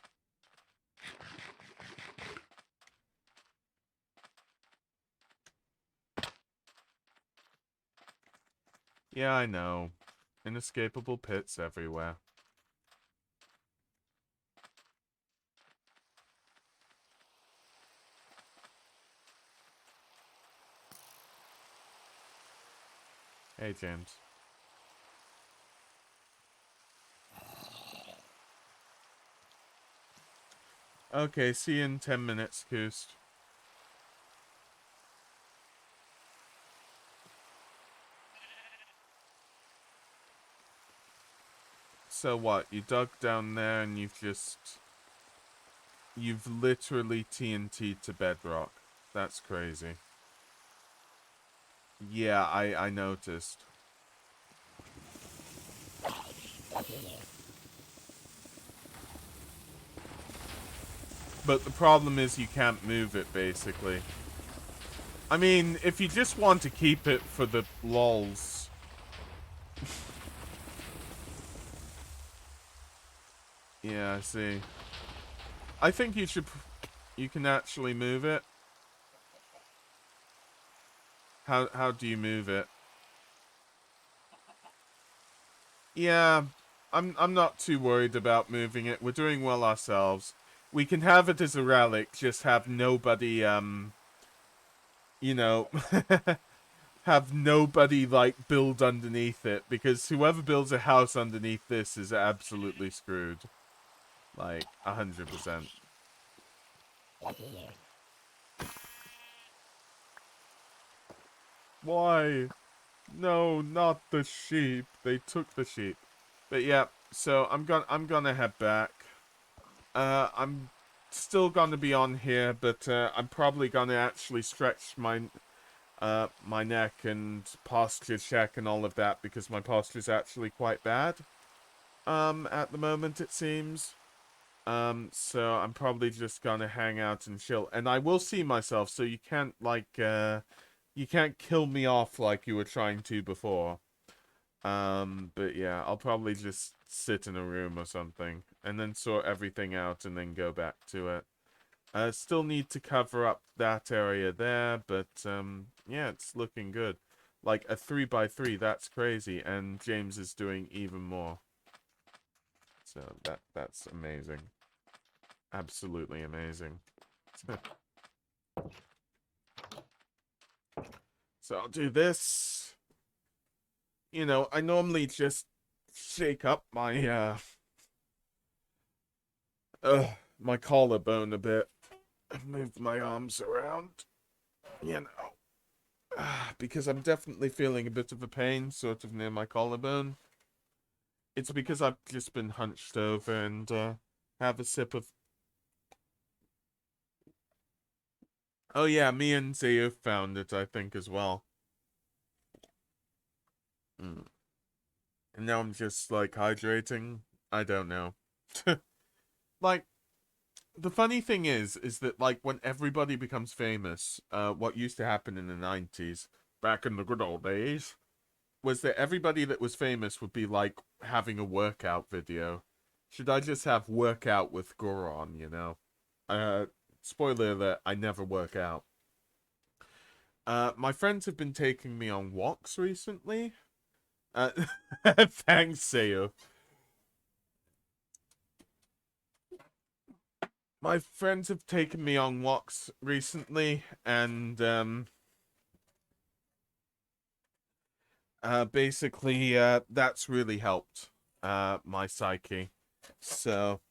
Yeah, I know. Inescapable pits everywhere. Hey, James. Okay, see you in 10 minutes, Koost. So what? You dug down there and you've literally TNT'd to bedrock. That's crazy. Yeah, I noticed. But the problem is you can't move it, basically. I mean, if you just want to keep it for the lols. Yeah, I see. I think you can actually move it. How do you move it? Yeah, I'm not too worried about moving it. We're doing well ourselves. We can have it as a relic, just have nobody, you know, have nobody, like, build underneath it, because whoever builds a house underneath this is absolutely screwed. Like, 100%. Why? No, not the sheep. They took the sheep. But yeah, so I'm gonna head back. I'm still gonna be on here, but I'm probably gonna actually stretch my my neck and posture check and all of that because my posture's actually quite bad. At the moment it seems. So I'm probably just gonna hang out and chill. And I will see myself, so you can't like you can't kill me off like you were trying to before. But yeah, I'll probably just sit in a room or something and then sort everything out and then go back to it. Still need to cover up that area there, but yeah, it's looking good. Like a 3x3, that's crazy, and James is doing even more. So that's amazing. Absolutely amazing. So I'll do this. You know, I normally just shake up my collarbone a bit and move my arms around, you know, because I'm definitely feeling a bit of a pain sort of near my collarbone. It's because I've just been hunched over and have a sip of. Oh yeah, me and Zayu found it, I think, as well. Mm. And now I'm just like hydrating. I don't know. Like, the funny thing is that like when everybody becomes famous, what used to happen in the 90s, back in the good old days, was that everybody that was famous would be like having a workout video. Should I just have workout with Goron, you know? Spoiler alert, I never work out. My friends have been taking me on walks recently. Uh, thanks, Sayo. My friends have taken me on walks recently, and basically, that's really helped my psyche. So,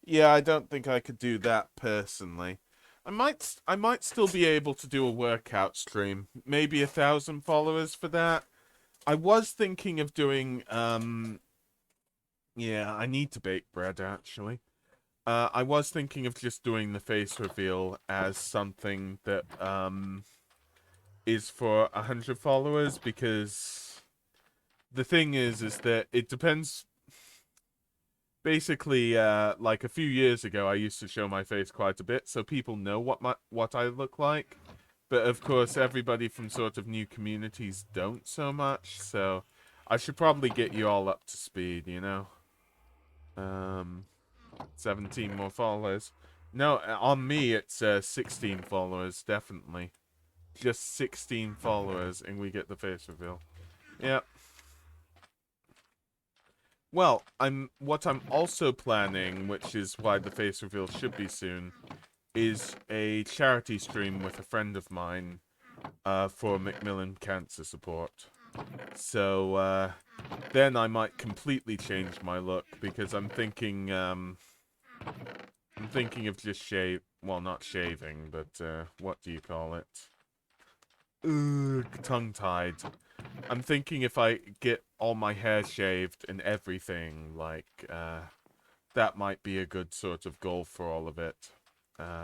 yeah, I don't think I could do that personally. I might still be able to do a workout stream. Maybe 1,000 followers for that. I was thinking of doing yeah, I need to bake bread actually. I was thinking of just doing the face reveal as something that is for 100 followers, because the thing is that it depends. Basically, like a few years ago, I used to show my face quite a bit, so people know what I look like. But of course, everybody from sort of new communities don't so much. So I should probably get you all up to speed, you know. 17 more followers. No, on me it's 16 followers, definitely. Just 16 followers, and we get the face reveal. Yep. Well, what I'm also planning, which is why the face reveal should be soon, is a charity stream with a friend of mine for Macmillan Cancer Support. So then I might completely change my look, because I'm thinking of just well, not shaving, but what do you call it? Ugh, tongue-tied. I'm thinking if I get all my hair shaved and everything, like, that might be a good sort of goal for all of it,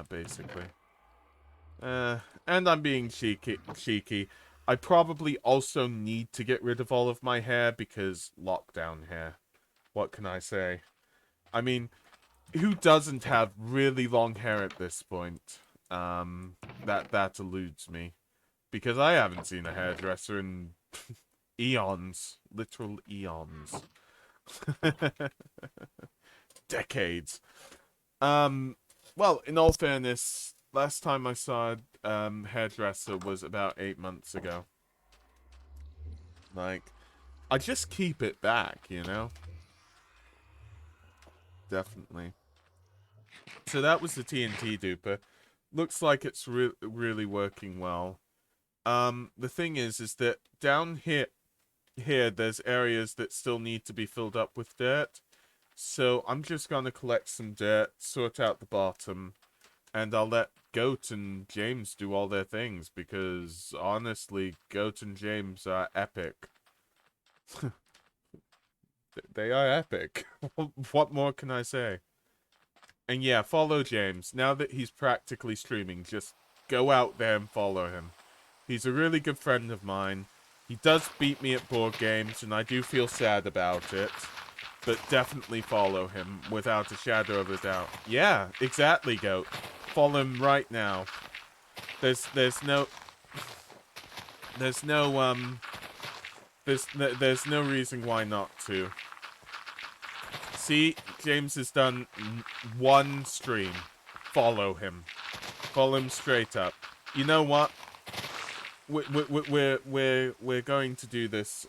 basically. And I'm being cheeky. I probably also need to get rid of all of my hair because lockdown hair. What can I say? I mean, who doesn't have really long hair at this point? That eludes me. Because I haven't seen a hairdresser in eons. Literal eons. Decades. Well, in all fairness, last time I saw a hairdresser was about 8 months ago. Like, I just keep it back, you know? Definitely. So that was the TNT duper. Looks like it's really working well. The thing is that down here, there's areas that still need to be filled up with dirt. So I'm just gonna collect some dirt, sort out the bottom, and I'll let Goat and James do all their things, because honestly, Goat and James are epic. They are epic. What more can I say? And yeah, follow James. Now that he's practically streaming, just go out there and follow him. He's a really good friend of mine. He does beat me at board games, and I do feel sad about it. But definitely follow him, without a shadow of a doubt. Yeah, exactly, Goat. Follow him right now. There's no there's no reason why not to. See, James has done one stream. Follow him. Follow him straight up. You know what? We're going to do this.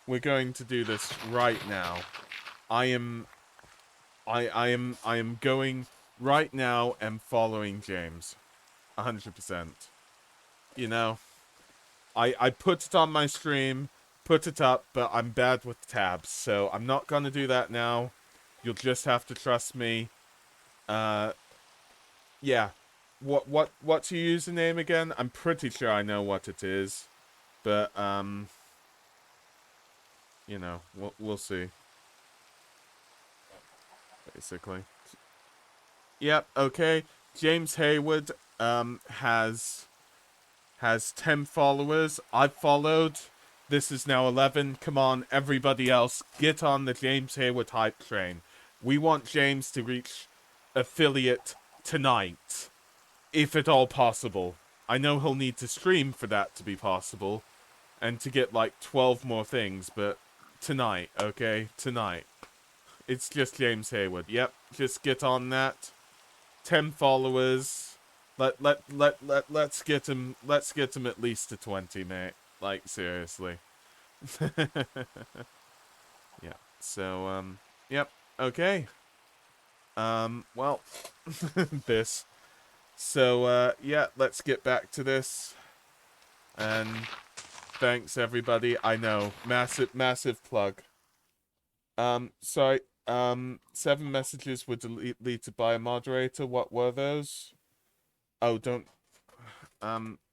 We're going to do this right now. I am going right now am following James. 100%. You know, I put it on my stream, put it up, but I'm bad with tabs, so I'm not gonna do that now. You'll just have to trust me. Yeah. What's your username again? I'm pretty sure I know what it is, but you know, we'll see. Basically. Yep. Okay. James Hayward has 10 followers. I've followed. This is now 11. Come on, everybody else, get on the James Hayward hype train. We want James to reach affiliate tonight, if at all possible. I know he'll need to stream for that to be possible, and to get like 12 more things, but tonight, okay? Tonight. It's just James Hayward. Yep, just get on that. 10 followers. Let's get him at least to 20, mate. Like, seriously. Yeah. So, yep. Okay. Well, this. So, yeah, let's get back to this. And thanks, everybody. I know. Massive plug. Sorry. 7 messages were deleted by a moderator. What were those? Oh, don't...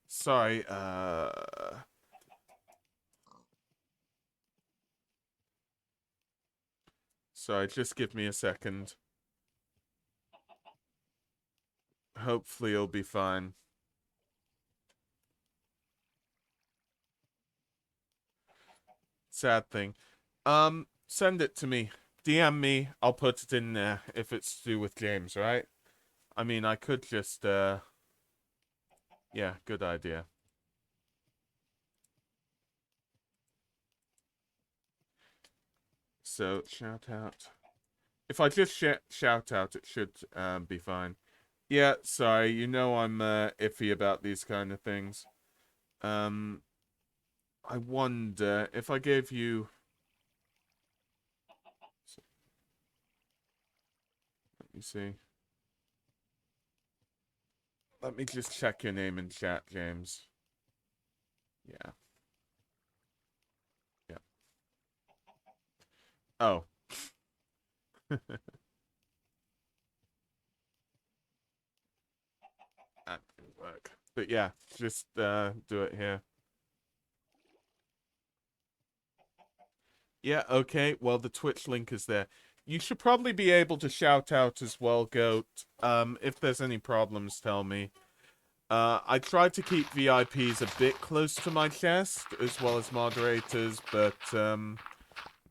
sorry, Sorry, just give me a second. Hopefully it'll be fine. Sad thing. Send it to me. DM me. I'll put it in there if it's to do with James, right? I mean, I could just, yeah, good idea. So, shout out. If I just shout out, it should be fine. Yeah, sorry, you know I'm iffy about these kind of things. I wonder if I gave you... Let me see. Let me just check your name in chat, James. Yeah. Yeah. Oh. That didn't work. But yeah, just do it here. Yeah, okay. Well, the Twitch link is there. You should probably be able to shout out as well, Goat. If there's any problems, tell me. I tried to keep VIPs a bit close to my chest, as well as moderators, but,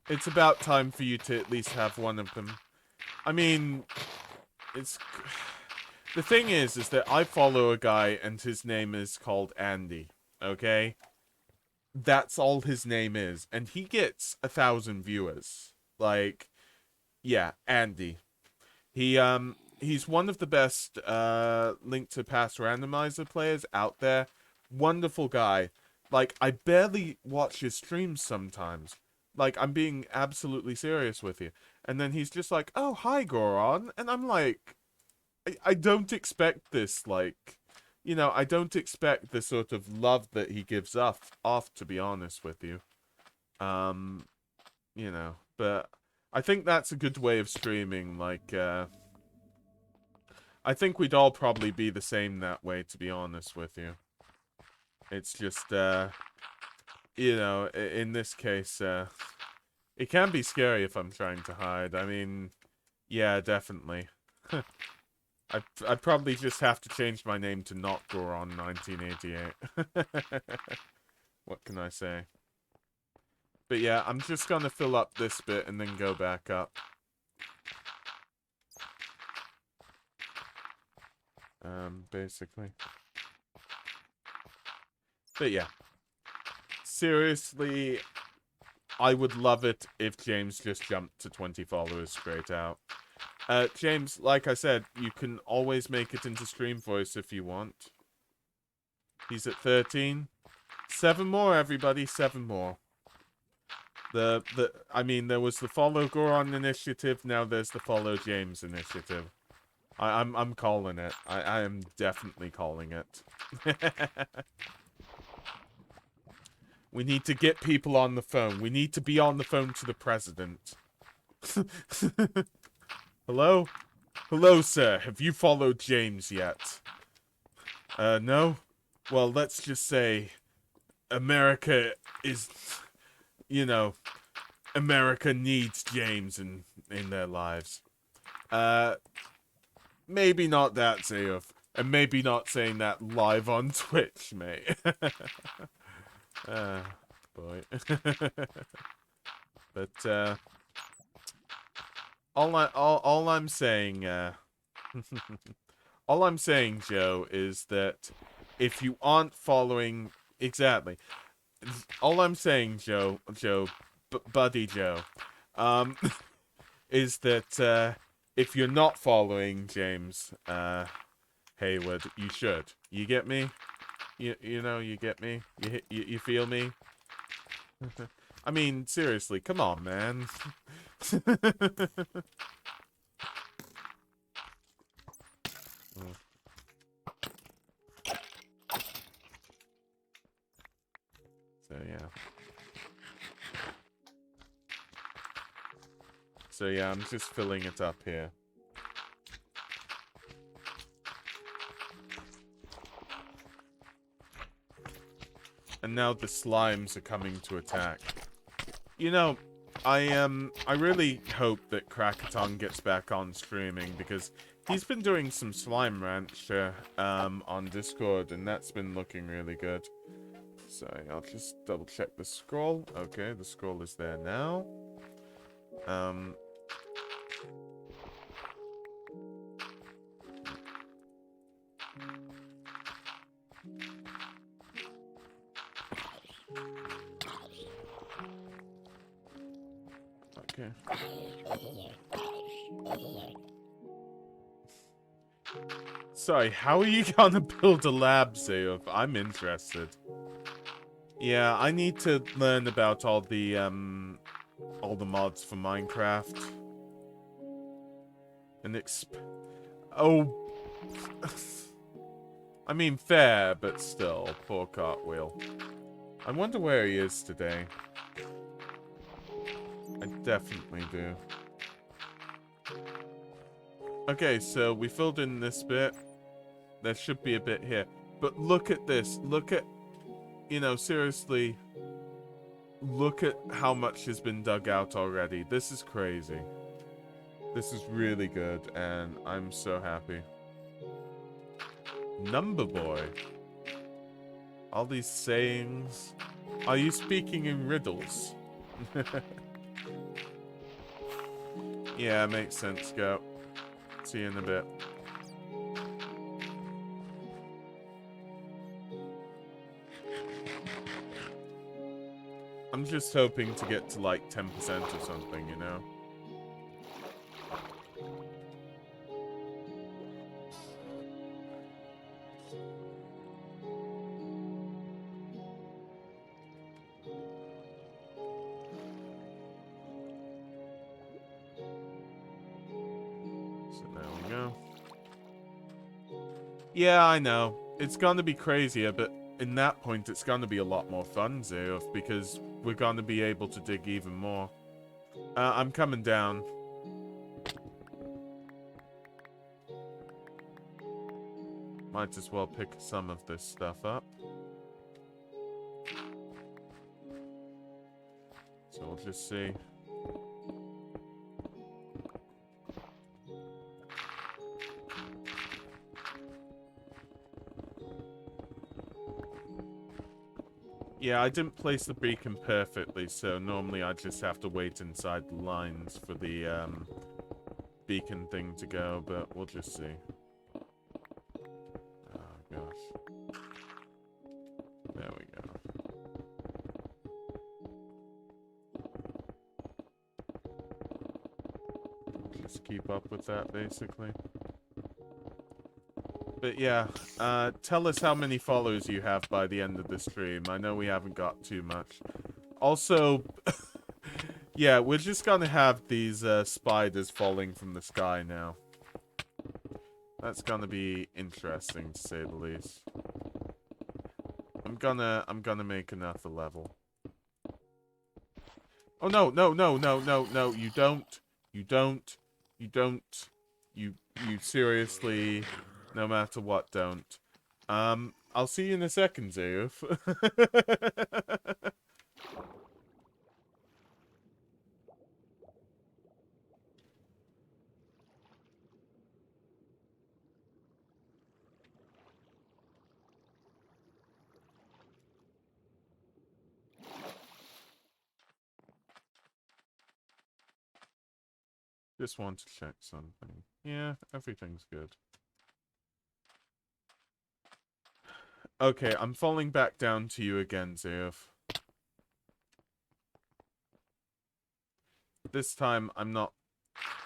it's about time for you to at least have one of them. I mean, it's... The thing is that I follow a guy, and his name is called Andy, okay? That's all his name is, and he gets 1,000 viewers. Like, yeah, Andy. He's one of the best Link to Past randomizer players out there. Wonderful guy. Like, I barely watch his streams sometimes. Like, I'm being absolutely serious with you. And then he's just like, oh, hi, Goron. And I'm like, I don't expect this, like... You know, I don't expect the sort of love that he gives off, to be honest with you. You know, but I think that's a good way of streaming, like, I think we'd all probably be the same that way, to be honest with you. It's just, you know, in this case, it can be scary if I'm trying to hide. I mean, yeah, definitely. I'd probably just have to change my name to not Goron 1988. What can I say? But yeah, I'm just gonna fill up this bit and then go back up. Basically. But yeah. Seriously, I would love it if James just jumped to 20 followers straight out. James, like I said, you can always make it into Stream Voice if you want. He's at 13. 7 more, everybody. 7 more. I mean, there was the Follow Goron initiative. Now there's the Follow James initiative. I'm calling it. I am definitely calling it. We need to get people on the phone. We need to be on the phone to the president. Hello? Hello, sir. Have you followed James yet? No? Well, let's just say America is, you know, America needs James in their lives. Maybe not that, Zeof. And maybe not saying that live on Twitch, mate. Boy. But, all I'm saying, all I'm saying, Joe, is that if you aren't following... Exactly. All I'm saying, Buddy Joe, is that, if you're not following James, Hayward, you should. You get me? You know, you get me? You feel me? I mean, seriously, come on, man. So, yeah. So, yeah, I'm just filling it up here. And now the slimes are coming to attack. You know, I really hope that Krakaton gets back on streaming because he's been doing some Slime Rancher on Discord and that's been looking really good. So I'll just double check the scroll. Okay, the scroll is there now. Okay. Sorry, how are you gonna build a lab, Zeof? I'm interested. Yeah, I need to learn about all the mods for Minecraft. And oh. I mean, fair, but still. Poor Cartwheel. I wonder where he is today. I definitely do. Okay, so we filled in this bit. There should be a bit here. But look at this. Look at... You know, seriously... Look at how much has been dug out already. This is crazy. This is really good, and I'm so happy. Number boy. All these sayings. Are you speaking in riddles? Yeah, makes sense, go. See you in a bit. I'm just hoping to get to like 10% or something, you know? So there we go. Yeah, I know. It's gonna be crazier, but in that point it's gonna be a lot more fun, Zeof, because we're gonna be able to dig even more. I'm coming down. Might as well pick some of this stuff up. So we'll just see. Yeah, I didn't place the beacon perfectly, so normally I just have to wait inside the lines for the beacon thing to go, but we'll just see. Oh gosh. There we go. Just keep up with that, basically. But yeah, tell us how many followers you have by the end of the stream. I know we haven't got too much. Also, yeah, we're just gonna have these spiders falling from the sky now. That's gonna be interesting to say the least. I'm gonna make another level. Oh no, no, no, no, no, no, you don't. You don't. You don't. You seriously, no matter what, don't. I'll see you in a second, Zeus. Just want to check something. Yeah, everything's good. Okay, I'm falling back down to you again, Zeus. This time, I'm not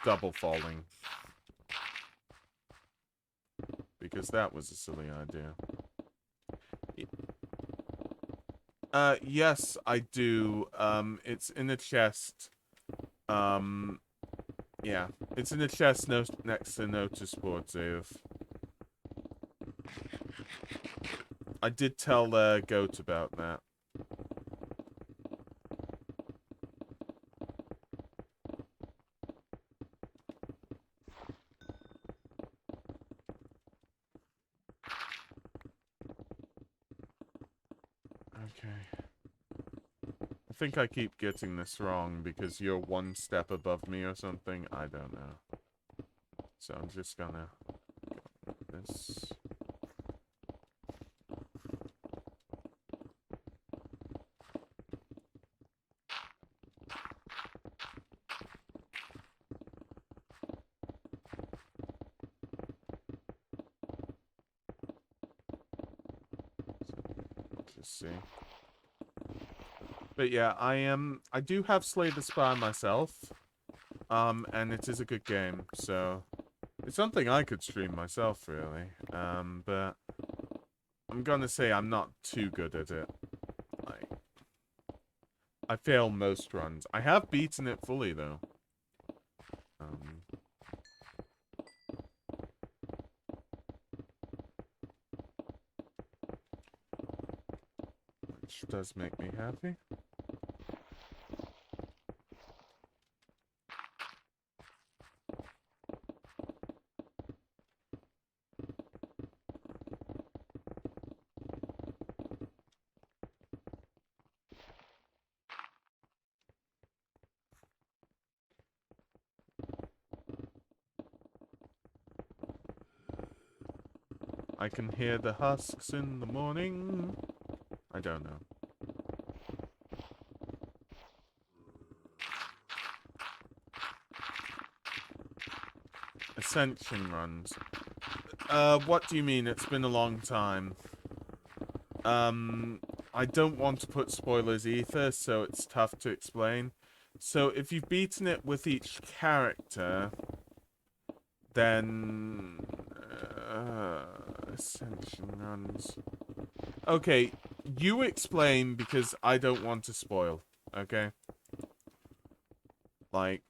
double falling. Because that was a silly idea. Yes, I do. It's in a chest. Yeah. It's in a chest next to notice board, Zeus. I did tell Goat about that. Okay. I think I keep getting this wrong because you're one step above me or something. I don't know. So I'm just gonna go like this. Just see. But yeah, I do have Slay the Spire myself. And it is a good game, so it's something I could stream myself, really. But I'm gonna say I'm not too good at it. Like, I fail most runs. I have beaten it fully, though. Which does make me happy. I can hear the husks in the morning. I don't know. Ascension runs. What do you mean? It's been a long time. I don't want to put spoilers either, so it's tough to explain. So if you've beaten it with each character, then Ascension runs. Okay, you explain because I don't want to spoil. Okay, like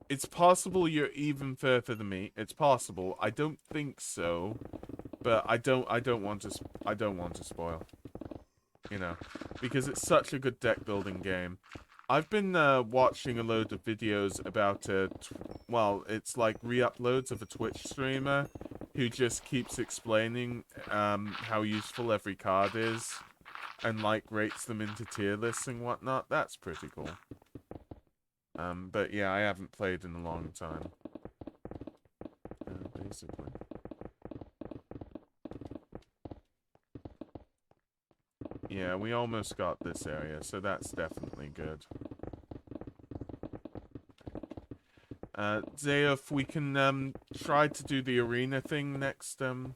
it's possible you're even further than me. It's possible. I don't think so, but I don't want to spoil. You know, because it's such a good deck building game. I've been watching a load of videos about well, it's like re-uploads of a Twitch streamer who just keeps explaining how useful every card is and like rates them into tier lists and whatnot. That's pretty cool. But yeah, I haven't played in a long time. Basically. Yeah, we almost got this area, so that's definitely good. Zeof, we can try to do the arena thing next. Okay.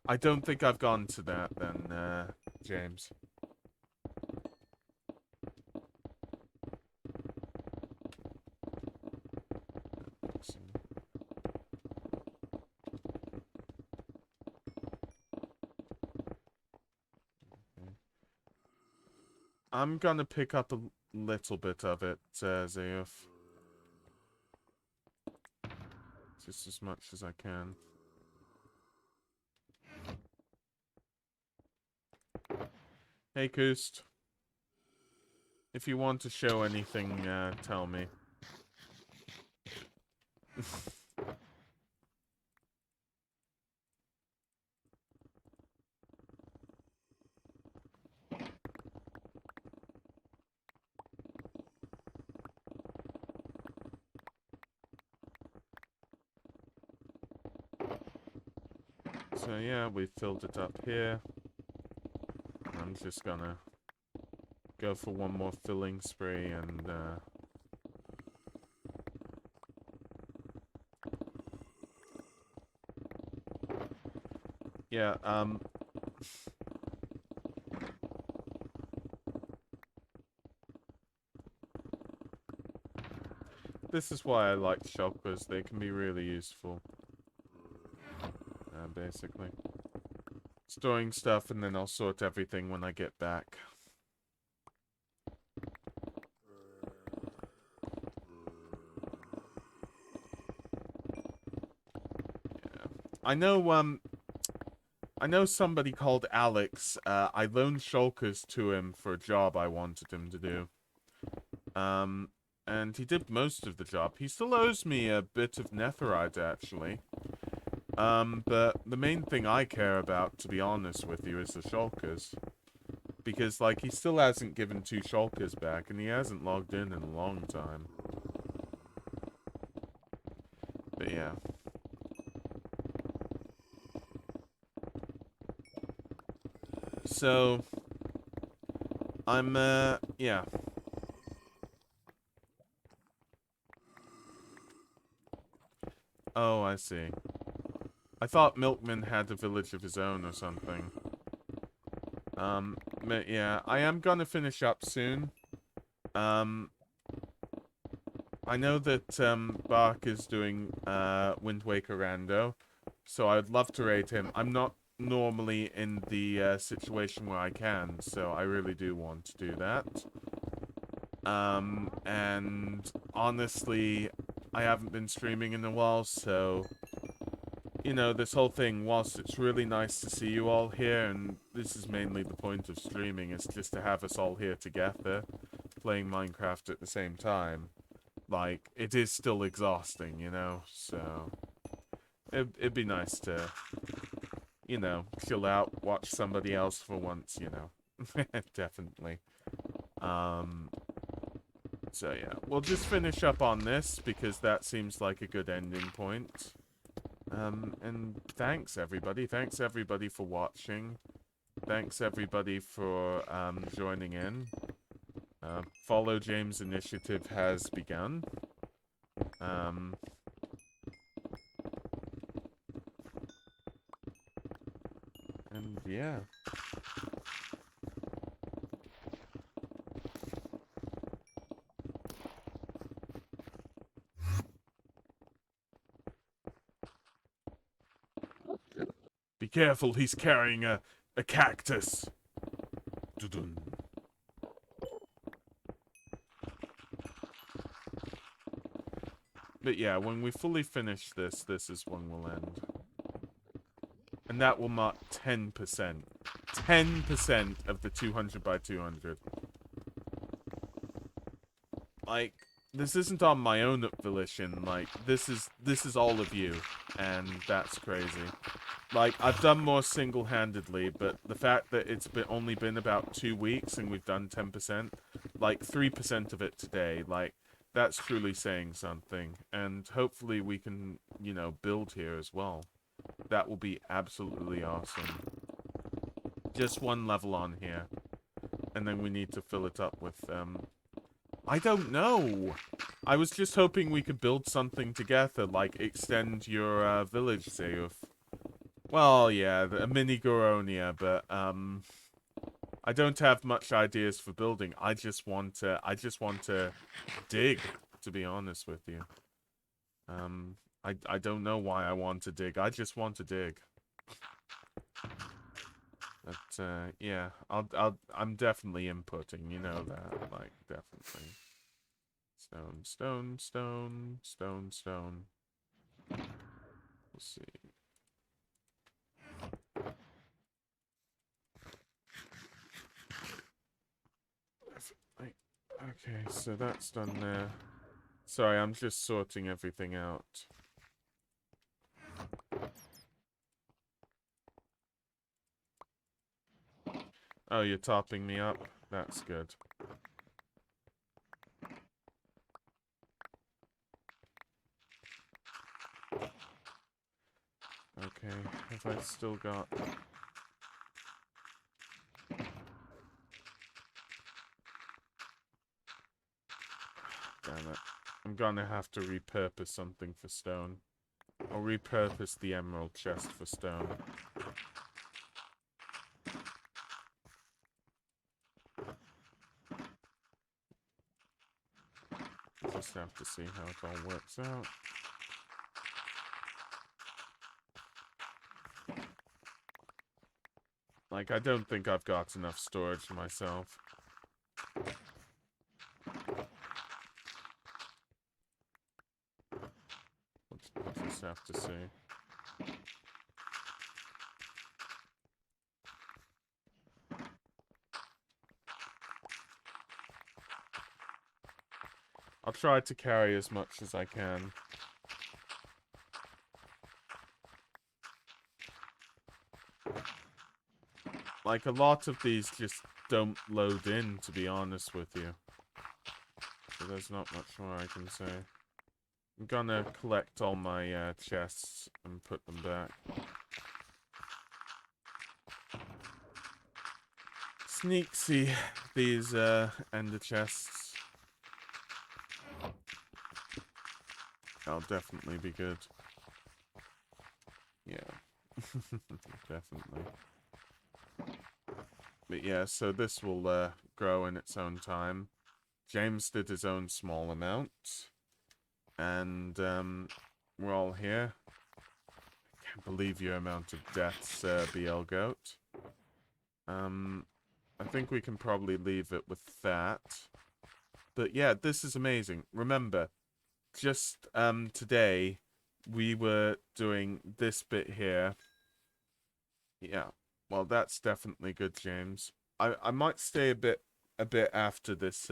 I don't think I've gone to that then, James. I'm gonna pick up a little bit of it, Zeof. just as much as I can. Hey, Koost. If you want to show anything, tell me. So yeah, we filled it up here. I'm just gonna go for one more filling spray and yeah, this is why I like shulkers. They can be really useful. Basically. Storing stuff and then I'll sort everything when I get back. Yeah. I know somebody called Alex. I loaned shulkers to him for a job I wanted him to do. And he did most of the job. He still owes me a bit of netherite, actually. But the main thing I care about, to be honest with you, is the shulkers. Because, like, he still hasn't given 2 shulkers back, and he hasn't logged in a long time. But yeah. So, I'm, yeah. Oh, I see. I thought Milkman had a village of his own or something. But yeah, I am gonna finish up soon. I know that, Bark is doing, Wind Waker Rando, so I'd love to raid him. I'm not normally in the, situation where I can, so I really do want to do that. And honestly, I haven't been streaming in a while, so you know, this whole thing, whilst it's really nice to see you all here, and this is mainly the point of streaming, is just to have us all here together, playing Minecraft at the same time. Like, it is still exhausting, you know, so it'd be nice to, you know, chill out, watch somebody else for once, you know. Definitely. So yeah, we'll just finish up on this, because that seems like a good ending point. And thanks everybody. Thanks everybody for watching. Thanks everybody for joining in. Follow James initiative has begun. And yeah. Be careful, he's carrying a cactus. Dun-dun. But yeah, when we fully finish this, this is when we'll end. And that will mark 10%. 10% of the 200 by 200. Like, this isn't on my own volition. Like, this is all of you. And that's crazy. Like, I've done more single-handedly, but the fact that it's only been about 2 weeks and we've done 10%, like 3% of it today, like, that's truly saying something. And hopefully we can, you know, build here as well. That will be absolutely awesome. Just one level on here. And then we need to fill it up with, I don't know. I was just hoping we could build something together, like extend your, village, Zeus. Well, yeah, a mini Goronia, but, I don't have much ideas for building. I just want to dig, to be honest with you. I don't know why I want to dig. I just want to dig. But, yeah, I'm definitely inputting, you know that, like, definitely. Stone, stone, stone, stone, stone. Let's see. Okay, so that's done there. Sorry, I'm just sorting everything out. Oh, you're topping me up? That's good. Okay, have I still got... Damn it. I'm gonna have to repurpose something for stone. I'll repurpose the emerald chest for stone. Just have to see how it all works out. Like, I don't think I've got enough storage for myself. We'll just have to see. I'll try to carry as much as I can. Like, a lot of these just don't load in, to be honest with you. So there's not much more I can say. I'm gonna collect all my chests and put them back. Sneaksy, these ender chests. That'll definitely be good. Yeah. Definitely. But yeah, so this will grow in its own time. James did his own small amount. And we're all here. I can't believe your amount of deaths, BL Goat. I think we can probably leave it with that. But yeah, this is amazing. Remember, just today we were doing this bit here. Yeah. Well, that's definitely good, James. I might stay a bit after this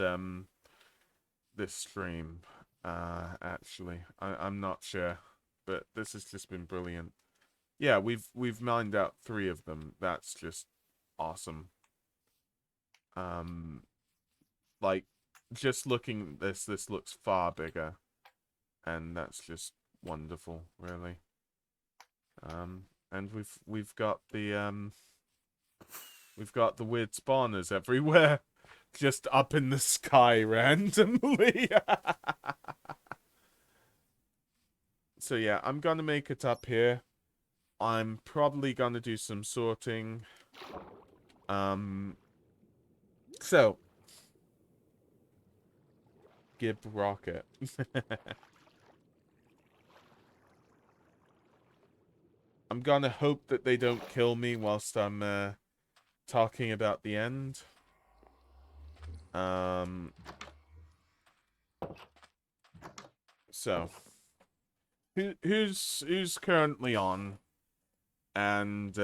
this stream. Actually, I'm not sure, but this has just been brilliant. Yeah, we've mined out 3 of them. That's just awesome. Like, just looking at this looks far bigger, and that's just wonderful, really. And we've got the weird spawners everywhere, just up in the sky randomly. So yeah, I'm gonna make it up here. I'm probably gonna do some sorting. So Gib Rocket. I'm gonna hope that they don't kill me whilst I'm talking about the end. So who's currently on? And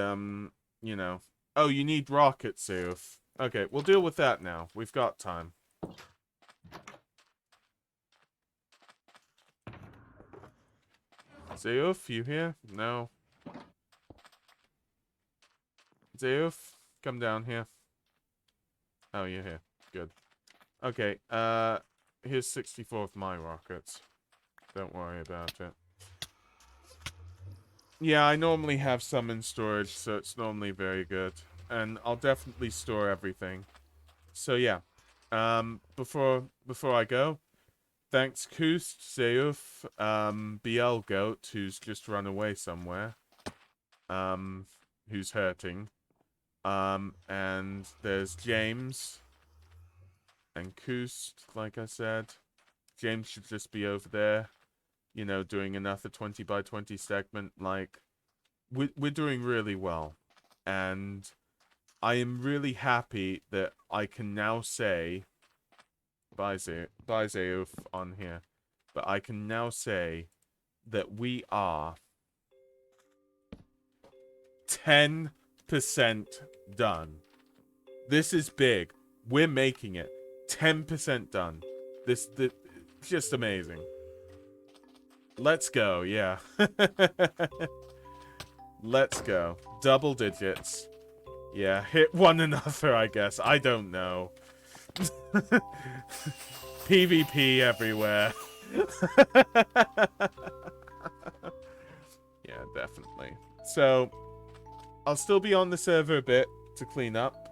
you know. Oh, you need rocket, Seuf. Okay, we'll deal with that now. We've got time. Zeuf, you here? No. Zeuf, come down here. Oh, you're here. Good. Okay, here's 64 of my rockets. Don't worry about it. Yeah, I normally have some in storage, so it's normally very good. And I'll definitely store everything. So yeah. Before I go, thanks Koost, Zeuf, BL Goat, who's just run away somewhere. Who's hurting. And there's James and Koost, like I said. James should just be over there, you know, doing another 20 by 20 segment. Like, we're doing really well. And I am really happy that I can now say, bye Zeuf on here, but I can now say that we are 10% done. This is big. We're making it. 10% done. This just amazing. Let's go, yeah. Let's go. Double digits. Yeah, hit one another, I guess. I don't know. PvP everywhere. Yeah, definitely. So, I'll still be on the server a bit to clean up.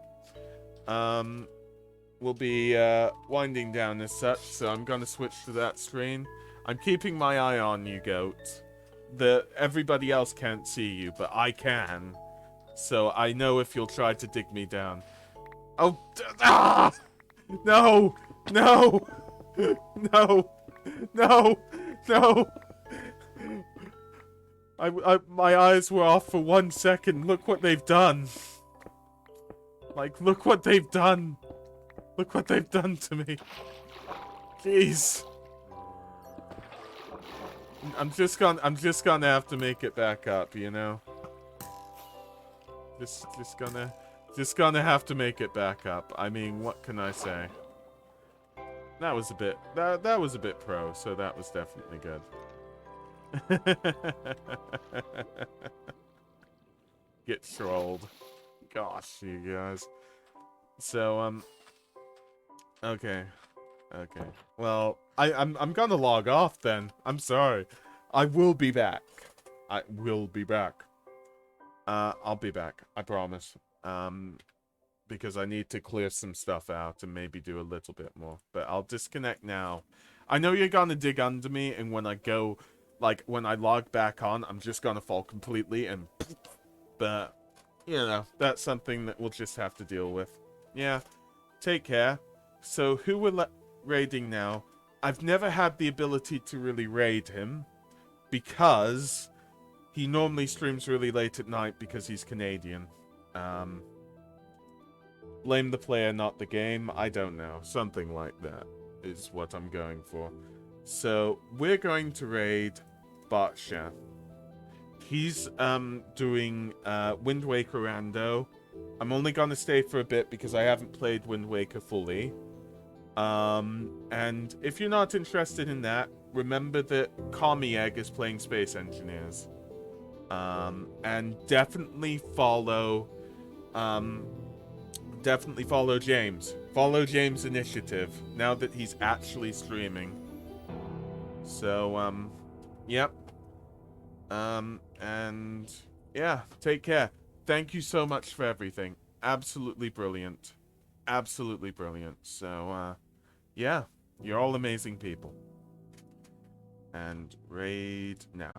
We'll be winding down as such, so I'm gonna switch to that screen. I'm keeping my eye on you, Goat. Everybody else can't see you, but I can. So I know if you'll try to dig me down. Oh, no, no, no, no, no. My eyes were off for 1 second. Look what they've done. Like, look what they've done. Look what they've done to me. Jeez. I'm just gonna have to make it back up, you know. Just gonna have to make it back up. I mean, what can I say? That was a bit that was a bit pro, so that was definitely good. Get trolled. Gosh, you guys. So okay. Okay. Well, I'm gonna log off then. I'm sorry. I will be back. I will be back. I'll be back. I promise. Because I need to clear some stuff out and maybe do a little bit more. But I'll disconnect now. I know you're gonna dig under me, and when I go, like, when I log back on, I'm just gonna fall completely and... But, you know, that's something that we'll just have to deal with. Yeah. Take care. So, who we're raiding now? I've never had the ability to really raid him, because he normally streams really late at night because he's Canadian. Blame the player, not the game. I don't know. Something like that is what I'm going for. So, we're going to raid Baksha. He's doing Wind Waker Rando. I'm only gonna stay for a bit because I haven't played Wind Waker fully. And if you're not interested in that, remember that Commie Egg is playing Space Engineers. And definitely follow James. Follow James' initiative now that he's actually streaming. So, yep. And yeah, take care. Thank you so much for everything. Absolutely brilliant. Absolutely brilliant. So, yeah, you're all amazing people. And raid now.